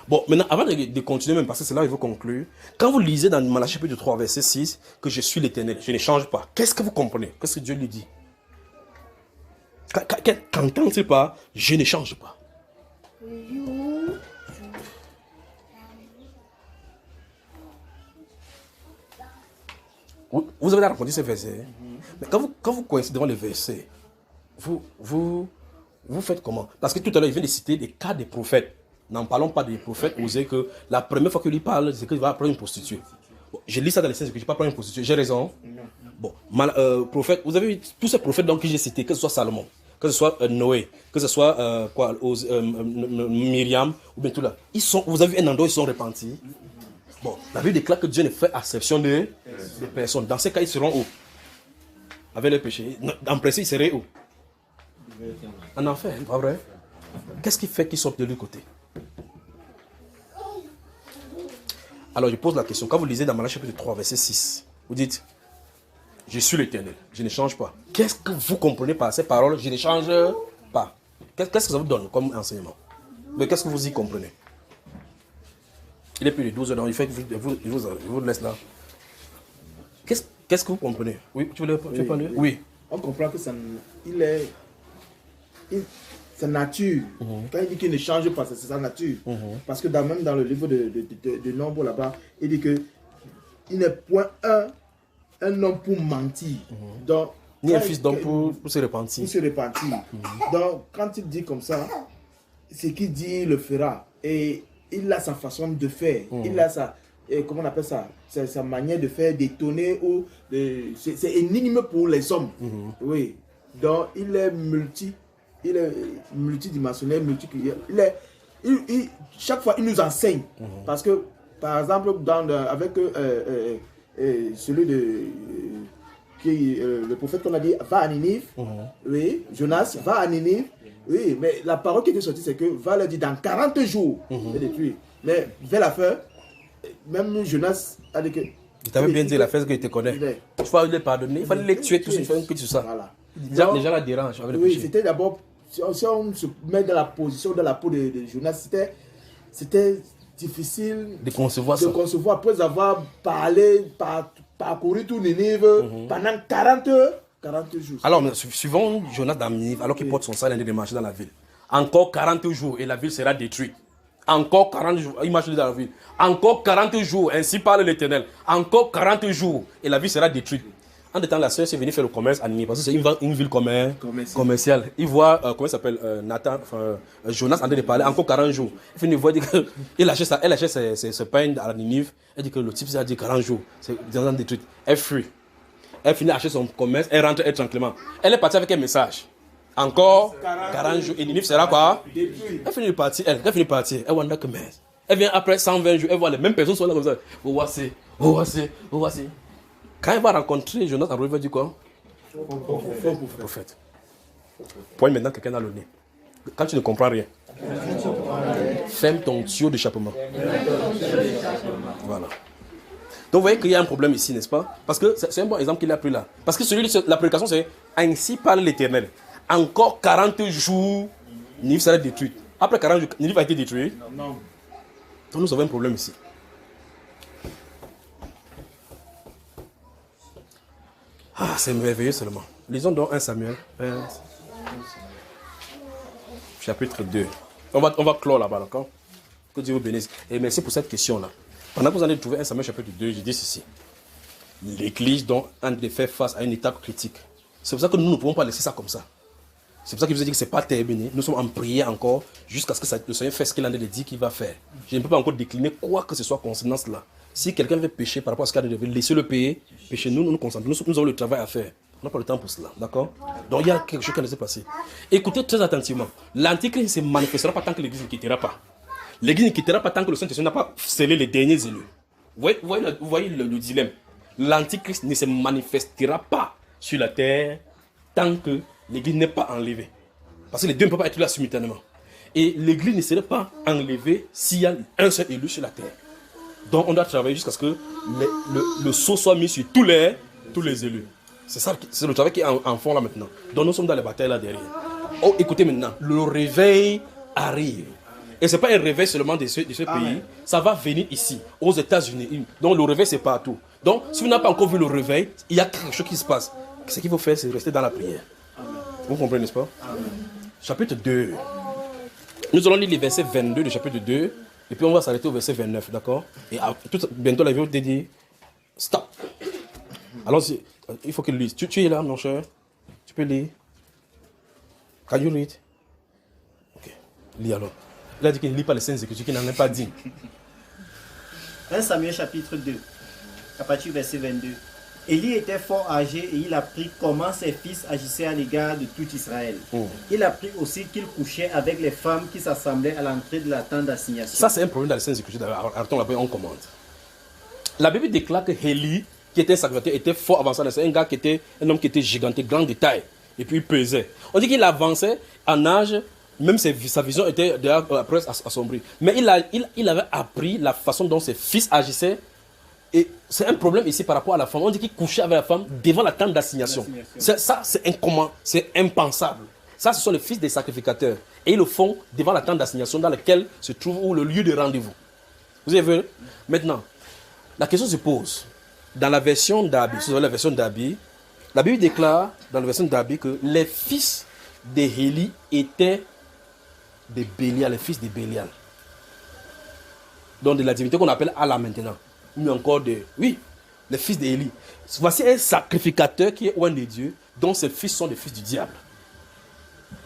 Bon, maintenant, avant de continuer, même parce que c'est là où il faut conclure, quand vous lisez dans Malachie chapitre 3, verset 6, que je suis l'Éternel, je ne change pas, qu'est-ce que vous comprenez? Qu'est-ce que Dieu lui dit? Qu'entend-il pas? Je ne change pas. Vous avez rencontré ces versets. Mais quand vous coïncidez devant les versets, vous faites comment? Parce que tout à l'heure, il vient de citer des cas des prophètes. N'en parlons pas des prophètes, osez que la première fois qu'il lui parle, c'est qu'il va prendre une prostituée. Bon, je lis ça dans les scènes, que je ne vais pas prendre une prostituée. J'ai raison. Bon, prophète, vous avez vu tous ces prophètes donc, que j'ai cités, que ce soit Salomon, que ce soit Noé, que ce soit Myriam, ou bien tout là. Vous avez vu un endroit où ils sont repentis. Bon, la Bible déclare que Dieu ne fait exception des personnes. Dans ces cas, ils seront où? Avec le péché. En principe, ils seraient où? En enfer, pas vrai? Qu'est-ce qui fait qu'ils sortent de l'autre côté? Alors, je pose la question. Quand vous lisez dans Malachie chapitre 3, verset 6, vous dites, je suis l'Éternel, je ne change pas. Qu'est-ce que vous comprenez par ces paroles? Je ne change pas. Qu'est-ce que ça vous donne comme enseignement? Mais qu'est-ce que vous y comprenez? Il est plus de 12 heures, donc il fait que vous laisse là. Qu'est-ce que vous comprenez? Oui, tu veux parler? Oui. On comprend que sa nature. Quand il dit qu'il ne change pas, c'est sa nature. Parce que même dans le livre de Nombre là-bas, il dit que il n'est point un homme pour mentir. Donc, ni un fils d'homme pour se repentir. Donc, quand il dit comme ça, ce qu'il dit, il le fera. Et il a sa façon de faire. Il a comment on appelle ça, sa manière de faire détonner, ou c'est énigme pour les hommes. Oui. Donc il est multidimensionnel, chaque fois il nous enseigne. Parce que, par exemple, avec celui de le prophète qu'on a dit va à Ninive, oui, Jonas va à Ninive, oui, mais la parole qui était sortie, c'est que va leur dire dans 40 jours, c'est détruit. Mais vers la fin, même Jonas a dit que. Il t'avait bien dit la fête que tu connais. Il faut les pardonner, il fallait les tuer tous, il fallait que tu ça. Voilà. Les gens la dérangent avec le oui, péché. c'était d'abord, si on se met dans la position, dans la peau de Jonas, c'était difficile de concevoir après avoir parlé, parcouru tout Ninive pendant 40 jours. Alors, suivons Jonas dans Ninive, alors qu'il porte son sac de marcher dans la ville. Encore 40 jours et la ville sera détruite. Encore 40 jours, il marche dans la ville. Encore 40 jours, ainsi parle l'Éternel. Encore 40 jours et la ville sera détruite. En temps, la sœur est venue faire le commerce à Ninive parce que c'est une ville commerciale. Il voit, comment il s'appelle, Jonas en train de parler, encore 40 jours. Il voit elle achète ses pains à Ninive. Elle dit que le type s'est dit 40 jours. C'est détruit. Elle fuit. Elle finit d'acheter son commerce, elle rentre tranquillement. Elle est partie avec un message. Encore 40 jours. Et Ninive sera quoi? Elle finit de partir. Elle voit un commerce. Elle vient après 120 jours. Elle voit les mêmes personnes sont là comme ça. Voici. Quand elle va rencontrer Jonas, elle va dire quoi? Prophète. Poigne maintenant quelqu'un dans le nez. Quand tu ne comprends rien, ferme ton tuyau d'échappement. Voilà. Donc vous voyez qu'il y a un problème ici, n'est-ce pas? Parce que c'est un bon exemple qu'il a pris là. Parce que la prédication c'est ainsi parle l'Éternel. Encore 40 jours, Ninive sera détruite. Après 40 jours, Ninive a été détruite. Non. Donc nous avons un problème ici. Ah, c'est merveilleux seulement. Lisons donc 1 Samuel, chapitre 2. On va clore là-bas, d'accord? Que Dieu vous bénisse. Et merci pour cette question-là. Pendant que vous allez trouver 1 Samuel, chapitre 2, je dis ceci. L'Église doit faire face à une étape critique. C'est pour ça que nous ne pouvons pas laisser ça comme ça. C'est pour ça que je vous ai dit que ce n'est pas terminé. Nous sommes en prière encore jusqu'à ce que le Seigneur fasse ce qu'il en a dit qu'il va faire. Je ne peux pas encore décliner quoi que ce soit concernant cela. Si quelqu'un veut pécher par rapport à ce qu'il a dit, laissez-le payer. Pécher, nous nous concentrons. Nous avons le travail à faire. On n'a pas le temps pour cela. D'accord? Donc il y a quelque chose qui s'est passé. Écoutez très attentivement. L'Antichrist ne se manifestera pas tant que l'Église ne quittera pas. L'Église ne quittera pas tant que le Saint-Esprit n'a pas scellé les derniers élus. Vous voyez le dilemme. L'Antichrist ne se manifestera pas sur la terre tant que l'Église n'est pas enlevée. Parce que les deux ne peuvent pas être là simultanément. Et l'Église ne serait pas enlevée s'il y a un seul élu sur la terre. Donc on doit travailler jusqu'à ce que le sceau soit mis sur tous les élus. C'est ça, c'est le travail qui est en fond là maintenant. Donc nous sommes dans les batailles là derrière. Oh, écoutez maintenant, le réveil arrive. Et ce n'est pas un réveil seulement de ce pays, ça va venir ici, aux États-Unis. Donc le réveil c'est partout. Donc si vous n'avez pas encore vu le réveil, il y a quelque chose qui se passe. Ce qu'il faut faire, c'est rester dans la prière. Amen. Vous comprenez, n'est-ce pas? Amen. Chapitre 2. Nous allons lire les versets 22 du chapitre 2. Et puis on va s'arrêter au verset 29, d'accord? Et bientôt la vidéo te dit stop. Alors il faut qu'il lise. Tu es là, mon cher? Tu peux lire? Can you read? Ok. Lis alors. Il a dit qu'il ne lit pas les Saintes Écritures, qu'il n'en est pas dit. 1 Samuel chapitre 2, à partir du verset 22. Élie était fort âgé et il apprit comment ses fils agissaient à l'égard de tout Israël. Il apprit aussi qu'il couchait avec les femmes qui s'assemblaient à l'entrée de la tente d'assignation. Ça, c'est un problème dans les Saintes Écritures. Arrêtons là-bas, on commente. La Bible déclare que Élie, qui était un sacrificateur, était fort avancé. C'est un homme qui était gigantique, grand de taille. Et puis il pesait. On dit qu'il avançait en âge, même sa vision était presque assombrie. Mais il avait appris la façon dont ses fils agissaient. Et c'est un problème ici par rapport à la femme. On dit qu'il couchait avec la femme devant la tente d'assignation. Ça, c'est impensable. Ça, ce sont les fils des sacrificateurs. Et ils le font devant la tente d'assignation dans laquelle se trouve le lieu de rendez-vous. Vous avez vu? Maintenant, la question se pose. Dans la version d'Abi, la Bible déclare dans la version d'Abi que les fils d'Élie étaient des Bélial, les fils de Bélial. Donc de la divinité qu'on appelle Allah maintenant. Mais encore oui, les fils d'Élie. Voici un sacrificateur qui est loin de Dieu, dont ses fils sont des fils du diable.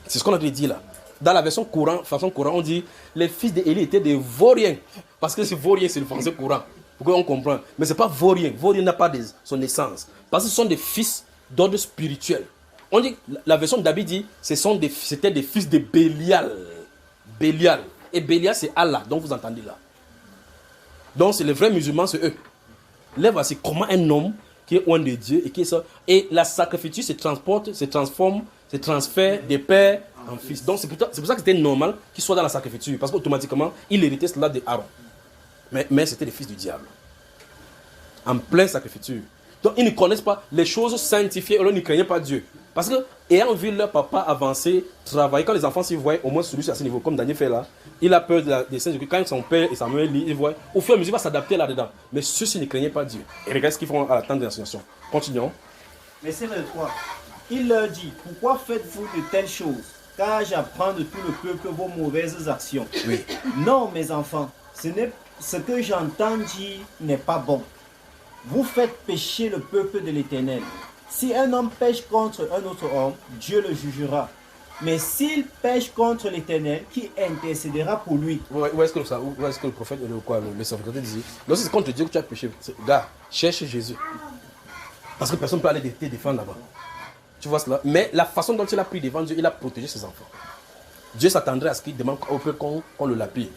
C'est ce qu'on a dit là. Dans la façon courante, on dit les fils d'Élie étaient des vauriens. Parce que ce vaurien, c'est le français courant. Pour qu'on comprenne. Mais ce n'est pas vaurien. Vaurien n'a pas son essence. Parce que ce sont des fils d'ordre spirituel. On dit, la version d'David dit, c'était des fils de Bélial. Bélial. Et Bélial, c'est Allah. Donc vous entendez là. Donc c'est les vrais musulmans, c'est eux. Là, voici comment un homme qui est loin de Dieu et qui est ça. Et la sacrifice se transfère des pères en fils. Donc c'est pour ça que c'était normal qu'il soit dans la sacrifice. Parce qu'automatiquement, il héritait cela de Aaron. Mais c'était les fils du diable. En plein sacrifice. Donc ils ne connaissent pas les choses sanctifiées. Alors ils ne craignaient pas Dieu. Parce que, ayant vu leur papa avancer, travailler, quand les enfants s'y voient, au moins celui à ce niveau, comme Daniel fait là, il a peur des scènes. Quand son père et Samuel lisent, ils voient, au fur et à mesure, il va s'adapter là-dedans. Mais ceux-ci ne craignaient pas Dieu. Et regarde ce qu'ils font à la tente de l'association. Continuons. Verset 23. Il leur dit, pourquoi faites-vous de telles choses? Car j'apprends de tout le peuple vos mauvaises actions. Oui. Non, mes enfants, ce que j'entends dire n'est pas bon. Vous faites pécher le peuple de l'Éternel. Si un homme pêche contre un autre homme, Dieu le jugera. Mais s'il pêche contre l'Éternel, qui intercédera pour lui? Où est-ce que le prophète, le sacrificateur dit? Lorsque c'est contre Dieu que tu as péché, gars, cherche Jésus. Parce que personne ne peut aller te défendre là-bas. Tu vois cela? Mais la façon dont il a pris devant Dieu, il a protégé ses enfants. Dieu s'attendrait à ce qu'il demande au peuple qu'on le lapide.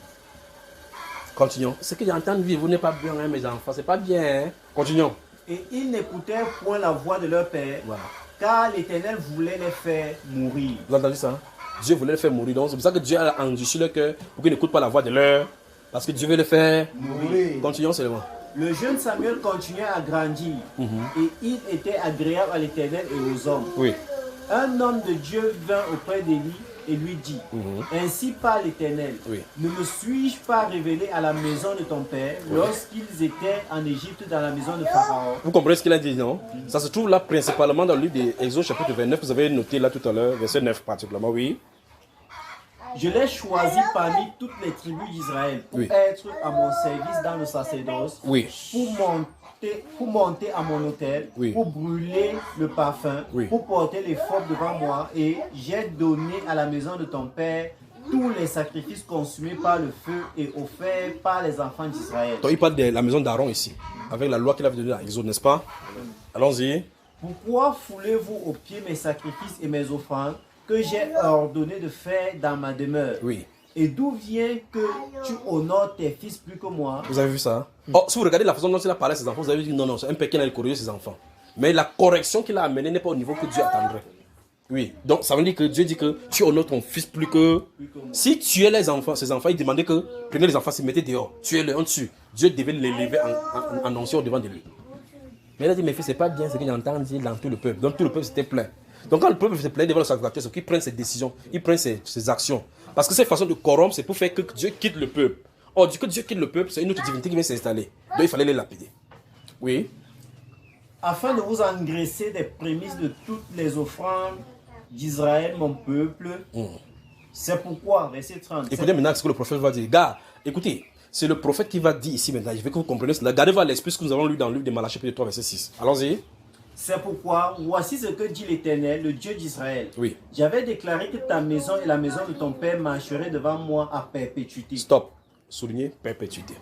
Continuons. Ce que j'entends dire, vous n'êtes pas bien, hein, mes enfants, c'est pas bien. Hein? Continuons. Et ils n'écoutèrent point la voix de leur père, voilà. Car l'Éternel voulait les faire mourir. Vous avez entendu ça? Hein? Dieu voulait les faire mourir. Donc c'est pour ça que Dieu a endurci leur cœur pour qu'ils n'écoutent pas la voix de leur. Parce que Dieu veut les faire mourir. Continuons seulement. Le jeune Samuel continuait à grandir et il était agréable à l'Éternel et aux hommes. Oui. Un homme de Dieu vint auprès d'Élie et lui dit, ainsi parle l'Éternel, ne me suis-je pas révélé à la maison de ton père lorsqu'ils étaient en Égypte dans la maison de Pharaon? Vous comprenez ce qu'il a dit, non? Ça se trouve là principalement dans le livre d'Exode chapitre 29, vous avez noté là tout à l'heure, verset 9 particulièrement, oui. Je l'ai choisi parmi toutes les tribus d'Israël pour être à mon service dans le sacerdoce, pour monter à mon autel, pour brûler le parfum, pour porter les fauves devant moi, et j'ai donné à la maison de ton père tous les sacrifices consumés par le feu et offerts par les enfants d'Israël. Donc il parle de la maison d'Aaron ici, avec la loi qu'il avait donnée à Exode, n'est-ce pas? Allons-y. Pourquoi foulez-vous aux pieds mes sacrifices et mes offrandes que j'ai ordonné de faire dans ma demeure? Oui. Et d'où vient que tu honores tes fils plus que moi? Vous avez vu ça? Oh, si vous regardez la façon dont il a parlé à ses enfants, vous avez dit non, c'est un père qui allait corriger ses enfants. Mais la correction qu'il a amenée n'est pas au niveau que Dieu attendrait. Oui. Donc ça veut dire que Dieu dit que tu honores ton fils plus que... Si tu es les enfants, ses enfants, il demandait que prenez les enfants, se mettez dehors. Tuez-les en dessus. Dieu devait les lever en onction devant de lui. Mais il a dit, mes fils, c'est pas bien ce que j'entends dire dans tout le peuple. Donc tout le peuple s'était plaint. Donc quand le peuple s'était plaint devant le sacrificateur, c'est qu'il prenne ses décisions, il prenne ses actions. Parce que cette façon de corrompre, c'est pour faire que Dieu quitte le peuple. Or, du coup, Dieu quitte le peuple, c'est une autre divinité qui vient s'installer. Donc il fallait les lapider. Oui. Afin de vous engraisser des prémices de toutes les offrandes d'Israël, mon peuple. C'est pourquoi, verset 30. Écoutez maintenant ce que le prophète va dire. Gars, écoutez, c'est le prophète qui va dire ici maintenant. Je veux que vous compreniez cela. Gardez-vous à l'esprit ce que nous avons lu dans le livre de Malachie, chapitre 3, verset 6. Allons-y. C'est pourquoi, voici ce que dit l'Éternel, le Dieu d'Israël. Oui. J'avais déclaré que ta maison et la maison de ton père marcheraient devant moi à perpétuité. Stop. Soulignez perpétuité.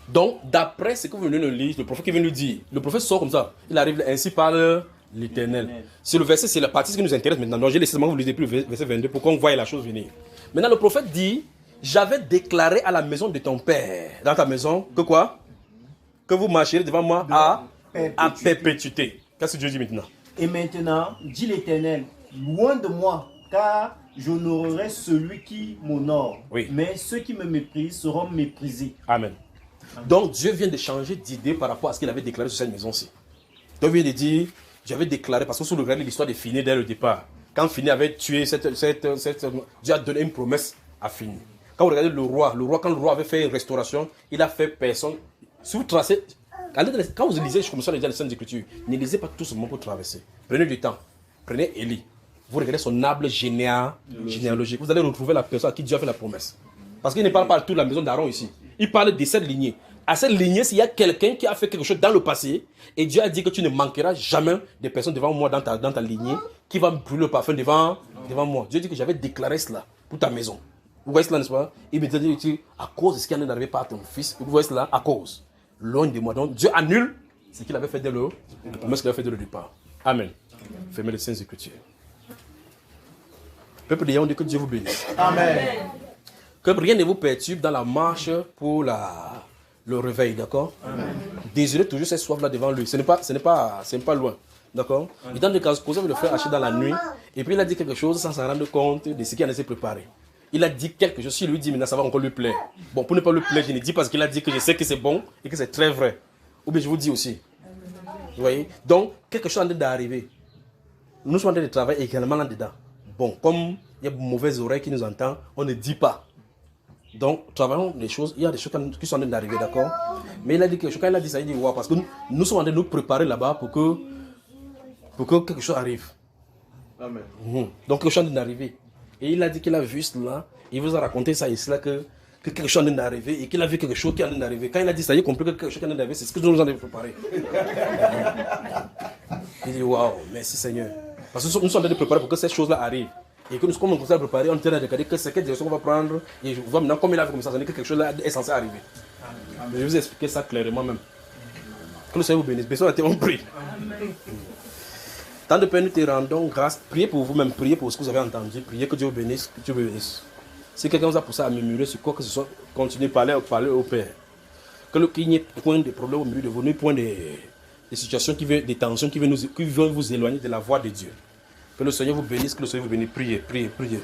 Donc, d'après ce que vous venez de lire, le prophète qui vient nous dire, le prophète sort comme ça. Il arrive ainsi par l'Éternel. C'est le verset, c'est la partie qui nous intéresse maintenant. Donc, j'ai laissé seulement que vous lisez plus le verset 22 pour qu'on voie la chose venir. Maintenant, le prophète dit, j'avais déclaré à la maison de ton père, dans ta maison, que quoi? Que vous marcherez devant moi à perpétuité. Qu'est-ce que Dieu dit maintenant? Et maintenant, dit l'Éternel, loin de moi, car j'honorerai celui qui m'honore. Mais ceux qui me méprisent seront méprisés. Amen. Donc Dieu vient de changer d'idée par rapport à ce qu'il avait déclaré sur cette maison-ci. Donc il vient de dire, j'avais déclaré, parce que sous le regard de l'histoire de Finé dès le départ, quand Finé avait tué Dieu a donné une promesse à Finé. Quand vous regardez le roi, quand le roi avait fait une restauration, il a fait personne. Si vous tracez, quand vous lisez, je commence à lire les Saintes Écritures, ne lisez pas tout ce moment pour traverser. Prenez du temps. Prenez Élie. Vous regardez son arbre généalogique. Vous allez retrouver la personne à qui Dieu a fait la promesse. Parce qu'il ne parle pas de toute la maison d'Aaron ici. Il parle de cette lignée. À cette lignée, s'il y a quelqu'un qui a fait quelque chose dans le passé, et Dieu a dit que tu ne manqueras jamais de personnes devant moi dans ta lignée, qui va brûler le parfum devant moi. Dieu dit que j'avais déclaré cela pour ta maison. Vous voyez cela, n'est-ce pas? Il me dit, à cause de ce qui en est arrivé par ton fils, vous voyez cela, à cause. Loin de moi. Donc, Dieu annule ce qu'il avait fait dès le départ. Amen. Fermez les saintes écritures. Peuple de Yaoundé, que Dieu vous bénisse. Amen. Que rien ne vous perturbe dans la marche pour le réveil, d'accord? Désirez toujours cette soif-là devant lui. Ce n'est pas loin, d'accord? Il tente de causer avec le frère Haché dans la nuit, et puis il a dit quelque chose sans s'en rendre compte de ce qu'il en a préparé. Il a dit quelque chose, si lui dit maintenant ça va encore lui plaire. Bon, pour ne pas lui plaire, je ne dis pas ce qu'il a dit, que je sais que c'est bon et que c'est très vrai. Ou bien je vous dis aussi. Vous voyez? Donc, quelque chose est en train d'arriver. Nous sommes en train de travailler également là-dedans. Bon, comme il y a de mauvaises oreilles qui nous entendent, on ne dit pas. Donc, travaillons les choses. Il y a des choses qui sont en train d'arriver, d'accord? Mais il a dit quelque chose. Quand il a dit ça, il dit wow, parce que nous sommes en train de nous préparer là-bas pour que quelque chose arrive. Amen. Donc, quelque chose est en train d'arriver. Et il a dit qu'il a vu cela. Il vous a raconté ça et cela que quelque chose est en train d'arriver et qu'il a vu quelque chose qui est en train d'arriver. Quand il a dit ça, il a compris que quelque chose qui est en train d'arriver, c'est ce que nous nous en avons préparé. Il dit waouh, merci Seigneur. Parce que nous sommes en train de préparer pour que cette chose-là arrive. Et que nous, comme on commence à préparer, on est en train de regarder que c'est quelle direction qu'on va prendre. Et je vois maintenant, comme il a fait comme ça, ça veut dire que quelque chose là est censé arriver. Je vais vous expliquer ça clairement même. Que le Seigneur vous bénisse. Personne n'a été prie. Tant de Père, nous te rendons grâce. Priez pour vous-même, priez pour ce que vous avez entendu. Priez que Dieu vous bénisse, que Dieu vous bénisse. Si quelqu'un vous a poussé à murmurer sur quoi que ce soit, continuez à parler au Père. Qu'il n'y ait point de problème au milieu de vous, ni point de situations, des tensions qui veulent vous éloigner de la voie de Dieu. Que le Seigneur vous bénisse, que le Seigneur vous bénisse. Priez, priez, priez.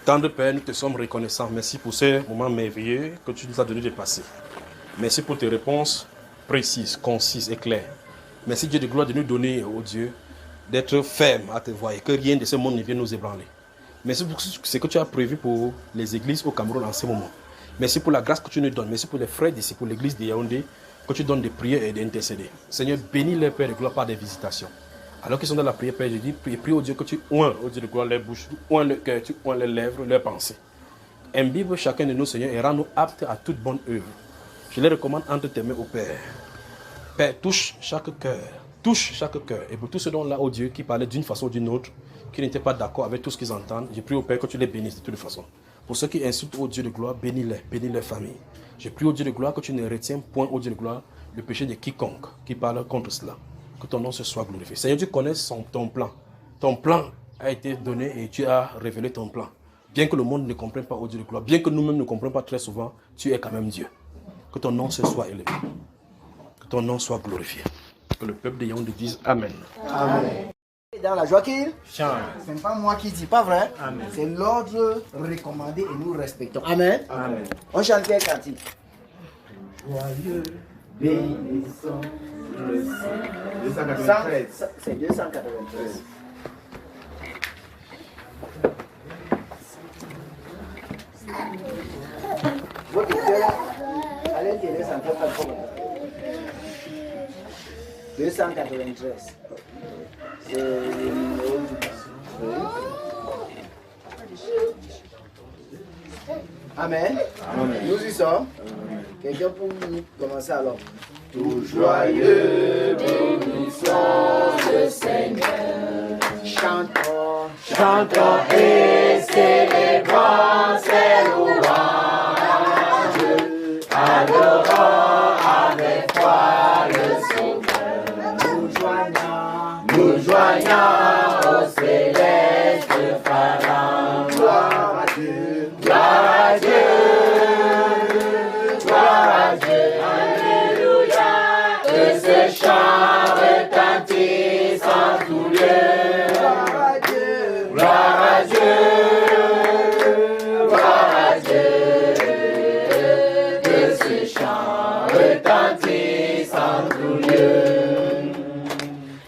Tant de Père, nous te sommes reconnaissants. Merci pour ce moment merveilleux que tu nous as donné de passer. Merci pour tes réponses précises, concises et claires. Merci Dieu de gloire de nous donner, oh Dieu, d'être ferme à te voir et que rien de ce monde ne vienne nous ébranler. Merci pour ce que tu as prévu pour les églises au Cameroun en ce moment. Merci pour la grâce que tu nous donnes. Merci pour les frères d'ici, pour l'église de Yaoundé, que tu donnes de prier et d'intercéder. Seigneur, bénis les Pères de gloire par des visitations. Alors qu'ils sont dans la prière, Père, je dis, prie au Dieu que tu oins, au Dieu de gloire, les bouches, tu oins le cœur, tu oins les lèvres, leurs pensées. Imbibe chacun de nous, Seigneur, et rends-nous aptes à toute bonne œuvre. Je les recommande entre tes mains, au Père. Père, touche chaque cœur. Et pour tous ceux là, oh Dieu, qui parlaient d'une façon ou d'une autre, qui n'étaient pas d'accord avec tout ce qu'ils entendent, je prie au Père que tu les bénisses de toutes les façons. Pour ceux qui insultent, oh Dieu de gloire, bénis-les, bénis leur famille. Je prie au Dieu de gloire que tu ne retiens point, oh Dieu de gloire, le péché de quiconque qui parle contre cela. Que ton nom se soit glorifié. Seigneur, tu connais ton plan. Ton plan a été donné et tu as révélé ton plan. Bien que le monde ne comprenne pas, oh Dieu de gloire, bien que nous-mêmes ne comprenions pas très souvent, tu es quand même Dieu. Que ton nom se soit élevé. Que ton nom soit glorifié. Que le peuple de Yaoundé dise Amen. Amen. Dans la joie qu'il change. Ce n'est pas moi qui dis, pas vrai? C'est l'ordre recommandé et nous respectons. Amen. Amen. On chante quel cantique? Joyeux, bénissons le Seigneur. 293. C'est 293. Votre cœur, allez tirer ça pas de problème. 293. C'est le numéro du Amen. Amen. Nous y sommes. Quelqu'un pour nous commencer alors. Tout joyeux, bénissons le Seigneur. Chantons, chantons et célébrons ses louanges. Adorons avec foi le Sauveur. Nous joignons au céleste phalange. Gloire à Dieu, gloire à Dieu, gloire à Dieu. Alléluia. Que ce chant retentisse en tout lieu. Gloire à Dieu, gloire à Dieu, gloire à Dieu. Que ce chant retentisse en tout lieu.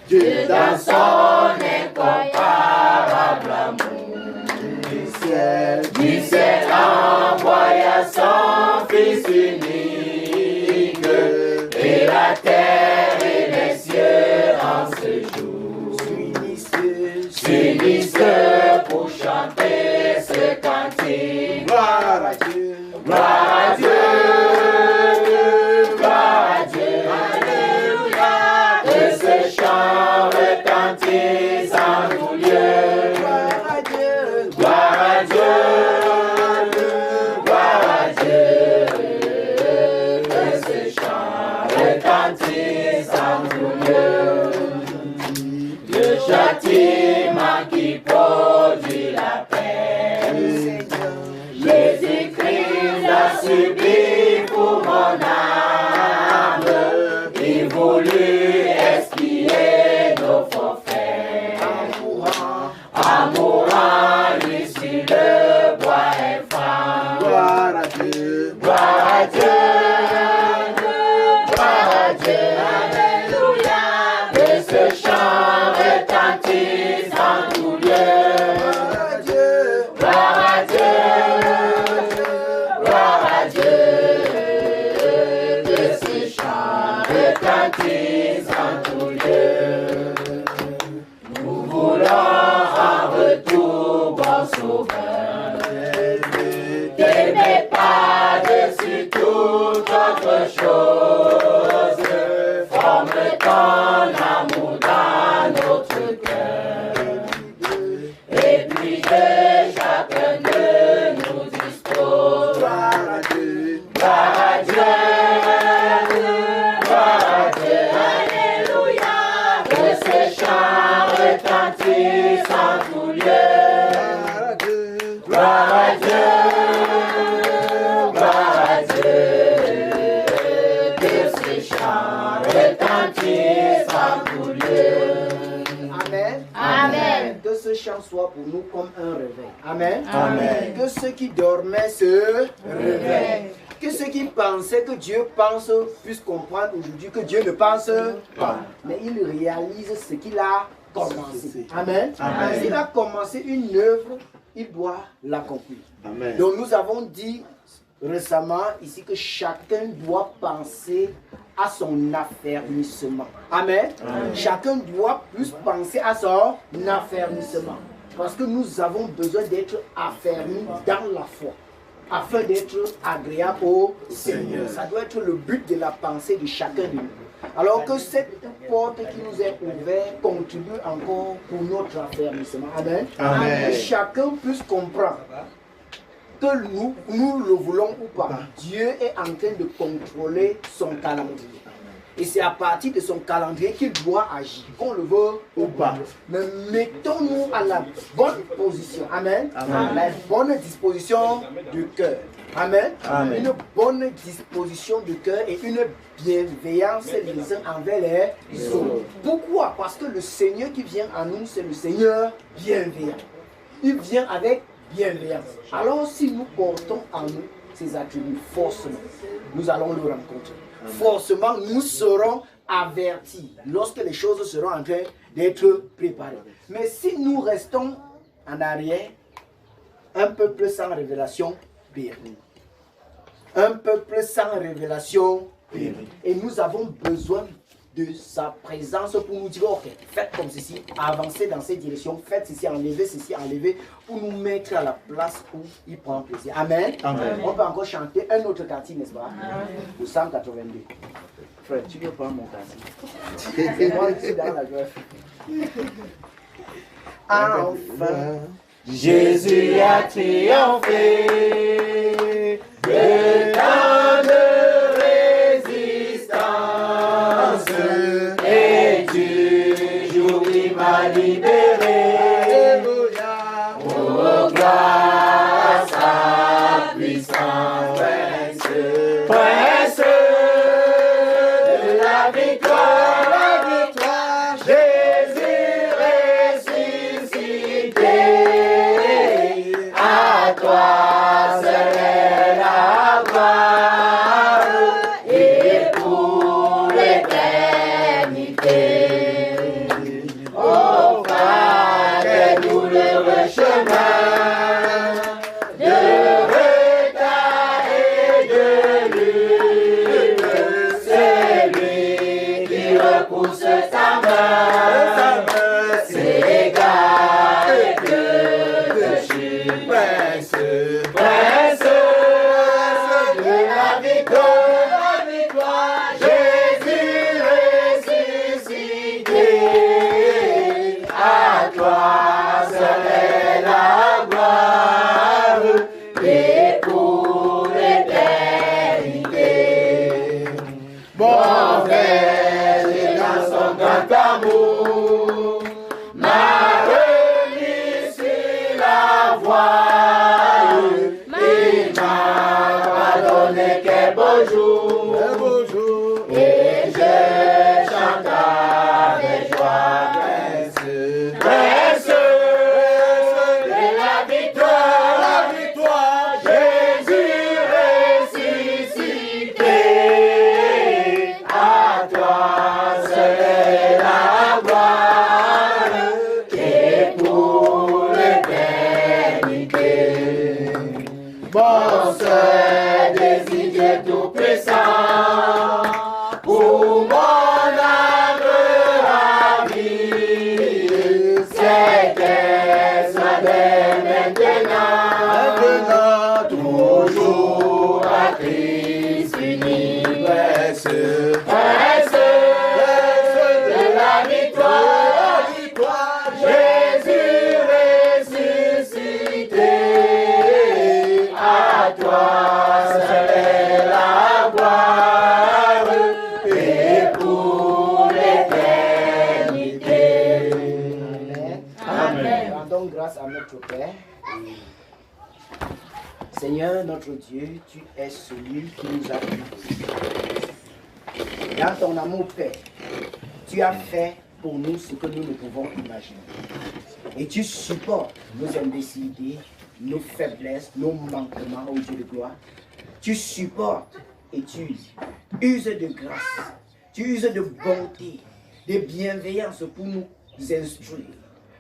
Dieu dans son incomparable amour du ciel envoya son Fils unique et la terre et les cieux en ce jour s'unissent pour chanter ce cantique. Gloire à Dieu, gloire à Dieu, gloire à Dieu. Alléluia. Que ce chant retentisse en tout lieu. Gloire à Dieu, gloire à Dieu. toute autre chose, forme ton amour dans notre cœur. Et puis de chacun de nous dispose. Gloire à Dieu. Gloire à Dieu. Gloire à Dieu. Alléluia. Que ces chants retentissent en tout lieu. Gloire à Dieu. Gloire à Dieu. Que ces chants retentissent en tout lieu. Amen. Amen. Que ce chant soit pour nous comme un réveil. Amen. Amen. Que ceux qui dormaient se réveillent. Que ceux qui pensaient que Dieu pense puissent comprendre aujourd'hui que Dieu ne pense pas. Mais ils réalisent ce qu'il a commencé. Amen. Amen. S'il a commencé une œuvre, il doit l'accomplir. Amen. Donc nous avons dit récemment ici que chacun doit penser à son affermissement. Amen. Chacun doit plus penser à son affermissement. Parce que nous avons besoin d'être affermis dans la foi, afin d'être agréable au Seigneur. Ça doit être le but de la pensée de chacun de nous. Alors que cette porte qui nous est ouverte contribue encore pour notre affermissement. Amen. Amen. Que chacun puisse comprendre que nous le voulons ou pas, Dieu est en train de contrôler son calendrier. Et c'est à partir de son calendrier qu'il doit agir, qu'on le veut ou pas. Mais mettons-nous à la bonne position. Amen. À la bonne disposition du cœur. Amen. Amen. Une bonne disposition du cœur et une bienveillance les uns envers les autres. Pourquoi? Parce que le Seigneur qui vient à nous, c'est le Seigneur bienveillant. Il vient avec bienveillance. Alors si nous portons en nous ces attributs, forcément, nous allons le rencontrer. Forcément, nous serons avertis lorsque les choses seront en train d'être préparées. Mais si nous restons en arrière, un peuple sans révélation périt. Un peuple sans révélation périt. Et nous avons besoin de sa présence pour nous dire, ok, faites comme ceci, avancez dans cette direction, faites ceci, enlevez, pour nous mettre à la place où il prend plaisir. Amen. Amen. On peut encore chanter un autre quartier, n'est-ce pas? Le 182. Frère, tu veux prendre mon quartier? Moi, je suis dans la joie. Enfin, Jésus a triomphé de tant de résistance et du jour il m'a libéré. Oh, gloire à sa puissance, prince de la victoire, Jésus ressuscité. À toi seul est la gloire et pour l'éternité. Ô Frère, quel douloureux chemin de retard et de lutte, c'est lui qui repousse sa main, s'égare que je suis prince de la victoire, Jésus ressuscité. À toi seul est la gloire et pour l'éternité. Mon frère est dans son grand amour, m'a remis sur la voie, il m'a pardonné, quel beau jour, et je chante avec joie, prince de la victoire, Jésus ressuscité. À toi seul est la gloire et pour l'éternité. notre Père. Seigneur, notre Dieu, tu es celui qui nous a pris. Dans ton amour, Père, tu as fait pour nous ce que nous ne pouvons imaginer. Et tu supportes nos imbécilités, nos faiblesses, nos manquements, ô Dieu de gloire. Tu supportes et tu uses de grâce, tu uses de bonté, de bienveillance pour nous instruire,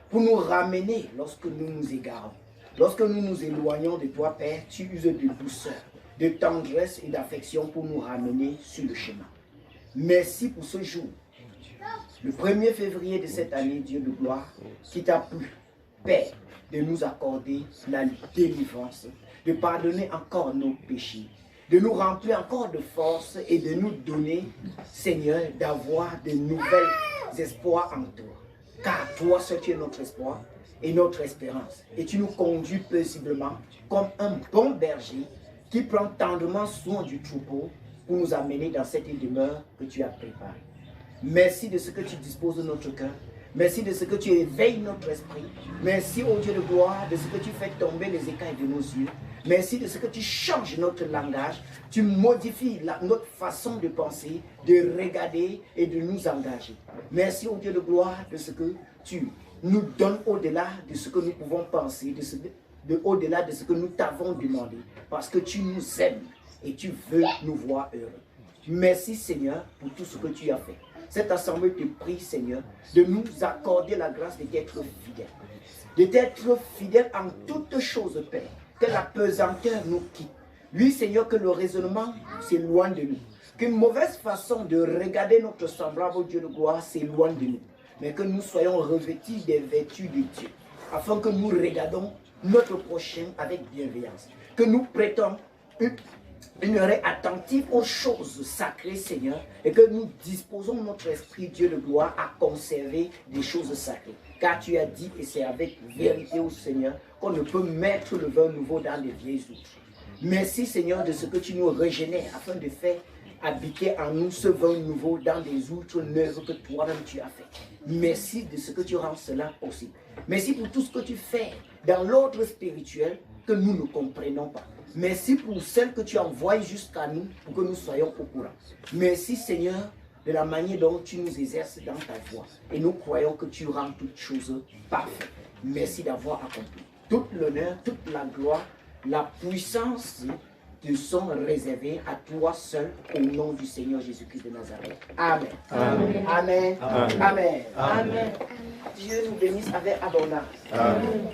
pour nous ramener lorsque nous nous égarons. Lorsque nous nous éloignons de toi, Père, tu uses de douceur, de tendresse et d'affection pour nous ramener sur le chemin. Merci pour ce jour, le 1er février de cette année, Dieu de gloire, qui t'a plu, Père, de nous accorder la délivrance, de pardonner encore nos péchés, de nous remplir encore de force et de nous donner, Seigneur, d'avoir de nouvelles espoirs en toi. Car toi seul tu es notre espoir et notre espérance. Et tu nous conduis paisiblement comme un bon berger qui prend tendrement soin du troupeau pour nous amener dans cette demeure que tu as préparée. Merci de ce que tu disposes de notre cœur. Merci de ce que tu éveilles notre esprit. Merci, ô Dieu de gloire, de ce que tu fais tomber les écailles de nos yeux. Merci de ce que tu changes notre langage. Tu modifies notre façon de penser, de regarder et de nous engager. Merci, ô Dieu de gloire, de ce que tu nous donnes au-delà de ce que nous pouvons penser, au-delà de ce que nous t'avons demandé. Parce que tu nous aimes et tu veux nous voir heureux. Merci, Seigneur, pour tout ce que tu as fait. Cette assemblée te prie, Seigneur, de nous accorder la grâce d'être fidèles. D'être fidèles en toutes choses, Père. Que la pesanteur nous quitte. Lui, Seigneur, que le raisonnement s'éloigne de nous. Qu'une mauvaise façon de regarder notre semblable au Dieu de gloire s'éloigne de nous. Mais que nous soyons revêtus des vertus de Dieu. Afin que nous regardons notre prochain avec bienveillance. Que nous prêtons une oreille attentive aux choses sacrées, Seigneur, et que nous disposons notre esprit, Dieu de gloire, à conserver des choses sacrées. Car tu as dit, et c'est avec vérité, ô Seigneur, qu'on ne peut mettre le vin nouveau dans les vieilles outres. Merci, Seigneur, de ce que tu nous régénères, afin de faire habiter en nous ce vin nouveau dans des outres neuves que toi-même tu as fait. Merci de ce que tu rends cela possible. Merci pour tout ce que tu fais dans l'ordre spirituel que nous ne comprenons pas. Merci pour celle que tu envoies jusqu'à nous pour que nous soyons au courant. Merci, Seigneur, de la manière dont tu nous exerces dans ta voie. Et nous croyons que tu rends toutes choses parfaites. Merci d'avoir accompli. Toute l'honneur, toute la gloire, la puissance te sont réservées à toi seul au nom du Seigneur Jésus-Christ de Nazareth. Amen. Amen. Amen. Amen. Amen. Dieu nous bénisse avec abondance. Amen.